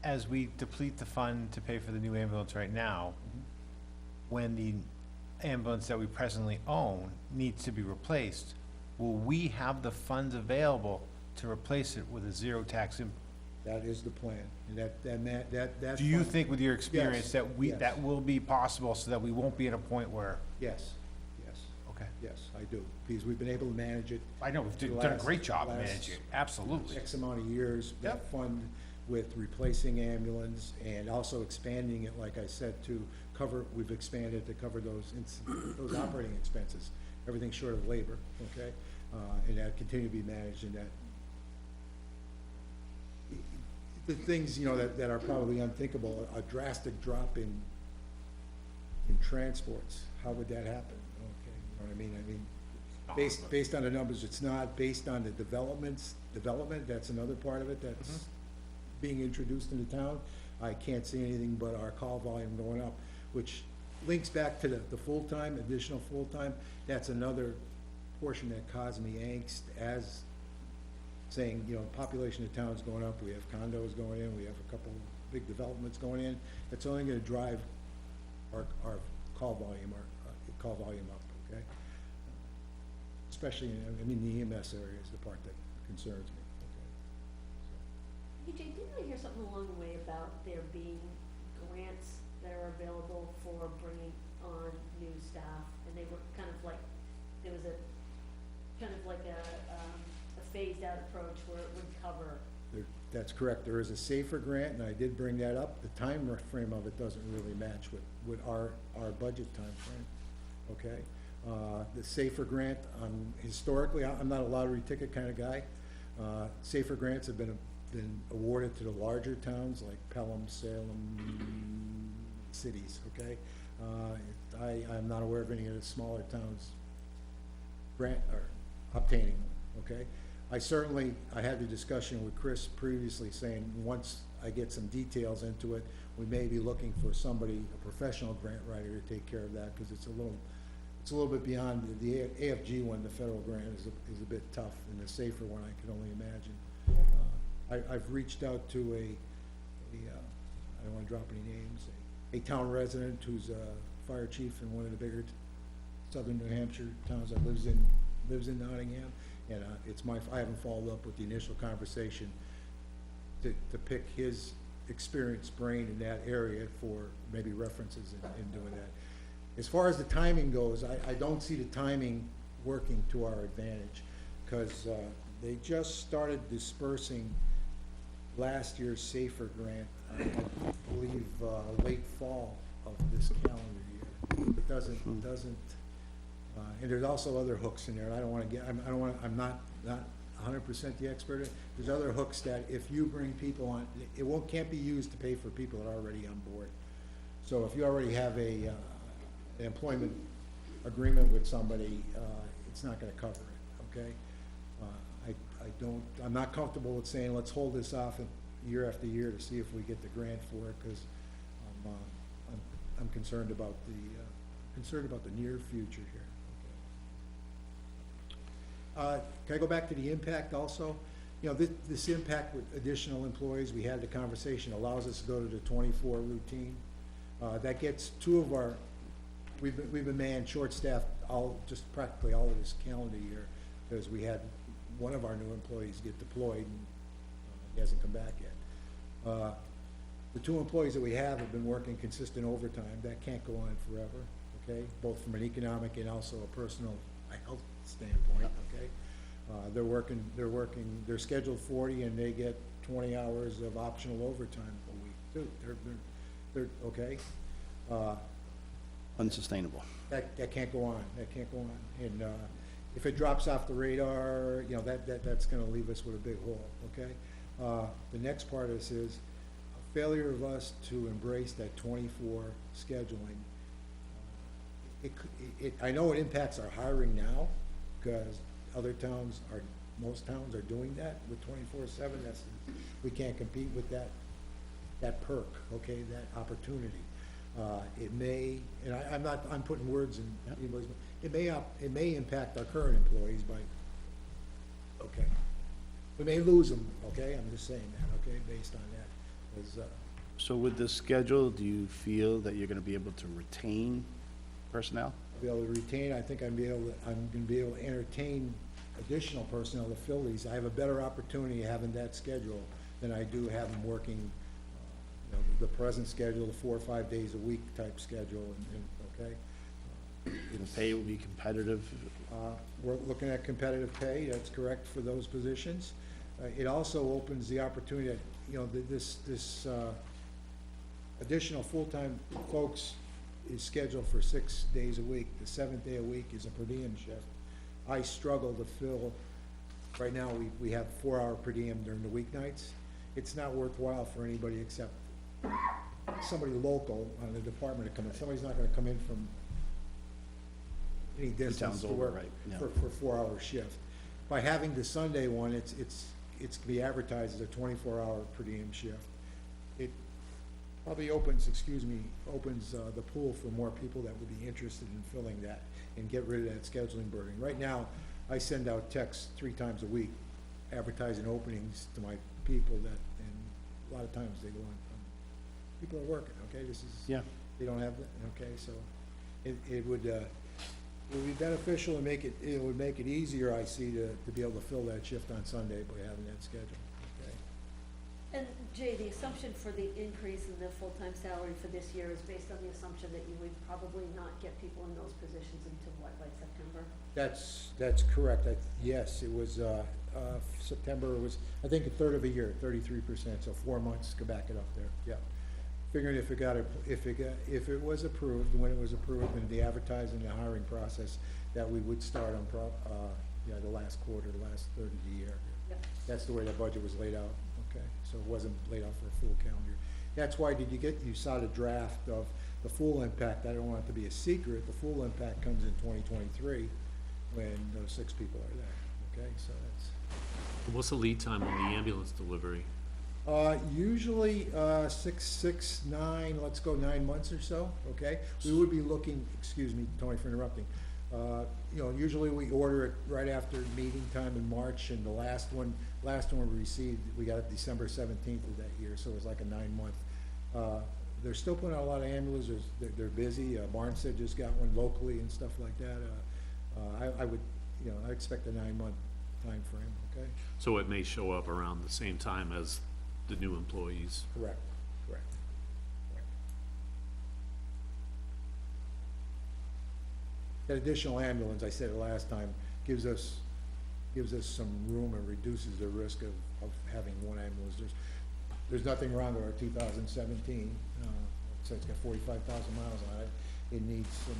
as we deplete the fund to pay for the new ambulance right now, when the ambulance that we presently own needs to be replaced, will we have the funds available to replace it with a zero tax That is the plan, and that. Do you fund- think with your experience Yes, that yes. that will be possible so that we won't be at a point where, Yes, okay. yes, I do, because we've been able to manage it I know, we've The done a last- great job last- managing it, absolutely. X amount of years, that Yep. fund with replacing ambulance and also expanding it, like I said, to cover, we've expanded to cover those operating expenses, everything short of labor, okay? And that continue to be managed in that. The things, you know, that are probably unthinkable, a drastic drop in transports, how would that happen? Okay, you know what I mean? Based on the numbers, it's not based on the development, that's another part of it that's being introduced into town. I can't see anything but our call volume going up, which links back to the full-time, additional full-time. That's another portion that caused me angst, as saying, you know, population of town's going up, we have condos going in, we have a couple big developments going in. It's only gonna drive our call volume, up, okay? Especially in the EMS area is the part that concerns me, Hey Jay, didn't I hear something along the way about there being grants that are available for bringing on new staff? And they were kind of like, there was a, kind of like a phased out approach where it would cover. That's correct, there is a SAFER grant, and I did bring that up. The time frame of it doesn't really match with our budget time frame, okay? The SAFER grant, historically, I'm not a lottery ticket kind of guy. SAFER grants have been awarded to the larger towns like Pelham, Salem, cities, okay? I'm not aware of any of the smaller towns obtaining them, okay? I had the discussion with Chris previously saying, once I get some details into it, we may be looking for somebody, a professional grant writer, to take care of that, because it's a little bit beyond the AFG one. The federal grant is a bit tough, and the SAFER one I can only imagine. I've reached out to I don't wanna drop any names, a town resident who's a fire chief in one of the bigger southern New Hampshire towns that lives in Nottingham, and I haven't followed up with the initial conversation to pick his experienced brain in that area for maybe references in doing that. As far as the timing goes, I don't see the timing working to our advantage, because they just started dispersing last year's SAFER grant, I believe, late fall of this calendar year. It doesn't, and there's also other hooks in there, and I'm not 100% the expert. There's other hooks that if you bring people on, can't be used to pay for people that are already on board. So if you already have an employment agreement with somebody, it's not gonna cover it, okay? I'm not comfortable with saying, let's hold this off year after year to see if we get the grant for it, because I'm concerned about the near future here. Can I go back to the impact also? You know, this impact with additional employees, we had the conversation, allows us to go to the 24 routine. That gets two of our, we've been manned, short-staffed, just practically all of this calendar year, because we had one of our new employees get deployed, and he hasn't come back yet. The two employees that we have been working consistent overtime. That can't go on forever, okay? Both from an economic and also a personal health standpoint, okay? They're scheduled 40 and they get 20 hours of optional overtime a week too. They're, okay? Unsustainable. That can't go on, And, if it drops off the radar, you know, that's gonna leave us with a big hole, okay? The next part of this is a failure of us to embrace that 24 scheduling. I know it impacts our hiring now, because most towns are doing that with 24/7. We can't compete with that perk, okay, that opportunity. It may, and I'm putting words in anybody's, it may impact our current employees okay. We may lose them, okay, I'm just saying that, okay, based on that. 'Cause, So with this schedule, do you feel that you're gonna be able to retain personnel? be able to retain, I think I'm gonna be able to entertain additional personnel to fill these. I have a better opportunity having that schedule than I do having working, you know, the present schedule, the 4 or 5 days a week type schedule, and okay? The pay will be competitive. We're looking at competitive pay, that's correct for those positions. It also opens the opportunity that, you know, this additional full-time folks is scheduled for 6 days a week. The 7th day a week is a per diem shift. I struggle to fill, right now, we have 4-hour per diem during the weeknights. It's not worthwhile for anybody except somebody local on the department to come in. Somebody's not gonna come in from any distance town's to over, work right, yeah. for 4-hour shift. By having the Sunday one, it's to be advertised as a 24-hour per diem shift. It probably opens the pool for more people that would be interested in filling that and get rid of that scheduling burden. Right now, I send out texts 3 times a week advertising openings to my people and a lot of times they go on, people are working, okay, Yeah. they don't have, okay, so it would be beneficial and it would make it easier, I see, to be able to fill that shift on Sunday by having that schedule, okay? And Jay, the assumption for the increase in the full-time salary for this year is based on the assumption that you would probably not get people in those positions until what, like September? That's correct, yes, it was, September was, I think, a third of a year, 33%, so 4 months to back it up there, yeah. Figuring if it was approved, when it was approved, and the advertising, the hiring process, that we would start on the last quarter, the last third of the year. Yep. That's the way the budget was laid out, okay, so it wasn't laid out for a full calendar. That's why you saw the draft of the full impact, I don't want it to be a secret, the full impact comes in 2023, when those 6 people are there, okay, so that's. What's the lead time on the ambulance delivery? Usually, 6, 9, let's go 9 months or so, okay? We would be looking, excuse me, Tony, for interrupting. You know, usually we order it right after meeting time in March, and the last one we received, we got it December 17th of that year, so it was like a 9-month. They're still putting out a lot of ambulances, they're busy, Barnstead just got one locally and stuff like that. I would, you know, I expect a 9-month time frame, okay? So it may show up around the same time as the new employees. Correct. That additional ambulance, I said it last time, gives us some room and reduces the risk of having one ambulance. There's nothing wrong with our 2017, so it's got 45,000 miles on it. It needs some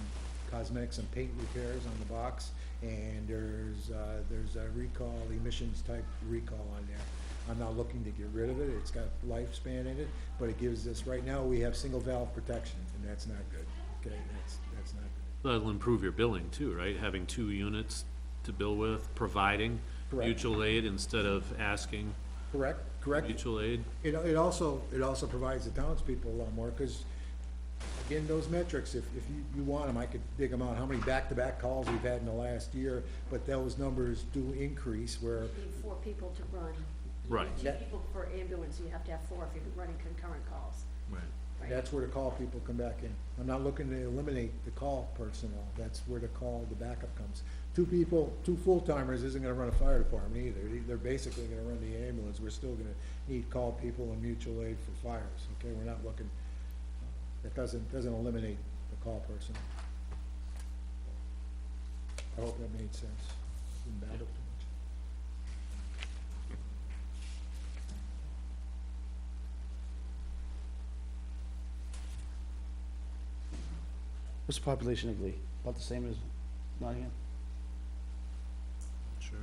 cosmetics and paint repairs on the box, and there's a recall, emissions type recall on there. I'm not looking to get rid of it, it's got lifespan in it, but it gives us, right now, we have single valve protection, and that's not good, okay, that's not good. That'll improve your billing too, right? Having 2 units to bill with, providing Correct. mutual aid instead of asking Correct. mutual aid. It also provides the townspeople a lot more, because, again, those metrics, if you want them, I could dig them out, how many back-to-back calls we've had in the last year, but those numbers do increase where, You need 4 people to run. Right. You need 2 people per ambulance, so you have to have 4 if you're running concurrent calls. Right. Right. that's where the call people come back in. I'm not looking to eliminate the call personnel, that's where the backup comes. 2 people, 2 full-timers isn't gonna run a fire department either, they're basically gonna run the ambulance, we're still gonna need call people and mutual aid for fires, okay, we're not looking, that doesn't eliminate the call person. I hope that made sense. Didn't babble too much. What's the population of Lee? About the same as Nottingham? Sure.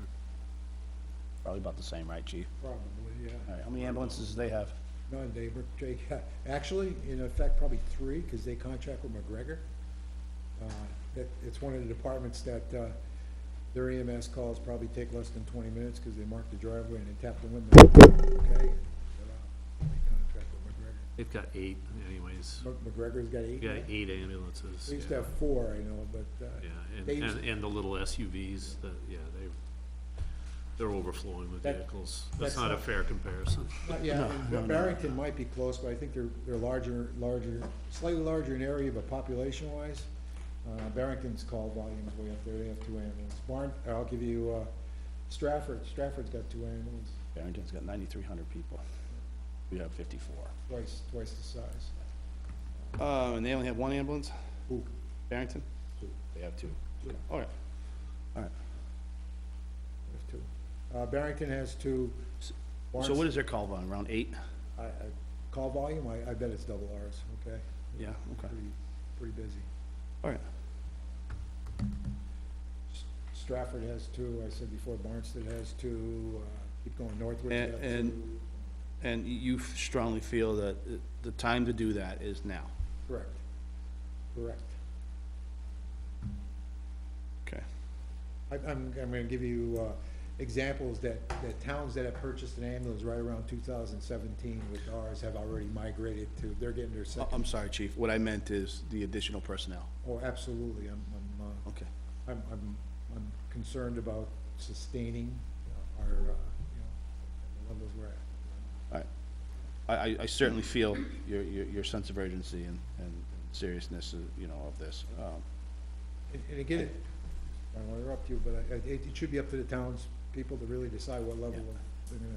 Probably about the same, right, chief? Probably, yeah. All right, how many ambulances do they have? None, David, Jake, actually, in effect, probably 3, because they contract with McGregor. It's one of the departments that, their EMS calls probably take less than 20 minutes, because they mark the driveway and they tap the window, okay? They contract with McGregor. They've got 8 anyways. McGregor's got 8 They now? got 8 ambulances. They used to yeah. have 4, I know, but, Yeah, they used- and the little SUVs, they're overflowing with That- vehicles. that's That's not a not- fair comparison. yeah, and Barrington might be close, but I think they're larger, slightly larger in area, but population-wise, Barrington's call volume's way up there, they have 2 ambulances. I'll give you, Stratford's got 2 ambulances, Barrington's got 9,300 people. We have 54. twice the size. And they only have 1 ambulance? Who? Barrington? 2. They have 2. All right. All right. There's 2. Barrington has 2. So what is their call volume, around 8? Call volume, I bet it's double ours, okay? Yeah, okay. Pretty busy. All right. Stratford has 2, I said before, Barnstead has 2, keep going northward, they have 2. And you strongly feel that the time to do that is now? Correct. Okay. I'm gonna give you, examples that towns that have purchased an ambulance right around 2017 with ours have already migrated to, they're getting their second. I'm sorry, chief. What I meant is the additional personnel. Oh, absolutely, Okay. I'm concerned about sustaining our, you know, the levels we're at. All right. I certainly feel your sense of urgency and seriousness, of this. And again, I don't want to interrupt you, but it should be up to the towns people to really decide what level they're gonna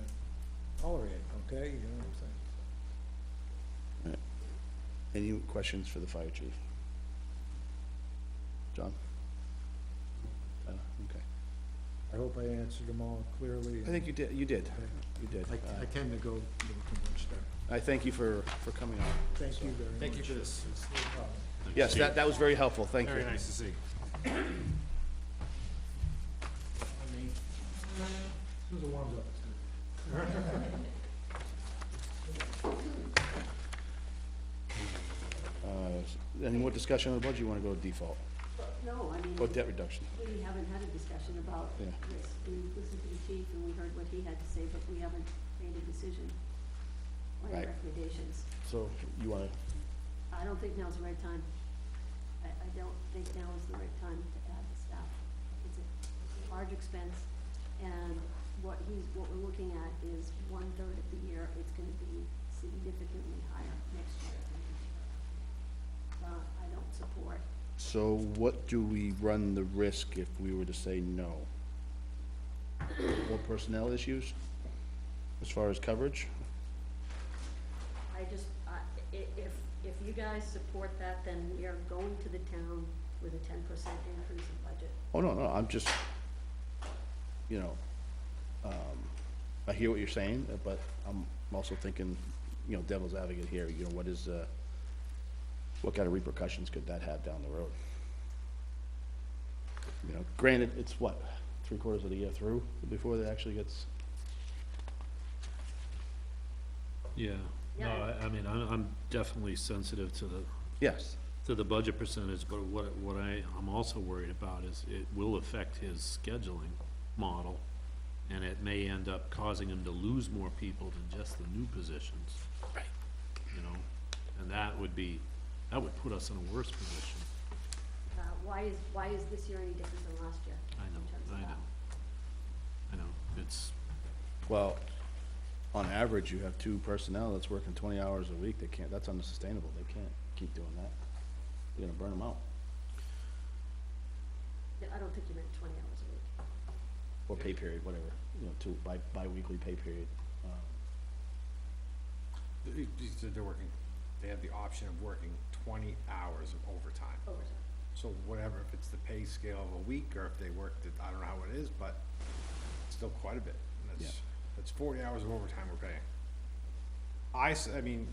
tolerate, okay? You know what I'm saying? Any questions for the fire chief? John? Okay. I hope I answered them all clearly. I think you did. You did. I tend to go a little too much there. I thank you for coming on. Thank you very much. Thank you for this. It's no problem. Yes, that was very helpful. Thank you. Very nice to see. As soon as it warms up, it's good. Any more discussion on the budget? You want to go default No, I mean, or debt reduction? we haven't had a discussion about Yeah. this. We listened to the chief and we heard what he had to say, but we haven't made a decision or any Right. recommendations. So you want to, I don't think now's the right time. I don't think now is the right time to add the staff. It's a large expense, and what we're looking at is 1/3 of the year. It's gonna be significantly higher next year. I don't support. so what do we run the risk if we were to say no? More personnel issues as far as coverage? If you guys support that, then we are going to the town with a 10% increase in budget. Oh, no, I'm just, I hear what you're saying, but I'm also thinking, devil's advocate here, what kind of repercussions could that have down the road? Granted, it's what, 3/4 of the year through before that actually gets, Yeah, no, Yeah. I mean, I'm definitely sensitive to yes, the budget percentage, but what I'm also worried about is it will affect his scheduling model, and it may end up causing him to lose more people than just the new positions. Right. And that would put us in a worse position. Why is this year any different than last year? I in terms of that? know, it's, well, on average, you have 2 personnel that's working 20 hours a week, that's unsustainable, they can't keep doing that. You're gonna burn them out, I don't think you meant 20 hours a week. or pay period, whatever, 2 bi-weekly pay period. They're working, they have the option of working 20 hours of overtime. Overtime. So whatever, if it's the pay scale of a week, or if they worked it, I don't know how it is, but it's still quite a bit. And that's 40 hours of overtime we're paying. I mean,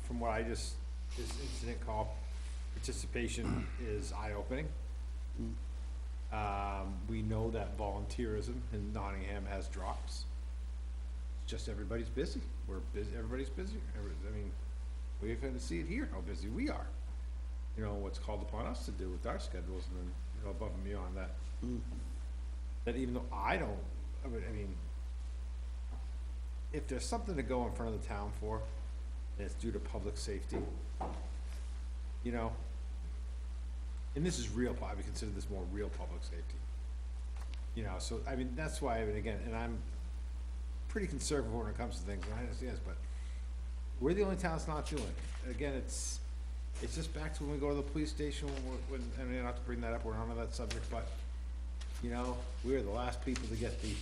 from what this incident call, participation is eye-opening. We know that volunteerism in Nottingham has drops. It's just everybody's busy. We're busy, everybody's busy. I mean, we can see it here, how busy we are. You know, what's called upon us to do with our schedules, and then, you know, above and beyond that. That even though I mean, if there's something to go in front of the town for, and it's due to public safety, you know, and this is real, I would consider this more real public safety. You know, so, I mean, that's why, I mean, again, and I'm pretty conservative when it comes to things, and I understand this, but we're the only town that's not doing it. Again, it's just back to when we go to the police station, I mean, not to bring that up, we're on that subject, but, you know, we're the last people to get the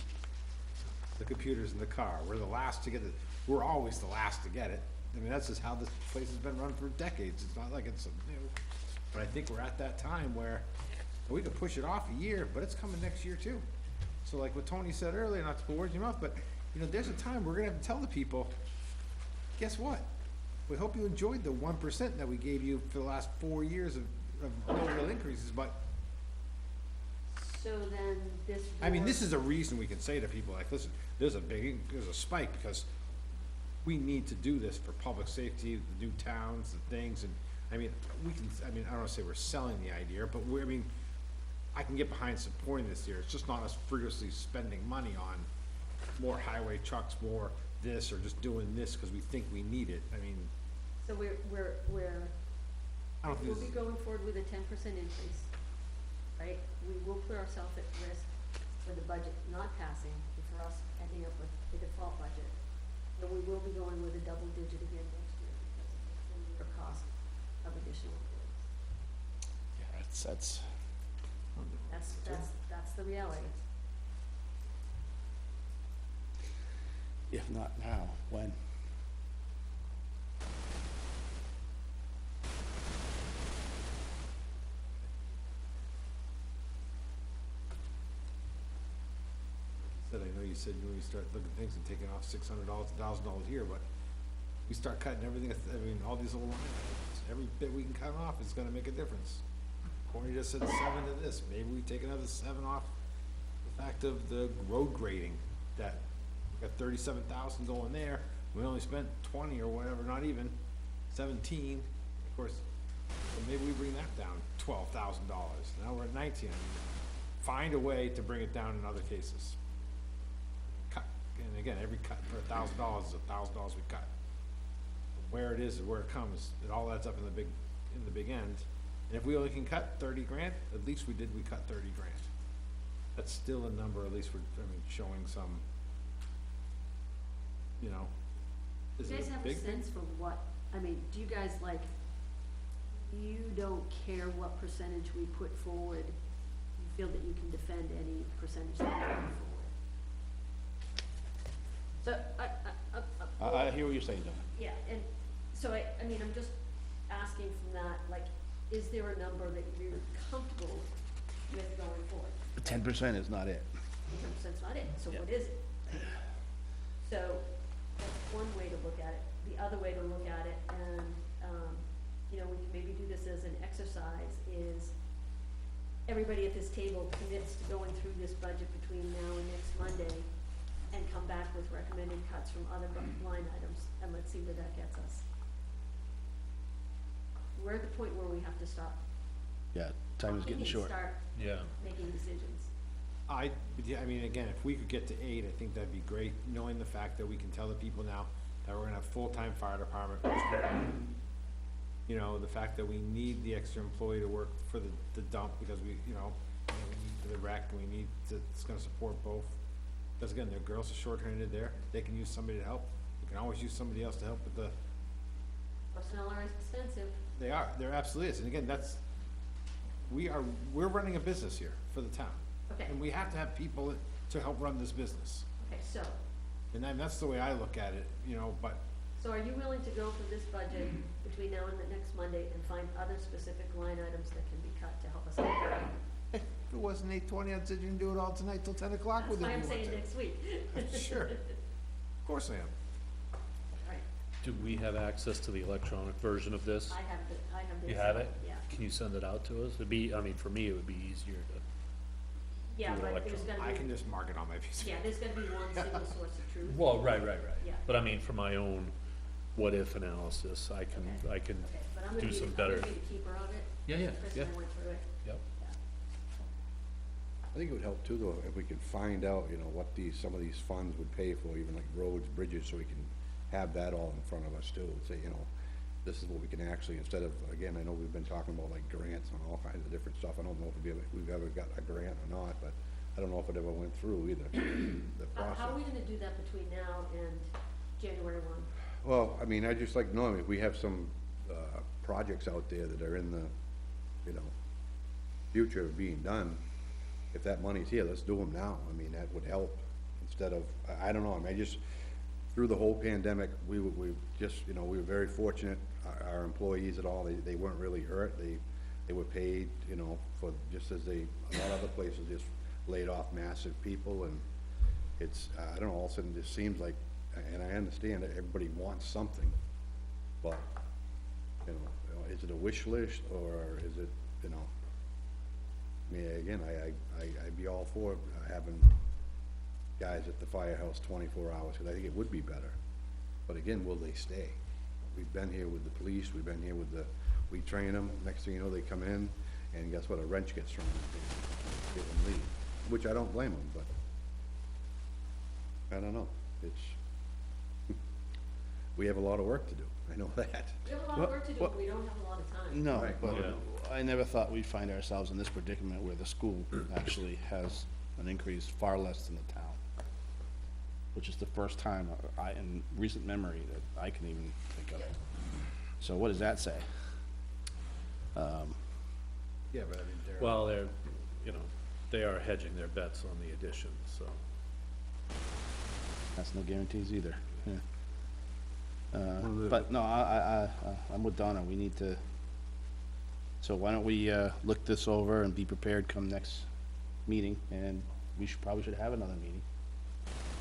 computers in the car. We're the last to get it. We're always the last to get it. I mean, that's just how this place has been run for decades. It's not like it's new. But I think we're at that time where we could push it off a year, but it's coming next year too. So like what Tony said earlier, not to put words in your mouth, but, you know, there's a time we're gonna have to tell the people, guess what? We hope you enjoyed the 1% that we gave you for the last 4 years of no real increases, but So then this. I mean, board- this is a reason we can say to people, like, listen, there's a spike, because we need to do this for public safety, the new towns, the things, and, I mean, I don't wanna say we're selling the idea, but I can get behind supporting this here. It's just not us frivolously spending money on more highway trucks, more this, or just doing this because we think we need it. I mean, So we're, I don't think we'll this be going forward with a 10% increase, right? We will put ourselves at risk for the budget not passing, and for us ending up with a default budget. And we will be going with a double digit again next year because of the full year cost of additional employees. Yeah, That's the reality. if not now, when? I know you said when you start looking at things and taking off $600, $1,000 a year, but we start cutting everything, I mean, all these little line items, every bit we can cut off is gonna make a difference. Corey just said 7 to this, maybe we take another 7 off the fact of the road grading, that we got 37,000 going there, we only spent 20 or whatever, not even 17, of course, so maybe we bring that down $12,000, now we're at 19. I mean, find a way to bring it down in other cases. Cut, and again, every cut for $1,000 is $1,000 we cut. Where it is and where it comes, it all adds up in the big end. And if we only can cut 30 grand, at least we cut 30 grand. That's still a number, at least we're, showing some, you know, is Do you it guys a have a big thing? sense for what, do you guys you don't care what percentage we put forward? You feel that you can defend any percentage that we put forward? So, I hear what you're saying, John. yeah, and so I'm just asking from that, is there a number that you're comfortable with going forward? 10% is not it. 10%'s not it, so Yeah. what is it? So, that's one way to look at it. The other way to look at it, and, we can maybe do this as an exercise, is everybody at this table commits to going through this budget between now and next Monday and come back with recommended cuts from other line items, and let's see where that gets us. We're at the point where we have to stop. Yeah, time is We getting need to short. Start Yeah. making decisions. Again, if we could get to 8, I think that'd be great, knowing the fact that we can tell the people now that we're gonna have full-time fire department. You know, the fact that we need the extra employee to work for the dump, because we need for the rec, and it's gonna support both. Because again, the girls are shorthanded there, they can use somebody to help, we can always use somebody else to help with the, Personnel are expensive. there absolutely is, and again, we're running a business here for the town. Okay. And we have to have people to help run this business. Okay, so, And that's the way I look at it, but So are you willing to go for this budget between now and the next Monday and find other specific line items that can be cut to help us out? If it wasn't 8:20, I'd say you can do it all tonight till 10 o'clock That's with it why if I'm you want saying to. next week. Sure. Of course I am. Right, Do we have access to the electronic version of this? I have this. You have it? Yeah, Can you send it out to us? It'd be, I mean, for me, it would be easier to, yeah, Do it but there's electronic. gonna I be, can just mark it on my piece of yeah, there's gonna be one single source of truth. well, right. Yeah. But I mean, for my own what-if analysis, I can Okay, but I'm gonna do be, some I'm better. gonna be the keeper of it. Yeah, Chris and I went through it. Yep. Yeah. I think it would help too, though, if we could find out, you know, what some of these funds would pay for, even like roads, bridges, so we can have that all in front of us too, say, you know, this is what we can actually, instead of, again, I know we've been talking about like grants and all kinds of different stuff, I don't know if we've ever got a grant or not, but I don't know if it ever went through either, the process. How are we gonna do that between now and January 1? Well, I mean, I just like knowing if we have some, projects out there that are in the, you know, future of being done, if that money's here, let's do them now. I mean, that would help instead of, I don't know, I mean, just through the whole pandemic, we just, you know, we were very fortunate, our employees at all, they weren't really hurt. They were paid, you know, for, just as a lot of other places just laid off massive people, and it's, I don't know, all of a sudden it just seems like, and I understand that everybody wants something, but, you know, is it a wish list, or is it, you know, I mean, again, I'd be all for having guys at the firehouse 24 hours, because I think it would be better. But again, will they stay? We've been here with the police, we've been here with we train them, next thing you know, they come in, and guess what, a wrench gets thrown at them, get them leave, which I don't blame them, but I don't know, we have a lot of work to do, I know that. We have a lot of work to do, but we don't have a lot of time. No, Right. but Yeah. I never thought we'd find ourselves in this predicament where the school actually has an increase far less than the town. Which is the first time in recent memory that I can even think of. So what does that say? Yeah, but I mean, well, they're, you know, they are hedging their bets on the addition, so. That's no guarantees either, yeah. But no, I'm with Donna, we need to, so why don't we, look this over and be prepared come next meeting, and we probably should have another meeting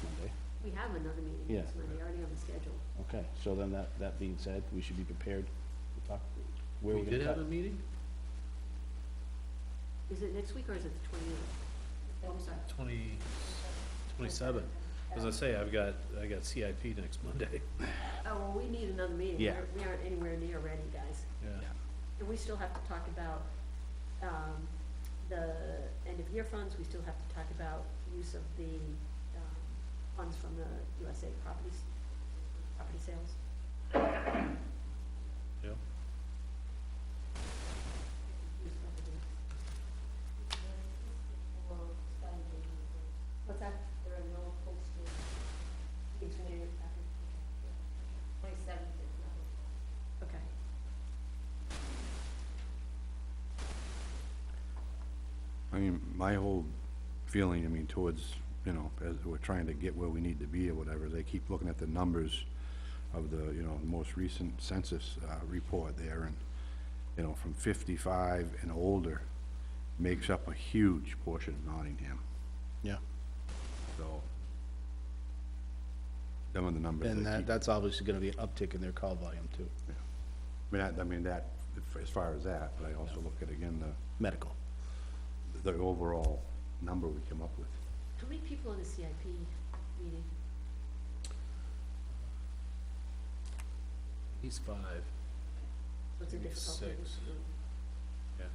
Monday. We have another meeting Yeah. next Monday, already on the schedule. Okay, so then that being said, we should be prepared to talk, where We we're gonna did have cut. a meeting? Is it next week or is it the 28th? Oh, I'm sorry. 27. As I say, I got CIP next Monday. Oh, well, we need another meeting. Yeah. We aren't anywhere near ready, guys. Yeah. And we still have to talk about, the end-of-year funds, we still have to talk about use of the, funds from the USA property sales. Yep. What's that? There are no posted. It's when 27th. Okay. I mean, my whole feeling, I mean, towards, you know, as we're trying to get where we need to be or whatever, they keep looking at the numbers of the, you know, the most recent census, report there, and, you know, from 55 and older makes up a huge portion of Nottingham, Yeah, so. Them are the numbers and they keep. that's obviously gonna be an uptick in their call volume too, I mean, that, as far as that, but I also look at, again, medical. the overall number we come up with. How many people in the CIP meeting? He's 5. So it's a Maybe difficult thing 6. to do. Yeah.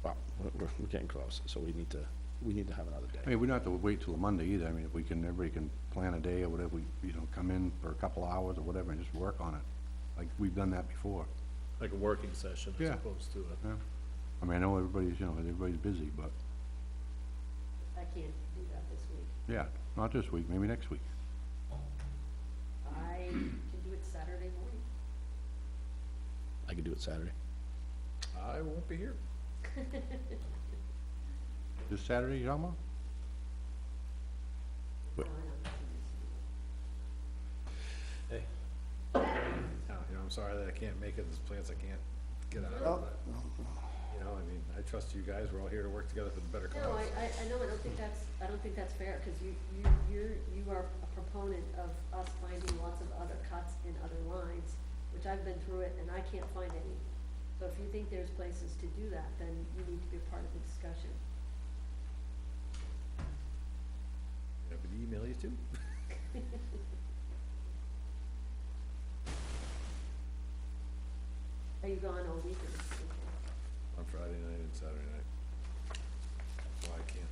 Well, we're getting close, so we need to have another I day. mean, we don't have to wait till Monday either. I mean, if we can, everybody can plan a day or whatever, we, you know, come in for a couple hours or whatever and just work on it. Like, we've done that before. Like a working session as Yeah. opposed to a. Yeah. I mean, I know everybody's, you know, everybody's busy, but, I can't do that this week. yeah, not this week, maybe next week. I can do it Saturday morning. I could do it Saturday. I won't be here. This Saturday, you talking about? Hey. You know, I'm sorry that I can't make it, there's plans I can't get out of, but, you know, I mean, I trust you guys, we're all here to work together for the better cause. No, I know, I don't think that's fair, cause you are a proponent of us finding lots of other cuts in other lines, which I've been through it and I can't find any. So if you think there's places to do that, then you need to be a part of the discussion. I could email you too. Are you gone all week or this weekend? On Friday night and Saturday night. That's why I can't,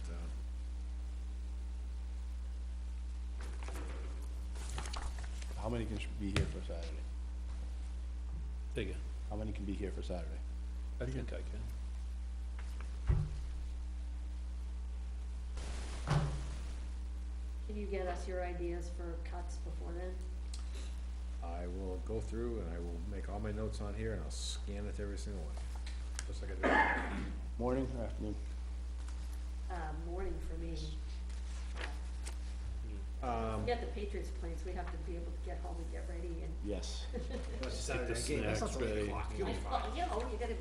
How many can be here for Saturday? Dig it. How many can be here for Saturday? I think I can. Can you get us your ideas for cuts before then? I will go through and I will make all my notes on here and I'll scan it to every single one, just like I do. Morning or afternoon? Morning for me. We got the Patriots playing, so we have to be able to get home and get ready and. Yes. Take the snacks ready. You gotta,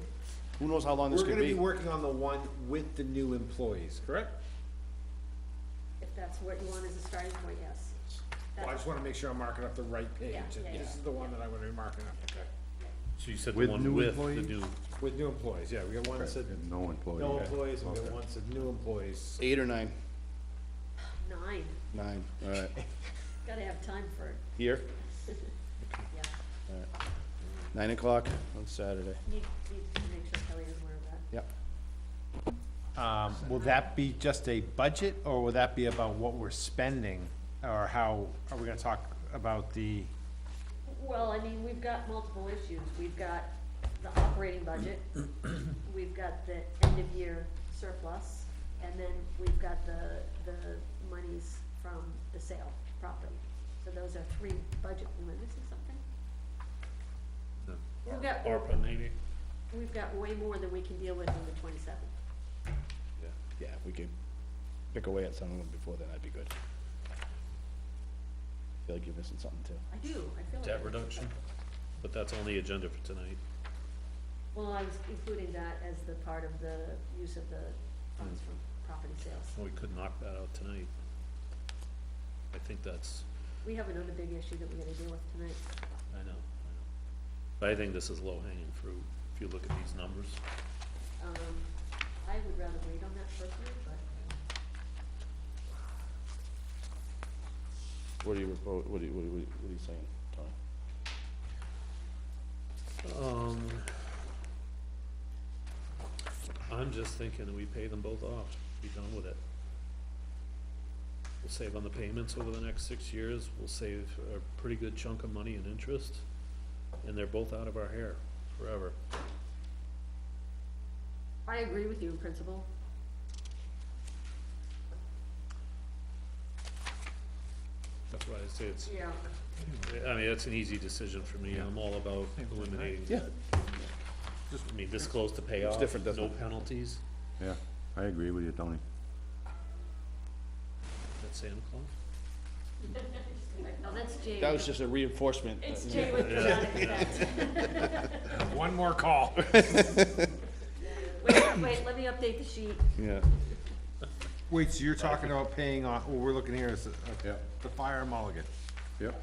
Who knows how long this We're could gonna be? be working on the one with the new employees, correct? if that's what you want as a starting point, yes. Well, I just wanna make sure I'm marking up the right page, Yeah, and yeah, this yeah. is the one that I'm gonna be marking up, okay? So you said the With one new with the employees? new, With new employees, yeah, we got one that said And no employee. no employees, and we got Okay. one that said new employees. 8 or 9? 9, 9, all right. gotta have time for it, Here? yeah. All right. 9 o'clock on Saturday. Need to make sure Kelly is aware of that. Yep. Will that be just a budget, or will that be about what we're spending, or how, are we gonna talk about the? Well, I mean, we've got multiple issues. We've got the operating budget, we've got the end-of-year surplus, and then we've got the monies from the sale property. So those are 3 budget, am I missing something? No. We've got, ARPA maybe? we've got way more than we can deal with in the 27th. Yeah, if we could pick away at some of them before then, that'd be good. Feel like you're missing something too. I do, I feel like. Debt reduction, but that's on the agenda for tonight. Well, I was including that as the part of the use of the funds from property sales. We could knock that out tonight. I think that's, We have another big issue that we gotta deal with tonight. I know. But I think this is low hanging fruit, if you look at these numbers. I would rather wait on that personally, but What are you, what are you saying, Tony? I'm just thinking that we pay them both off, be done with it. We'll save on the payments over the next 6 years, we'll save a pretty good chunk of money in interest, and they're both out of our hair forever. I agree with you in principle. That's why I say it's, Yeah. I mean, it's an easy decision for me, I'm all about eliminating Yeah. debt. I mean, this close to payoff, different, doesn't no it? penalties, Yeah, I agree with you, Tony. that's Santa Claus. No, that's Jay. That was just a reinforcement. It's Jay with the sound effect. One more call. Wait, let me update the sheet. Yeah. Wait, so you're talking about paying off, what we're looking here is Yeah. the fire mulligan? Yep.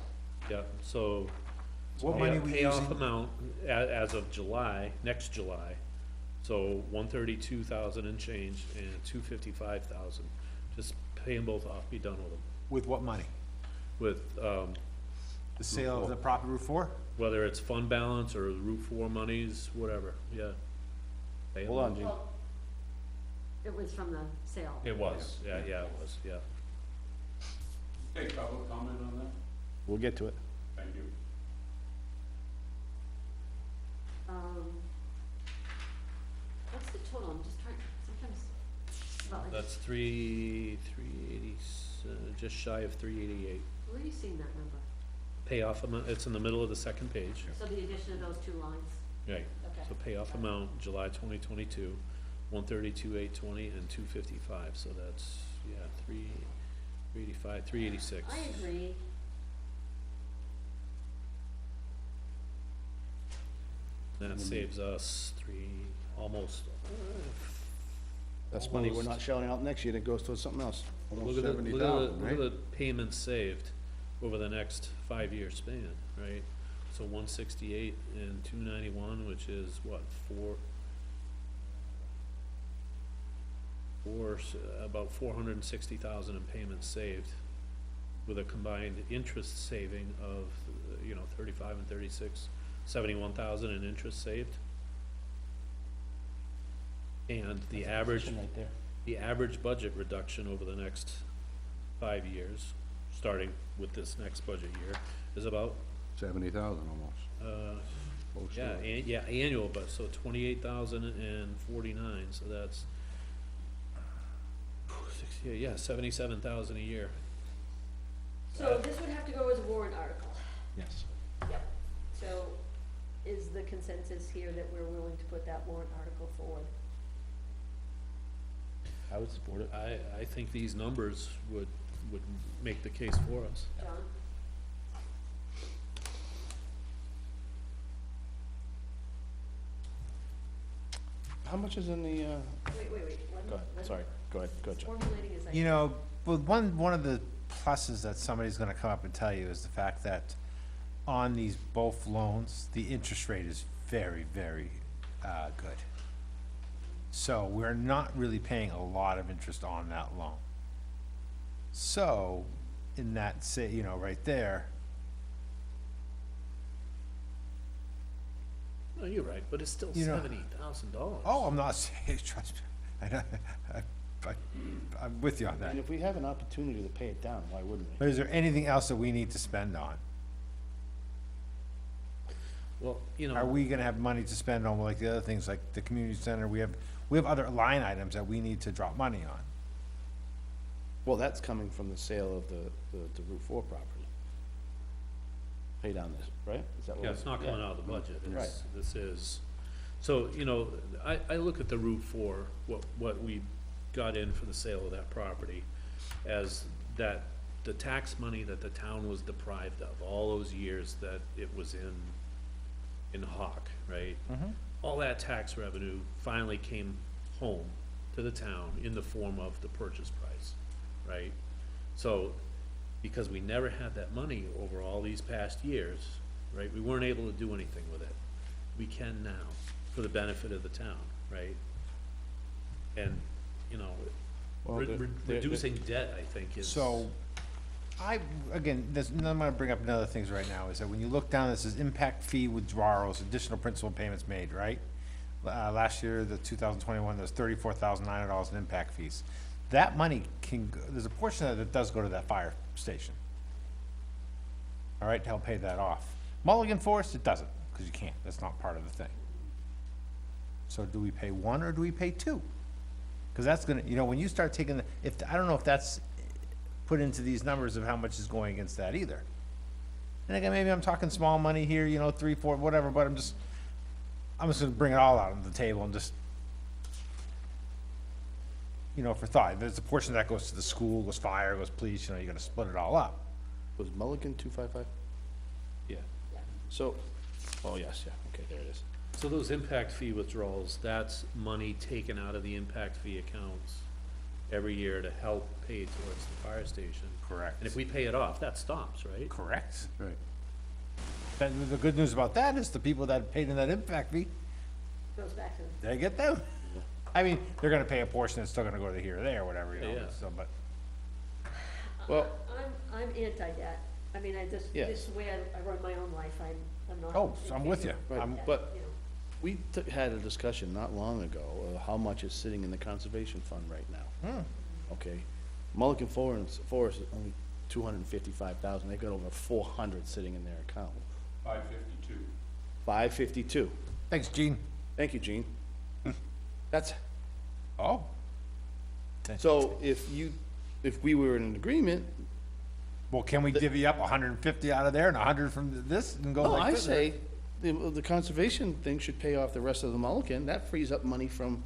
Yeah, so. What money we Payoff using? amount as of July, next July, so 132,000 and change and 255,000. Just pay them both off, be done with them. With what money? With, The sale of the property Route 4? whether it's fund balance or Route 4 monies, whatever, yeah. Pay 'em Hold on, off. Gene. Well, it was from the sale. It was, yeah, it was, yeah. Hey, public comment on that? We'll get to it. Thank you. What's the total? I'm just trying, sometimes, well, That's 380, just shy of 388. where are you seeing that number? Payoff amount, it's in the middle of the second page. So the addition of those 2 lines, Right, okay. so payoff amount, July 2022, 132, 820, and 255, so that's, yeah, 385, 386. I agree. That saves us almost, That's money we're not shelling out next year, that goes towards something else. Almost look at the, $70,000, look at right? the payments saved over the next 5-year span, right? So 168 and 291, which is what, about 460,000 in payments saved, with a combined interest saving of, 35 and 36, 71,000 in interest saved. And the average, Right there. the average budget reduction over the next 5 years, starting with this next budget year, is about, 70,000 almost. Close to it. annual, but so 28,049, so that's, 77,000 a year. So this would have to go as a warrant article. Yes. Yep. So is the consensus here that we're willing to put that warrant article forward? I would support it. I think these numbers would make the case for us. John? How much is in the, Wait. go ahead, sorry, go ahead, John. Formulating is. You know, well, one of the pluses that somebody's gonna come up and tell you is the fact that on these both loans, the interest rate is very, very, good. So we're not really paying a lot of interest on that loan. So, in that right there, No, you're right, but it's still You know- $70,000. oh, I'm not saying, trust me, I'm with you on that. And if we have an opportunity to pay it down, why wouldn't we? But is there anything else that we need to spend on? Well, Are we gonna have money to spend on like the other things, like the community center? We have other line items that we need to drop money on. Well, that's coming from the sale of the Route 4 property. Pay down this, right? Is that what? Yeah, it's not coming yeah. out of the budget. Right. This is, so, I look at the Route 4, what we got in for the sale of that property, as that, the tax money that the town was deprived of, all those years that it was in Hawk, right? All that tax revenue finally came home to the town in the form of the purchase price, right? So, because we never had that money over all these past years, right, we weren't able to do anything with it. We can now, for the benefit of the town, right? And, Well, reducing debt, I think, is. So, I'm gonna bring up another things right now, is that when you look down, this is impact fee withdrawals, additional principal payments made, right? Last year, the 2021, there's $34,900 in impact fees. That money there's a portion of it that does go to that fire station. All right, to help pay that off. Mulligan Forest, it doesn't, because you can't, that's not part of the thing. So do we pay one or do we pay two? Because that's gonna, when you start taking, I don't know if that's put into these numbers of how much is going against that either. And again, maybe I'm talking small money here, 3, 4, whatever, but I'm just gonna bring it all out on the table and just, for thought. There's a portion that goes to the school, goes fire, goes police, you're gonna split it all up. Was Mulligan 255? Yeah. So, oh, yes, yeah, okay, there it is. So those impact fee withdrawals, that's money taken out of the impact fee accounts every year to help pay towards the fire station. Correct. And if we pay it off, that stops, right? Correct. Right. The good news about that is the people that paid in that impact fee, Goes back to. they get them. I mean, they're gonna pay a portion that's still gonna go to here or there, whatever, Yeah. so, but. Well, I'm anti-debt. I mean, Yes. this is the way I run my own life. I'm not. Oh, so I'm with you. Right, I'm- but we had a discussion not long ago of how much is sitting in the conservation fund right now. Okay, Mulligan Forest is only 255,000, they've got over 400 sitting in their account. 552. 552, Thanks, Gene. thank you, Gene. That's, Oh. so if we were in an agreement, Well, can we divvy up 150 out of there and 100 from this and go oh, like I this? say, the conservation thing should pay off the rest of the Mulligan, that frees up money from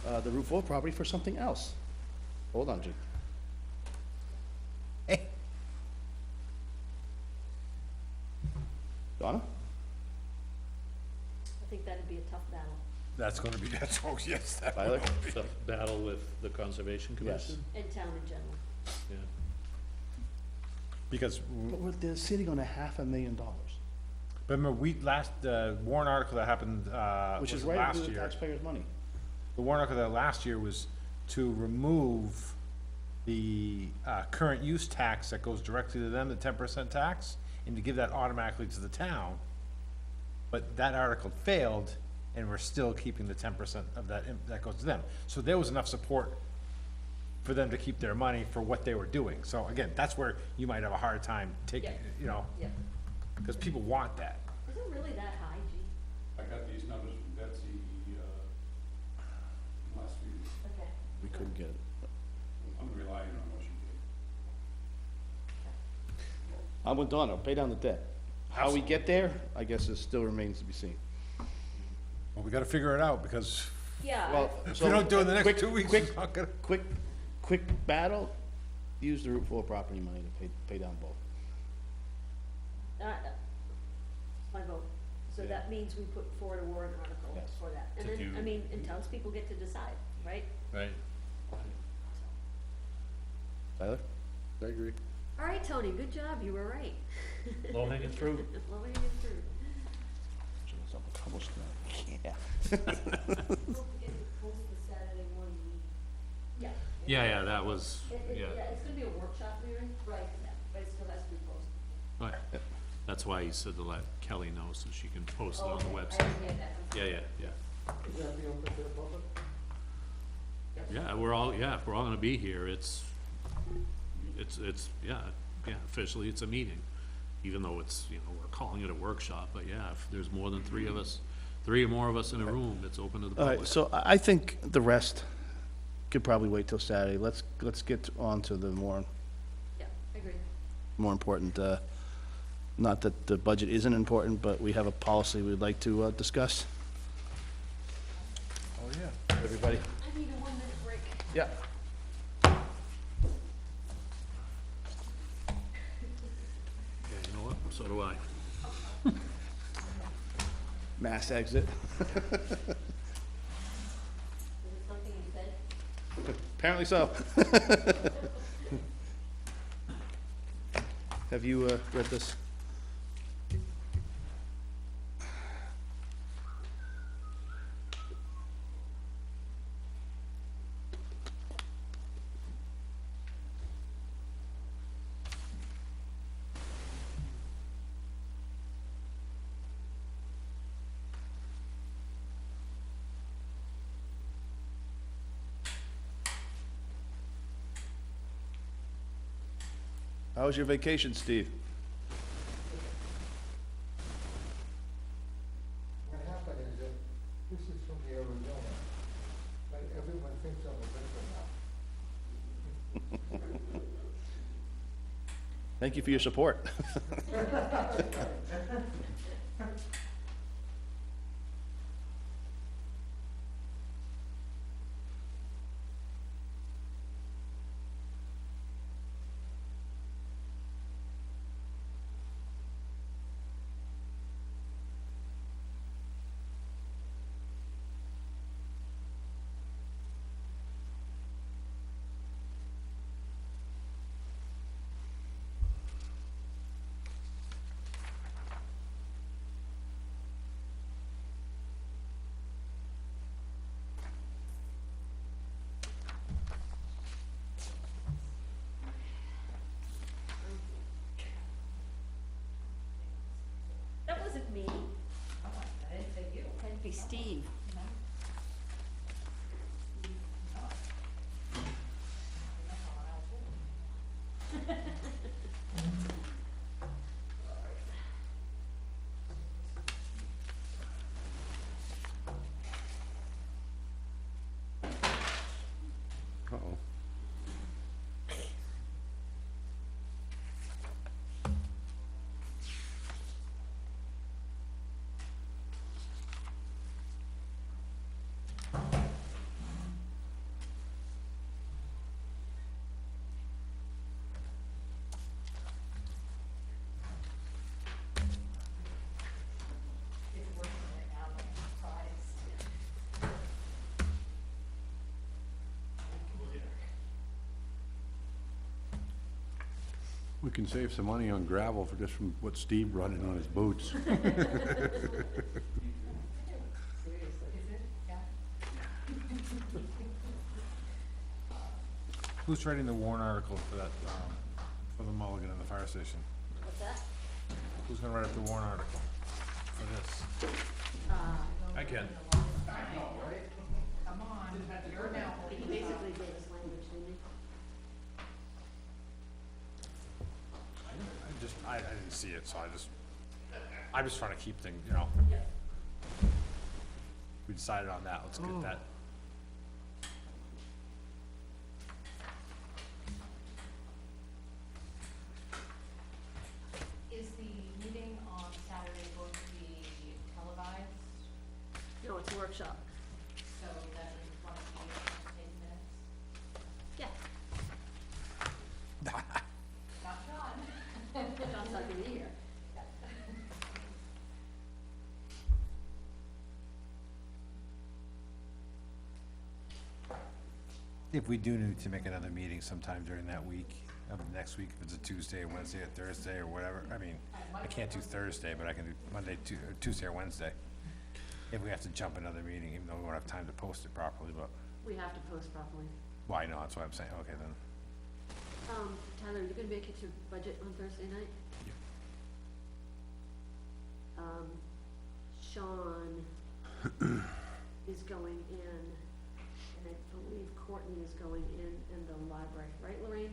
the Route 4 property for something else. Hold on, Jim. Hey. Donna? I think that'd be a tough battle. That's gonna be, that's, oh, yes, that Tyler? The battle with the Conservation Yes. Commission? In town in general. Yeah. Because, But they're sitting on $500,000, remember, the warrant article that happened, which was is it right last into the year? taxpayers' money. The warrant article that last year was to remove the, current use tax that goes directly to them, the 10% tax, and to give that automatically to the town. But that article failed, and we're still keeping the 10% of that, that goes to them. So there was enough support for them to keep their money for what they were doing. So again, that's where you might have a hard time taking, Yeah. you know, Yep. because people want that. Is it really that high, Gee? I got these numbers from Betsy, last week. Okay. We couldn't get it. I'm relying on what she did. I'm with Donna, pay down the debt. How we get there, I guess it still remains to be seen. Well, we gotta figure it out, because Yeah. Well, If we don't do it in the next quick- 2 weeks, quick- it's not gonna. Quick battle, use the Route 4 property money to pay down both. My vote. So Yeah. that means we put forward a warrant article Yes. for that. And To then, do- I mean, and townspeople get to decide, right? Right. Tyler? I agree. All right, Tony, good job, you were right. Low hanging fruit. Low hanging fruit. Yeah. Don't forget to post the Saturday morning meeting. Yeah. Yeah, that was, Yeah, yeah. it's gonna be a workshop, Mary? Right, yeah, but it still has to be posted. Right. That's why he said to let Kelly know so she can post it on the Okay, I website. didn't get that. Yeah. Is that be open to the public? Yeah, if we're all gonna be here, it's, officially it's a meeting. Even though it's, we're calling it a workshop, but yeah, if there's more than three or more of us in a room, it's open to the All public. right, so I think the rest could probably wait till Saturday. Let's get on to the more Yeah, I agree. important, not that the budget isn't important, but we have a policy we'd like to discuss. oh, yeah. Everybody? I need a 1 minute break. Yeah. Yeah, you know what? So do I. Mass exit. Is it something you said? Apparently so. Have you read this? How was your vacation, Steve? What happened is that this is from the Arizona, but everyone thinks I'm a veteran now. Thank you for your support. That wasn't me. I didn't say you. Had to be Steve. Uh-oh. We can save some money on gravel for just from what Steve brought in on his boots. Who's writing the warrant article for that, for the mulligan in the fire station? What's that? Who's gonna write up the warrant article for this? I can. He basically gave us language, didn't he? I didn't see it, so I'm just trying to keep things, we decided on that, let's get that. Is the meeting on Saturday going to be televised, No, it's a workshop. so that we want to be able to take minutes? Yeah. Not John. John's not gonna be here. If we do need to make another meeting sometime during that week, of next week, if it's a Tuesday or Wednesday or Thursday or whatever, I mean, I can't do Thursday, but I can do Monday, Tuesday or Wednesday. If we have to jump another meeting, even though we won't have time to post it properly, but, We have to post properly. well, I know, that's what I'm saying, okay then. Tyler, you gonna make it to budget on Thursday night? Sean is going in, and I believe Courtney is going in the library, right, Lorraine?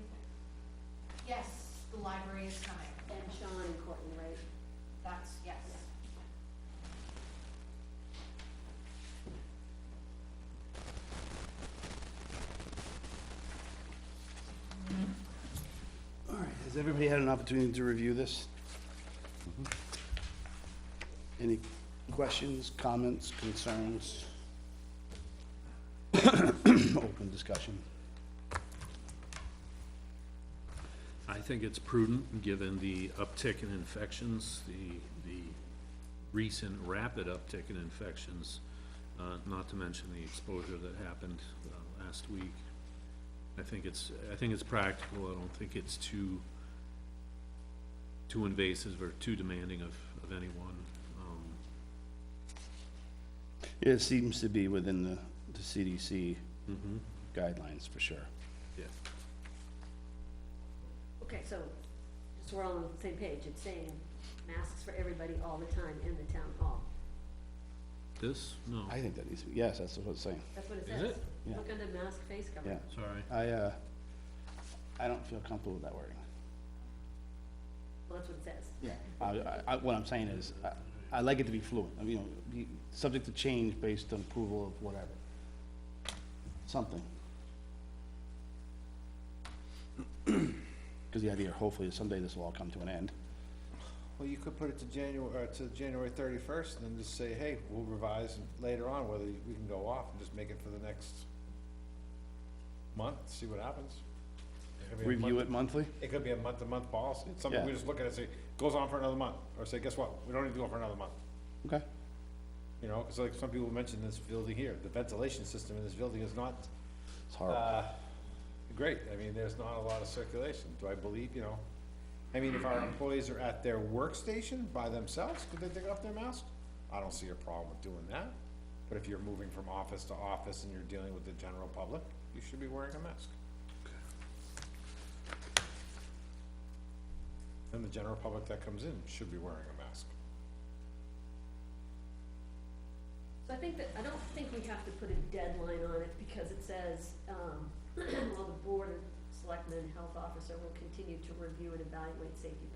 Yes, the library is coming. And Sean and Courtney, right? That's, yes. All right, has everybody had an opportunity to review this? Any questions, comments, concerns? Open discussion. I think it's prudent, given the uptick in infections, the recent rapid uptick in infections, not to mention the exposure that happened last week. I think it's practical. I don't think it's too invasive or too demanding of anyone. It seems to be within the CDC guidelines, for sure. Yeah. Okay, so, just so we're all on the same page, it's saying masks for everybody all the time in the town hall. This? No. I think that needs to be, yes, that's what it's saying. That's what it Is says. it? Yeah. Look under mask face Yeah, covering. Sorry. I don't feel comfortable with that wording. Well, that's what it says. Yeah, what I'm saying is, I like it to be fluid, I mean, be subject to change based on approval of whatever. Something. Because the idea, hopefully, is someday this will all come to an end. Well, you could put it to January 31st, and then just say, hey, we'll revise later on whether we can go off, and just make it for the next month, see what happens. It could be a Review month- it monthly? It could be a month-to-month policy, it's something Yeah. we just look at and say, goes on for another month, or say, guess what, we don't need to go for another month. Okay. You know, cause like some people mentioned this building here, the ventilation system in this building is not, It's horrible. great, I mean, there's not a lot of circulation, do I believe, I mean, if our employees are at their workstation by themselves, could they take off their mask? I don't see a problem with doing that, but if you're moving from office to office and you're dealing with the general public, you should be wearing a mask. And the general public that comes in should be wearing a mask. So I don't think we have to put a deadline on it, because it says, well, the board of selectmen, health officer will continue to review and evaluate safety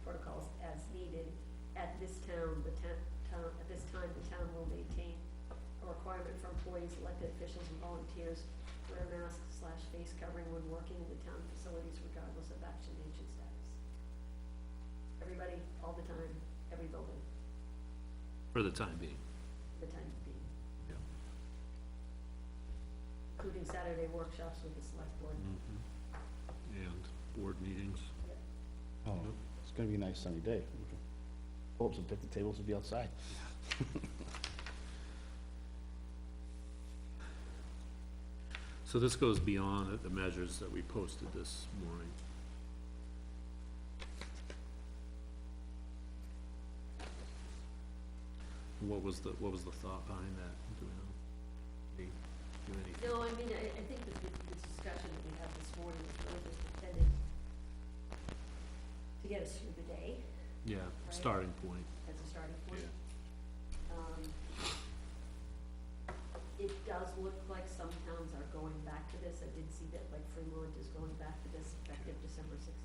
protocols as needed. At this time, the town will maintain a requirement for employees, elected officials, and volunteers to wear masks/face covering when working in the town facilities regardless of vaccination status. Everybody, all the time, every building, For the time being. for the time being, Yeah. including Saturday workshops with the select board. And board meetings. Oh, it's gonna be a nice sunny day. Pull up some picnic tables and be outside. So this goes beyond the measures that we posted this morning. What was the thought behind that? Do we know? No, I mean, I think that the discussion that we had this morning was really just intended to get us through the day Yeah, Right. starting point. as a starting point. Yeah. It does look like some towns are going back to this. I did see that like Fremont is going back to this effective December 16th.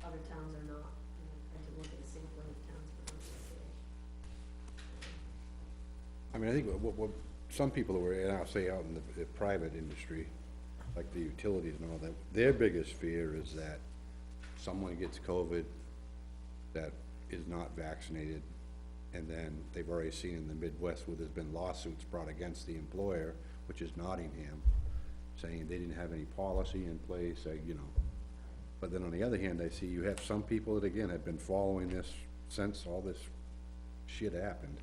Other towns are not. You know, I had to look at a sampling of towns, but not yesterday. I mean, I think what some people who are, and I'll say out in the private industry, like the utilities and all that, their biggest fear is that someone gets COVID that is not vaccinated, and then they've already seen in the Midwest where there's been lawsuits brought against the employer, which is Nottingham, saying they didn't have any policy in place, you know. But then on the other hand, I see you have some people that, again, have been following this since all this shit happened.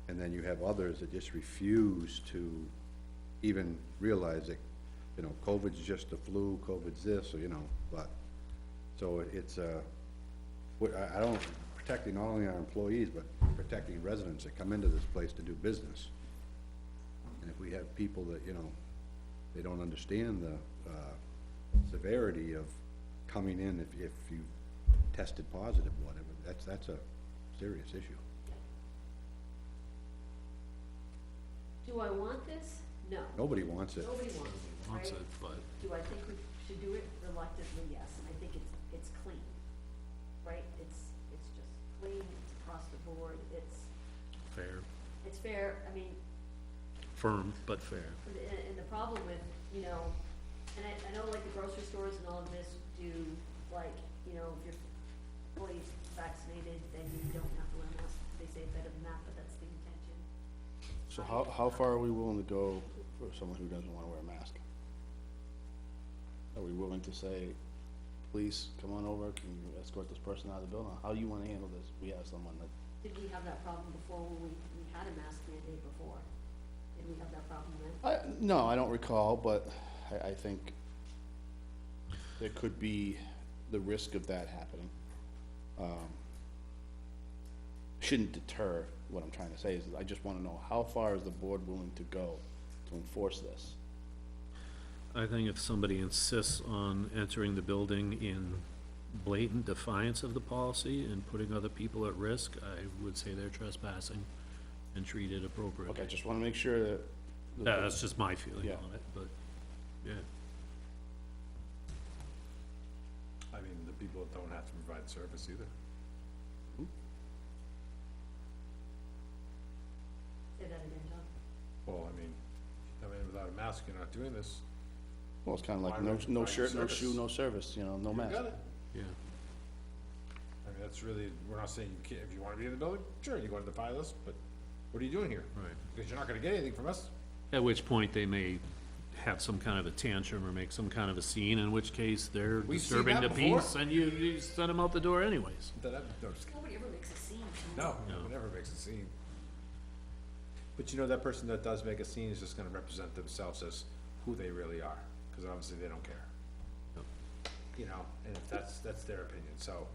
And then you have others that just refuse to even realize that, you know, COVID's just the flu, COVID's this, or, you know, but, so it's, I don't, protecting not only our employees, but protecting residents that come into this place to do business. And if we have people that, you know, they don't understand the, severity of coming in if you tested positive, whatever, that's a serious issue. Do I want this? No. Nobody wants it. Nobody wants it, Wants right? it, but Do I think we should do it? Reluctantly, yes, and I think it's clean, right? It's just clean, it's across the board, it's fair, fair, I mean, firm, but fair. and the problem with, you know, and I know like the grocery stores and all of this do, like, you know, if you're fully vaccinated, then you don't have to wear a mask. They say better than that, but that's the intention. So how far are we willing to go for someone who doesn't wanna wear a mask? Are we willing to say, please, come on over, can you escort this person out of the building? How do you wanna handle this? We have someone that, Did we have that problem before when we had a mask mandate before? Did we have that problem then? no, I don't recall, but I think there could be the risk of that happening. Shouldn't deter, what I'm trying to say is, I just wanna know, how far is the board willing to go to enforce this? I think if somebody insists on entering the building in blatant defiance of the policy and putting other people at risk, I would say they're trespassing and treated appropriately. Okay, I just wanna make sure that. That's just my feeling Yeah. on it, but, yeah. I mean, the people that don't have to provide service either. Say that again, John. Well, I mean, come in without a mask, you're not doing this. Well, it's kinda like Why no not provide shirt, no service? shoe, no service, you know, no You mask. got it. Yeah. I mean, that's really, we're not saying you can't, if you wanna be in the building, sure, you go to the pie list, but what are you doing here? Right. Because you're not gonna get anything from us. At which point they may have some kind of a tantrum or make some kind of a scene, in which case they're We've seen disturbing the that before. peace and you send them out the door anyways. No, just kidding. Nobody ever makes a scene. No, No. it never makes a scene. But you know, that person that does make a scene is just gonna represent themselves as who they really are, cause obviously they don't care. Yep. You know, and if that's their opinion, so,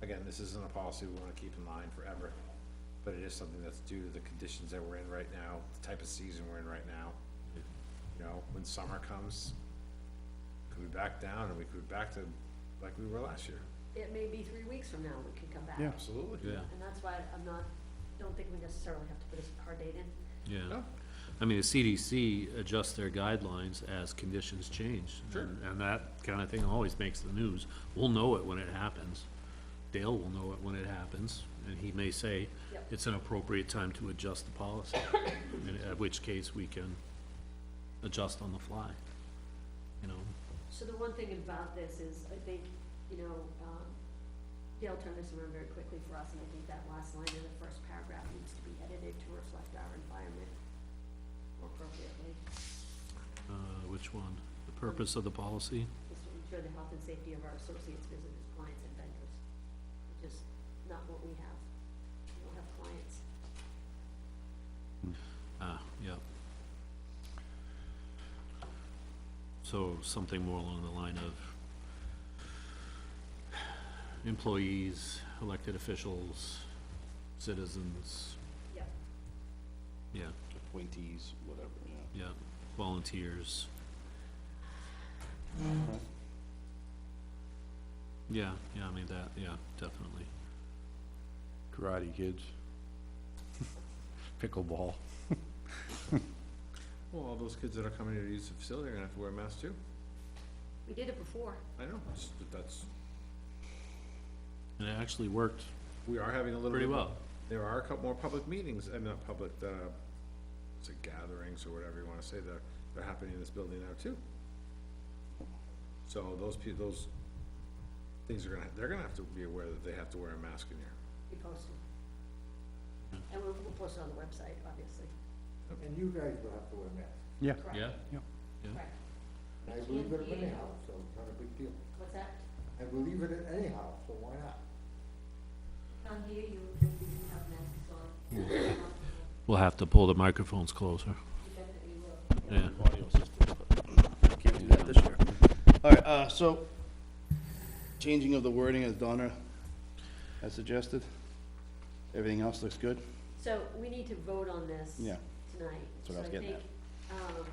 again, this isn't a policy we wanna keep in line forever, but it is something that's due to the conditions that we're in right now, the type of season we're in right now. You know, when summer comes, could we back down, and we could be back to like we were last year? It may be 3 weeks from now we can come back. Yeah. Absolutely. Yeah, And that's why don't think we necessarily have to put a hard date in. yeah. No. I mean, the CDC adjusts their guidelines as conditions change. Sure. And that kind of thing always makes the news. We'll know it when it happens. Dale will know it when it happens, and he may say Yep. it's an appropriate time to adjust the policy. And at which case we can adjust on the fly, you know? So the one thing about this is, I think, you know, Dale turned this around very quickly for us, and I think that last line in the first paragraph needs to be edited to reflect our environment more appropriately. Which one? The purpose of the policy? Is to ensure the health and safety of our associates, visitors, clients, and vendors, which is not what we have. We don't have clients. Yep. So something more along the line of employees elected officials, citizens, Yep. yeah, Appointees, whatever, yeah. yeah, volunteers. Yeah, I mean, that, yeah, definitely. Karate kids. Pickleball. Well, all those kids that are coming to use the facility are gonna have to wear masks too. We did it before. I know, that's, And it actually worked we are having a little pretty bit well. more. There are a couple more public meetings, and not public, what's it, gatherings or whatever you wanna say, they're happening in this building now too. So those those things are they're gonna have to be aware that they have to wear a mask in here. We posted. And we'll post it on the website, obviously. And you guys will have to wear masks. Yeah. Correct. Yeah, Correct. And I Can't believe it hear you. anyhow, so it's not a big deal. What's that? I believe it anyhow, so why not? Can't hear you if you didn't have masks on. we'll have to pull the microphones closer, You definitely will. yeah. Audio system, but can't do that this year. All right, so, changing of the wording as Donna has suggested. Everything else looks good? So we need to vote on this Yeah. tonight. That's what I was getting at. So I think,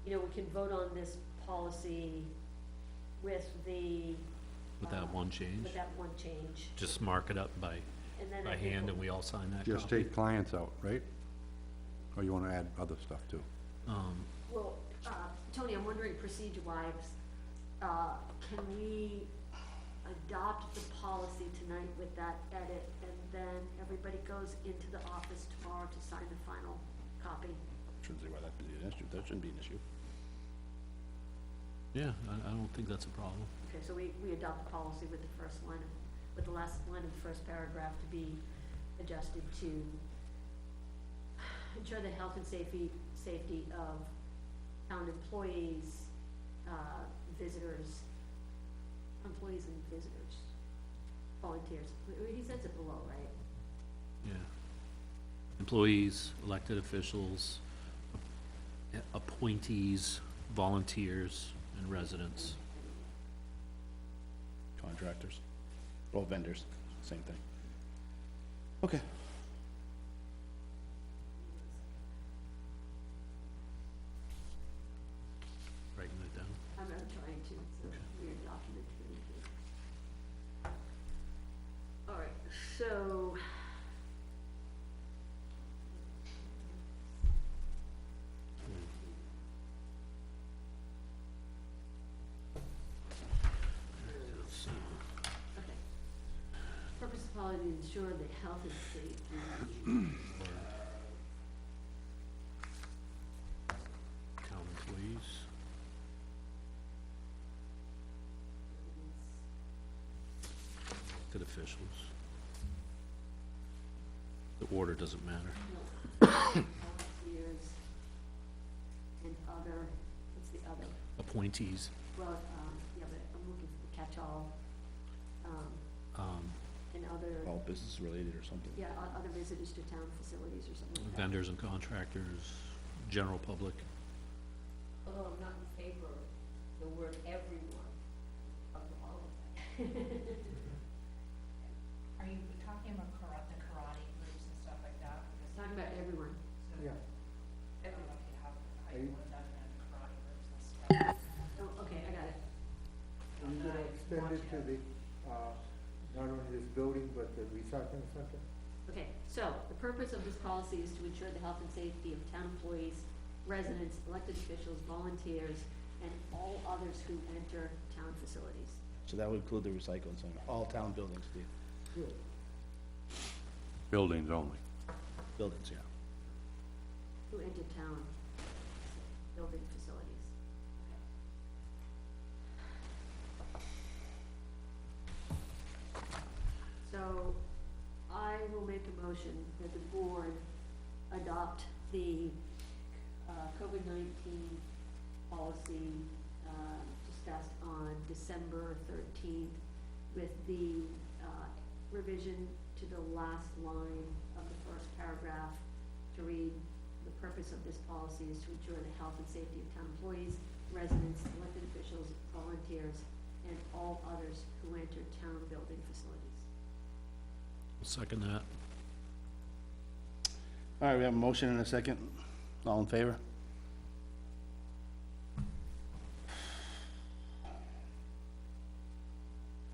you know, we can vote on this policy with the. With that one change, With that one change. just mark it up by And then by I think hand, we'll- and we all sign that Just copy. take clients out, right? Or you wanna add other stuff too? Well, Tony, I'm wondering procedure-wise, can we adopt the policy tonight with that edit, and then everybody goes into the office tomorrow to sign the final copy? Shouldn't see why that'd be an issue, that shouldn't be an issue. Yeah, I don't think that's a problem. Okay, so we adopt the policy with the first line, with the last line of the first paragraph to be adjusted to ensure the health and safety of town employees, visitors, employees and visitors, volunteers. He says it below, right? Yeah. Employees, elected officials, appointees, volunteers, and residents. Contractors, well, vendors, same thing. Okay. Writing it down. I'm trying to, it's a weird document to read through. All right, so. Okay. Purpose of policy to ensure that health and safety. Town employees. Elected officials. The order doesn't matter. Volunteers and other, what's the other? Appointees, Well, yeah, but I'm looking for the catch-all, um, and other, All business related or something. yeah, other visitors to town facilities or something like that. vendors and contractors, general public. Although I'm not in favor of the word everyone of all of that. Are you talking about the karate groups and stuff like that? Because Talking about everyone. Yeah. everyone can have, how Are you you- want that in karate groups and stuff. Oh, okay, I got it. Are you gonna extend it to the, not only this building, but the recycling center? Okay, so the purpose of this policy is to ensure the health and safety of town employees, residents, elected officials, volunteers, and all others who enter town facilities. So that would include the recycling center, all town buildings, Steve, Good. Buildings only. buildings, yeah. Who enter town building facilities. So I will make a motion that the board adopt the COVID-19 policy discussed on December 13th with the revision to the last line of the first paragraph to read, the purpose of this policy is to ensure the health and safety of town employees, residents, elected officials, volunteers, and all others who enter town building facilities. Second that. All right, we have a motion and a second. All in favor?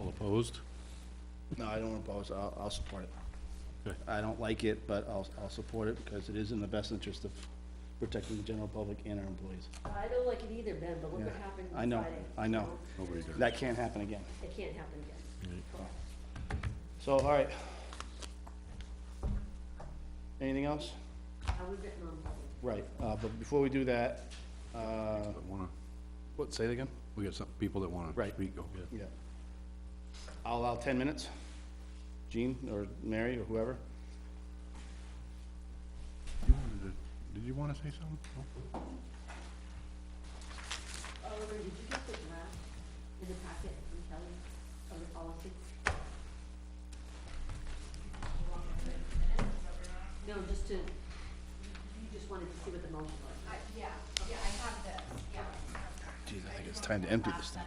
All opposed? No, I don't oppose, I'll support it. Okay. I don't like it, but I'll support it because it is in the best interest of protecting the general public and our employees. I don't like it either, Ben, but look what Yeah. happened I on know, Friday. I know. Nobody does. That can't happen again. It can't happen again. So, all right. Anything else? How we getting on? Right, but before we do that, But wanna, what, say it again? we got some people that wanna Right. speak, go. Yeah. I'll allow 10 minutes. Jean or Mary or whoever. Did you wanna say something? No? Oliver, did you get the draft in the packet from Kelly of the policy? No, just to, you just wanted to see what the motion was. Yeah, I have this, yeah. Geez, I think it's time to empty this thing.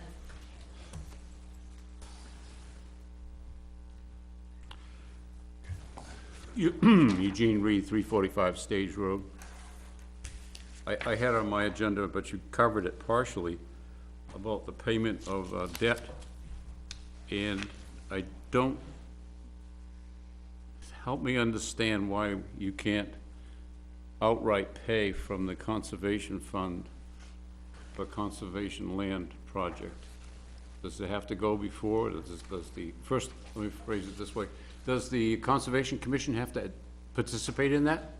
Eugene Reed, 345 Stage Road. I had on my agenda, but you covered it partially, about the payment of debt. And I don't, help me understand why you can't outright pay from the conservation fund for conservation land project. Does it have to go before, does the, first, let me phrase it this way, does the Conservation Commission have to participate in that?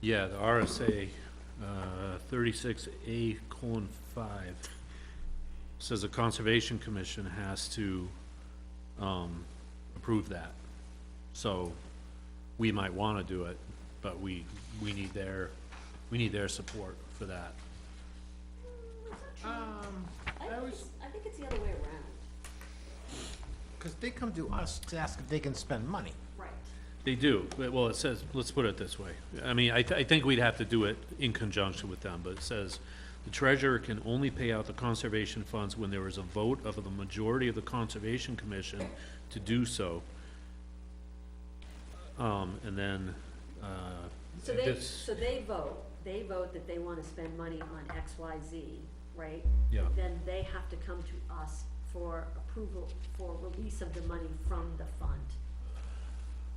Yeah, the RSA, 36A:5 says the Conservation Commission has to, approve that. So, we might wanna do it, but we need their support for that. I think it's the other way around. Because they come to us to ask if they can spend money. Right. They do, well, it says, let's put it this way. I mean, I think we'd have to do it in conjunction with them, but it says, the treasurer can only pay out the conservation funds when there is a vote of the majority of the Conservation Commission to do so. And then, So this, they vote that they wanna spend money on X, Y, Z, right? Yeah. Then they have to come to us for approval, for release of the money from the fund.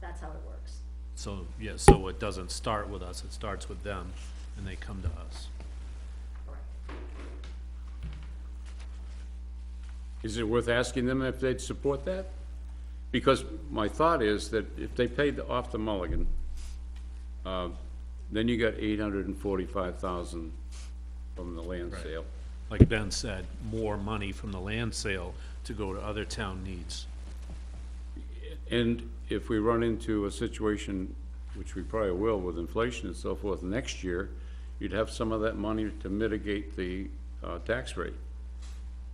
That's how it works. so, yeah, so it doesn't start with us, it starts with them, and they come to us. Correct. Is it worth asking them if they'd support that? Because my thought is that if they paid off the mulligan, then you got 845,000 from the land Right. sale. Like Ben said, more money from the land sale to go to other town needs. And if we run into a situation, which we probably will with inflation and so forth next year, you'd have some of that money to mitigate the tax rate.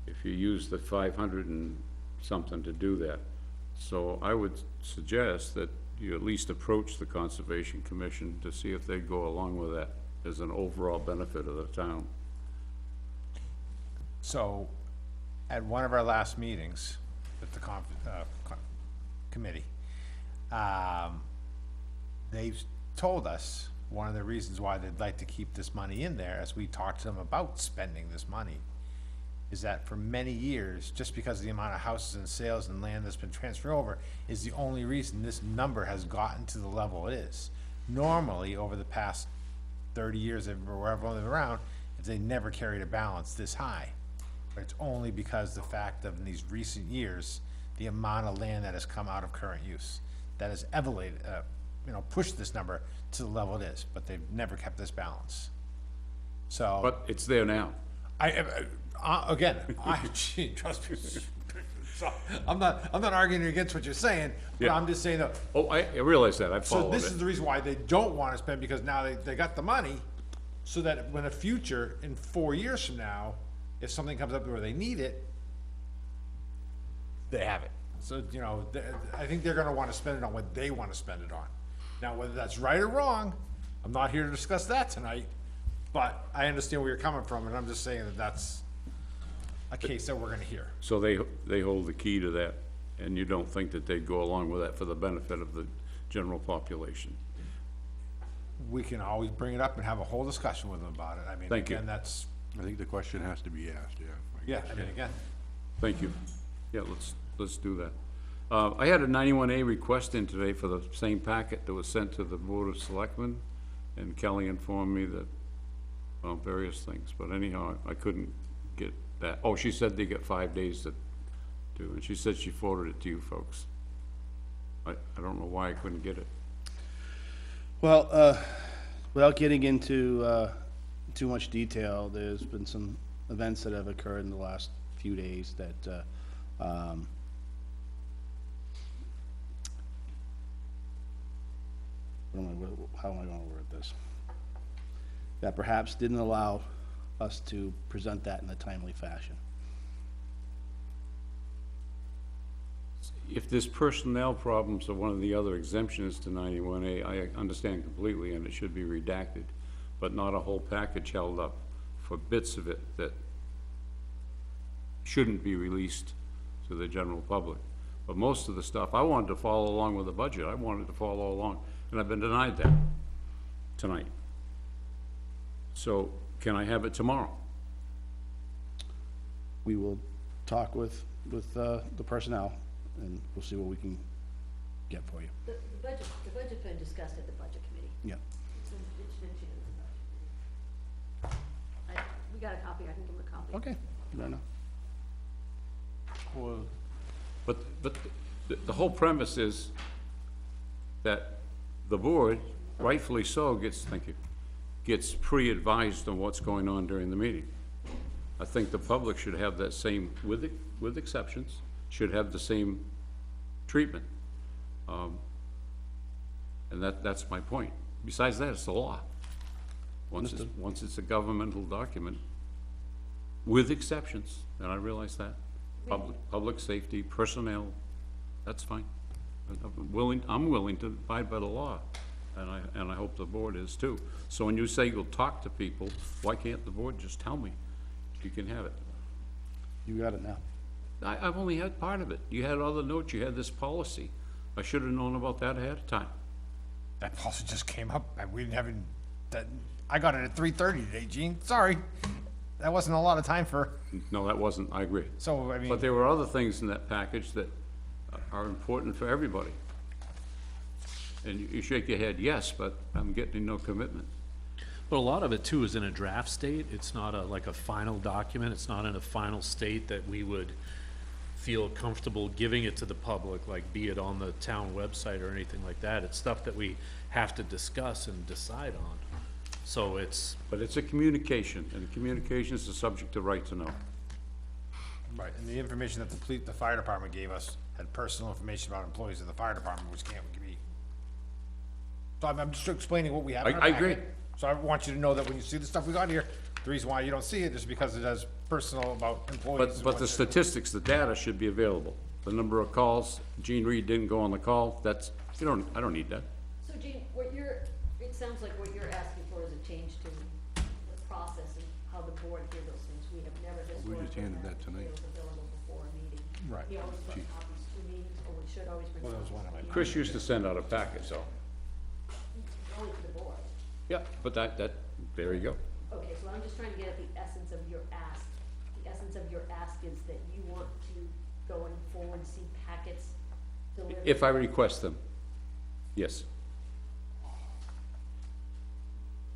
If you use the 500 and something to do that. So I would suggest that you at least approach the Conservation Commission to see if they'd go along with that as an overall benefit of the town. So, at one of our last meetings with the committee, they've told us one of the reasons why they'd like to keep this money in there, as we talked to them about spending this money, is that for many years, just because of the amount of houses and sales and land that's been transferred over, is the only reason this number has gotten to the level it is. Normally, over the past 30 years, or wherever I've been around, they never carried a balance this high. But it's only because the fact of in these recent years, the amount of land that has come out of current use, that has elevated, pushed this number to the level it is, but they've never kept this balance. So. But it's there now. Gee, trust me. So, I'm not arguing against what you're saying, but Yeah. I'm just saying that. Oh, I realize that, I So followed this is it. the reason why they don't wanna spend, because now they got the money, so that when a future, in 4 years from now, if something comes up where they need it, they have it. So, I think they're gonna wanna spend it on what they wanna spend it on. Now, whether that's right or wrong, I'm not here to discuss that tonight, but I understand where you're coming from, and I'm just saying that that's a case that we're gonna hear. So they hold the key to that. and you don't think that they'd go along with that for the benefit of the general population. We can always bring it up and have a whole discussion with them about it. I mean, Thank you. again, that's, I think the question has to be asked, yeah. yeah, I mean, again, Thank you. Yeah, let's do that. I had a 91A request in today for the same packet that was sent to the Board of Selectmen, and Kelly informed me that, well, various things, but anyhow, I couldn't get that. Oh, she said they get 5 days to do, and she said she forwarded it to you folks. I don't know why I couldn't get it. Well, without getting into, too much detail, there's been some events that have occurred in the last few days that, how am I gonna word this? That perhaps didn't allow us to present that in a timely fashion. If there's personnel problems or one of the other exemptions to 91A, I understand completely, and it should be redacted, but not a whole package held up for bits of it that shouldn't be released to the general public. But most of the stuff, I wanted to follow along with the budget. I wanted to follow along, and I've been denied that tonight. So can I have it tomorrow? We will talk with the personnel, and we'll see what we can get for you. The budget's been discussed at the budget committee. Yeah. It's been shared with the budget committee. We got a copy, I can give him a copy. Okay, fair enough. well, But the whole premise is that the board, rightfully so, gets pre-advised on what's going on during the meeting. I think the public should have that same, with exceptions, should have the same treatment. And that's my point. Besides that, it's the law. Once it's a governmental document, with exceptions, and I realize that, public safety, personnel, that's fine. I'm willing to abide by the law, and I hope the board is too. So when you say you'll talk to people, why can't the board just tell me you can have it? You got it now. I've only had part of it. You had other notes, you had this policy. I should have known about that ahead of time. that policy just came up, and we didn't have it, that, I got it at 3:30 today, Gene, sorry. That wasn't a lot of time for, No, that wasn't, I agree. so, I mean. But there were other things in that package that are important for everybody. And you shake your head, yes, but I'm getting no commitment. But a lot of it too is in a draft state. It's not like a final document. It's not in a final state that we would feel comfortable giving it to the public, like be it on the town website or anything like that. It's stuff that we have to discuss and decide on. So it's, But it's a communication, and communication is the subject of right to know. Right, and the information that the fire department gave us had personal information about employees of the fire department, which can't be. So I'm just explaining what we have in our I packet. agree. So I want you to know that when you see the stuff we got here, the reason why you don't see it is because it has personal about employees. But and the whatnot. statistics, the data should be available. The number of calls, Gene Reed didn't go on the call, that's, I don't need that. So Gene, it sounds like what you're asking for is a change to the process and how the board handles things. We have never historically just handed that tonight. materials available before a meeting. Right. We always put copies to meetings, or we should always bring Well, that was copies one of my to Chris used to send out a packet, so, meetings. Only to the board. yeah, but that, there you go. Okay, so I'm just trying to get at the essence of your ask. The essence of your ask is that you want to, going forward, see packets delivered. If I request them, yes.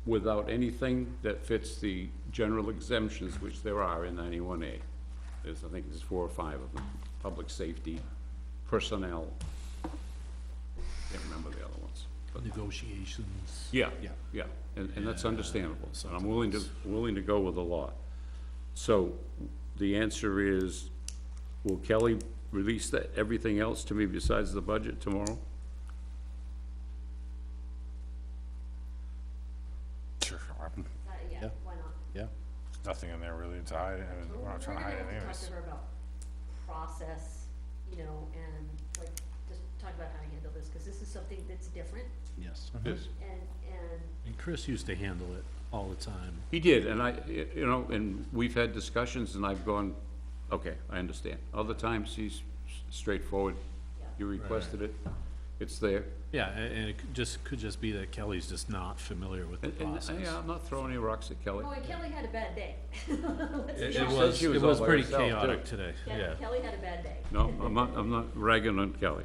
Without anything that fits the general exemptions, which there are in 91A. I think there's 4 or 5 of them. Public safety, personnel. Can't remember the other ones. But negotiations. yeah, and that's understandable, and I'm willing to go with the law. So, the answer is, will Kelly release everything else to me besides the budget tomorrow? Sure, Yeah, Yeah. why not? Yeah. nothing in there really to hide, and we're not trying to hide it We're gonna have to anyways. talk to her about process, and like, just talk about how to handle this, cause this is something that's different, Yes. Yes. and And Chris used to handle it all the time. He did, and and we've had discussions, and I've gone, okay, I understand. Other times, he's straightforward. Yeah. You requested it, it's there. Yeah, and it could just be that Kelly's just not familiar with the And, process. yeah, I'm not throwing any rocks at Kelly. Oh, and Kelly had a bad day. Let's It be honest. was, she was it was all by pretty herself, too. chaotic today, yeah. Kelly had a bad day. No, I'm not ragging on Kelly.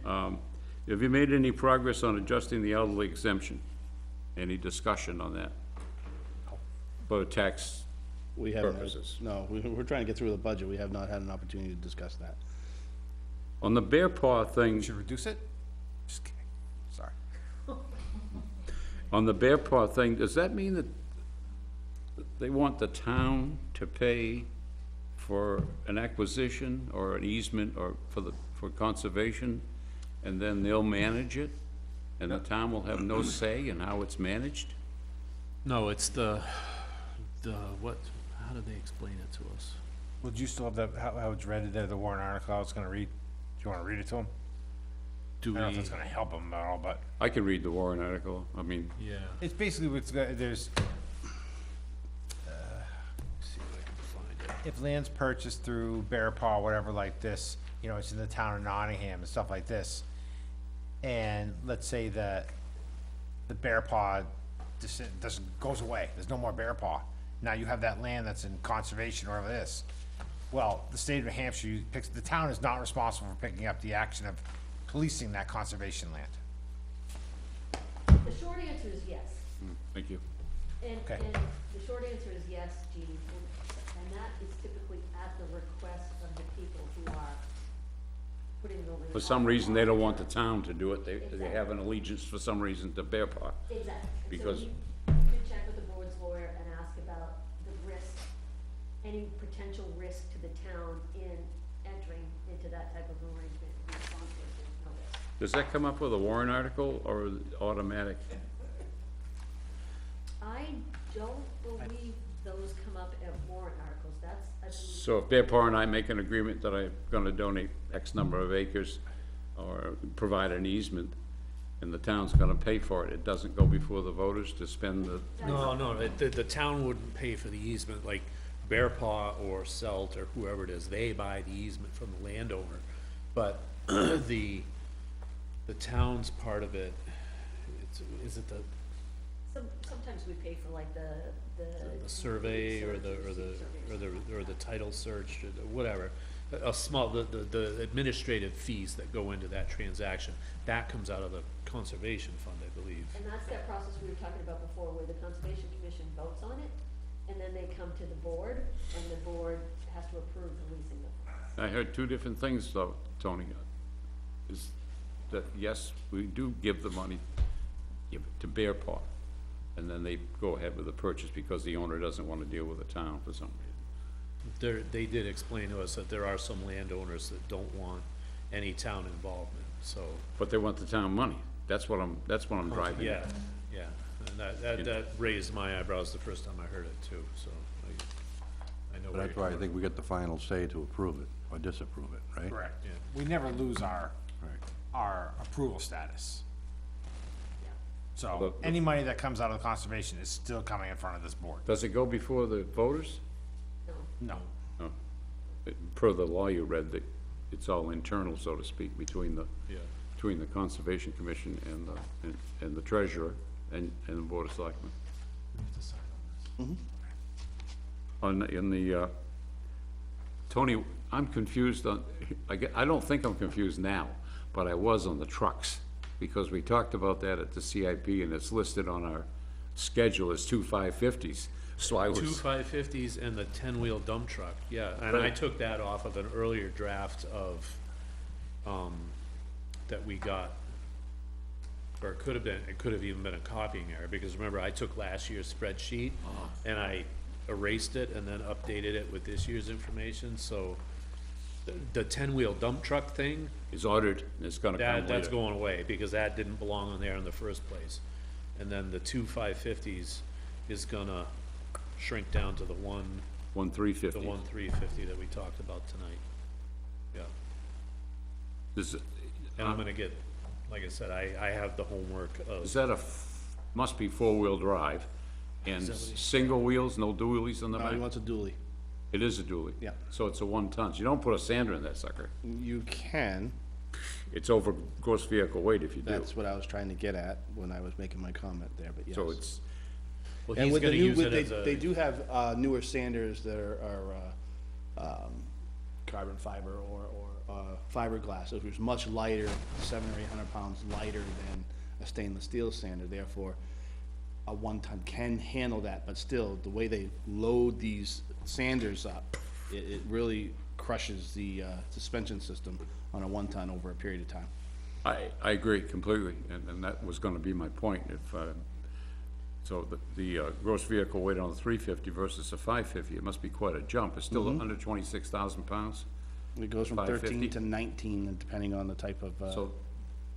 Have you made any progress on adjusting the elderly exemption? Any discussion on that? For tax We haven't, had- purposes? no, we're trying to get through the budget, we have not had an opportunity to discuss that. On the bear paw thing, Should reduce it? Just kidding, sorry. on the bear paw thing, does that mean that they want the town to pay for an acquisition or an easement or for conservation, and then they'll manage it? And the town will have no say in how it's managed? No, it's what, how did they explain it to us? Well, do you still have that, how it's read there, the warrant article I was gonna read? Do you wanna read it to him? I Do don't know if we, it's gonna help him at all, but I can read the warrant article, I mean, yeah, it's basically what's, there's, see if I can find it. if land's purchased through Bear Paw, whatever like this, you know, it's in the town of Nottingham and stuff like this. And let's say that the Bear Paw just goes away, there's no more Bear Paw. Now you have that land that's in conservation or whatever it is. Well, the state of New Hampshire picks, the town is not responsible for picking up the action of policing that conservation land. The short answer is yes. thank you. And, Okay. and the short answer is yes, Gene, and that is typically at the request of the people who are putting the land. For some reason, they don't want the town to do it, they have an allegiance for some reason to Bear Paw. Exactly. And Because- so you could check with the board's lawyer and ask about the risk, any potential risk to the town in entering into that type of arrangement. The response is there's no risk. Does that come up with a warrant article or automatic? I don't believe those come up at warrant articles, that's, I believe. So if Bear Paw and I make an agreement that I'm gonna donate X number of acres or provide an easement, and the town's gonna pay for it, it doesn't go before the voters to spend the, No, the town wouldn't pay for the easement, like Bear Paw or Selt or whoever it is, they buy the easement from the landowner. But the town's part of it, is it the Sometimes we pay for like the survey or the title search or whatever? A small, the administrative fees that go into that transaction, that comes out of the conservation fund, I believe. And that's that process we were talking about before, where the Conservation Commission votes on it, and then they come to the board, and the board has to approve releasing the funds. I heard two different things though, Tony. Is that, yes, we do give the money, give it to Bear Paw, and then they go ahead with the purchase because the owner doesn't wanna deal with the town for some reason. They did explain to us that there are some landowners that don't want any town involvement, so. But they want the town money, that's what I'm driving Yeah, at. yeah, and that raised my eyebrows the first time I heard it too, so I know But where that's you're why I coming think we get the final say to approve it or disapprove it, right? correct, we never lose our, Right. our approval status. Yeah. So, any money that comes out of the conservation is still coming in front of this board. Does it go before the voters? No, No. No. Per the law you read, that it's all internal, so to speak, between the Conservation Commission and the treasurer and the Board of Selectmen. Tony, I'm confused on, I don't think I'm confused now, but I was on the trucks, because we talked about that at the CIP, and it's listed on our schedule as 2 550s, so I was. 2 550s and the 10-wheel dump truck, yeah, and I Right. took that off of an earlier draft of, that we got. Or it could have even been a copying error, because remember, I took last year's spreadsheet and I erased it and then updated it with this year's information, so the 10-wheel dump truck thing, Is ordered, and it's gonna come later. that's going away, because that didn't belong on there in the first place. And then the 2 550s is gonna shrink down to the 1 350. 350 that we talked about tonight. Yeah, Is, and I'm gonna get, like I said, I have the homework is of, that must be 4-wheel drive, and Is that what he- single wheels, no dualies on the No, he back? wants a dually. It is a dually? Yeah. So it's a 1 ton, so you don't put a sander in that sucker. You can, It's over gross vehicle weight if you do. that's what I was trying to get at when I was making my comment there, but yes. So it's, Well, And he's with the gonna new, use it they, as a. they do have, newer sanders that are, carbon fiber or fiberglass, which is much lighter, 700 or 800 pounds lighter than a stainless steel sander, therefore, a 1 ton can handle that, but still, the way they load these sanders up, it really crushes the, suspension system on a 1 ton over a period of time. I agree completely, and that was gonna be my point, if, so the gross vehicle weight on the 350 versus the 550, it must be quite a jump. It's still under 26,000 pounds? It goes from 550? 13 to 19, depending on the type of, So,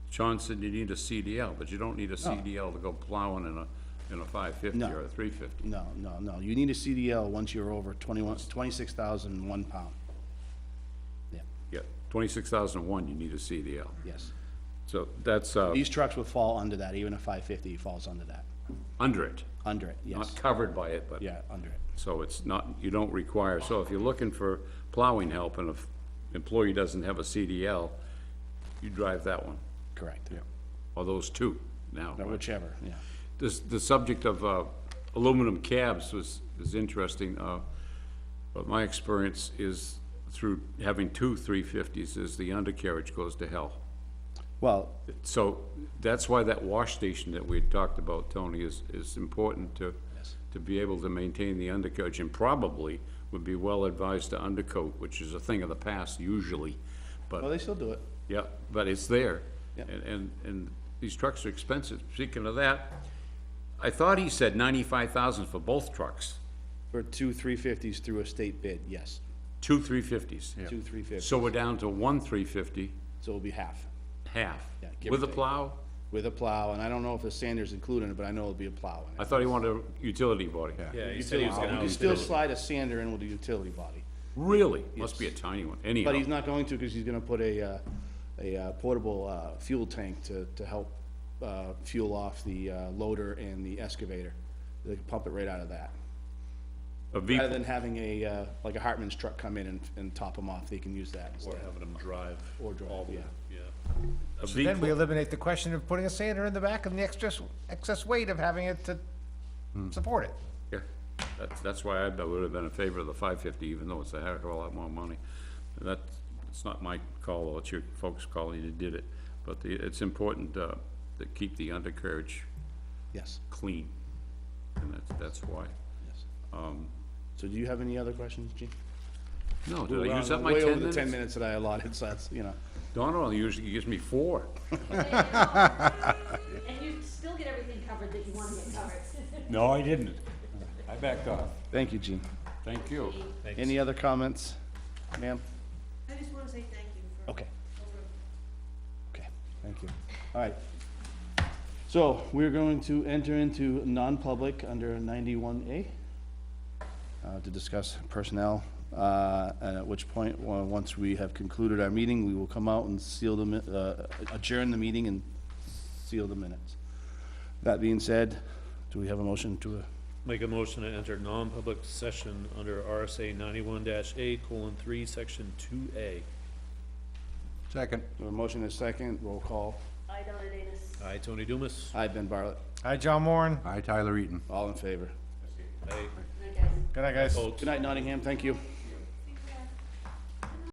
Sean said you need a CDL, but you don't need a CDL to go plowing in a 550 No. or a 350. no, you need a CDL once you're over 26,001 pound. Yeah, Yeah, 26,001, you need a CDL. yes. So that's, These trucks will fall under that, even a 550 falls under that, under it, under it, yes. not covered by it, but. Yeah, under it. So it's not, you don't require, so if you're looking for plowing help and if employee doesn't have a CDL, you drive that one, Correct. Yeah. or those two now. Whichever, yeah. The subject of aluminum cabs is interesting, but my experience is through having two 350s is the undercarriage goes to hell. Well, So that's why that wash station that we had talked about, Tony, is important to, Yes. to be able to maintain the undercarriage, and probably would be well advised to undercoat, which is a thing of the past usually, well, but, they still do it. yeah, but it's there. Yep. And these trucks are expensive. Speaking of that, I thought he said 95,000 for both trucks, For two 350s through a state bid, yes, two 350s. two 350s. So we're down to one 350, So it'll be half, half, Yeah, give or with a take. plow? with a plow, and I don't know if the sander's included in it, but I know it'll be a plow in I it. thought he wanted a utility body. Yeah, he said he was You gonna. can still slide a sander in with a utility body. Really? Must be a tiny one, anyhow. But he's not going to, because he's gonna put a portable, fuel tank to help, fuel off the, loader and the excavator. They can pump it right out of that. A V, Rather than having a, like a Hartman's truck come in and top them off, they can use that Or instead. having them drive. Or drive, all the- yeah. Yeah. a So V, then we eliminate the question of putting a sander in the back and the excess weight of having it to support it. yeah, that's why I would have been in favor of the 550, even though it's a heck of a lot more money. It's not my call, or it's your folks' call, you did it, but it's important, to keep the undercarriage Yes, clean, and that's why. yes. So do you have any other questions, Gene? No, We're did I use up my way 10 over the minutes? 10 minutes that I allotted, so that's, Donna usually gives me 4. And you still get everything covered that you wanna get covered. No, I didn't. I backed off. Thank you, Gene. Thank you. Any other comments, ma'am? I just wanna say thank you for. Okay. Okay, thank you. All right. So we're going to enter into non-public under 91A to discuss personnel, and at which point, once we have concluded our meeting, we will come out and seal adjourn the meeting and seal the minutes. That being said, do we have a motion to, Make a motion to enter non-public session under RSA 91-A:3, section 2A. Second. a motion and a second, roll call. I, Donna Danus. I, Tony Dumas. Aye, Ben Bartlett, Hi, John Moran. Hi, Tyler Eaton. all in favor. Aye. Good night, guys. Good night, guys. Folks. Good night, Nottingham, thank you.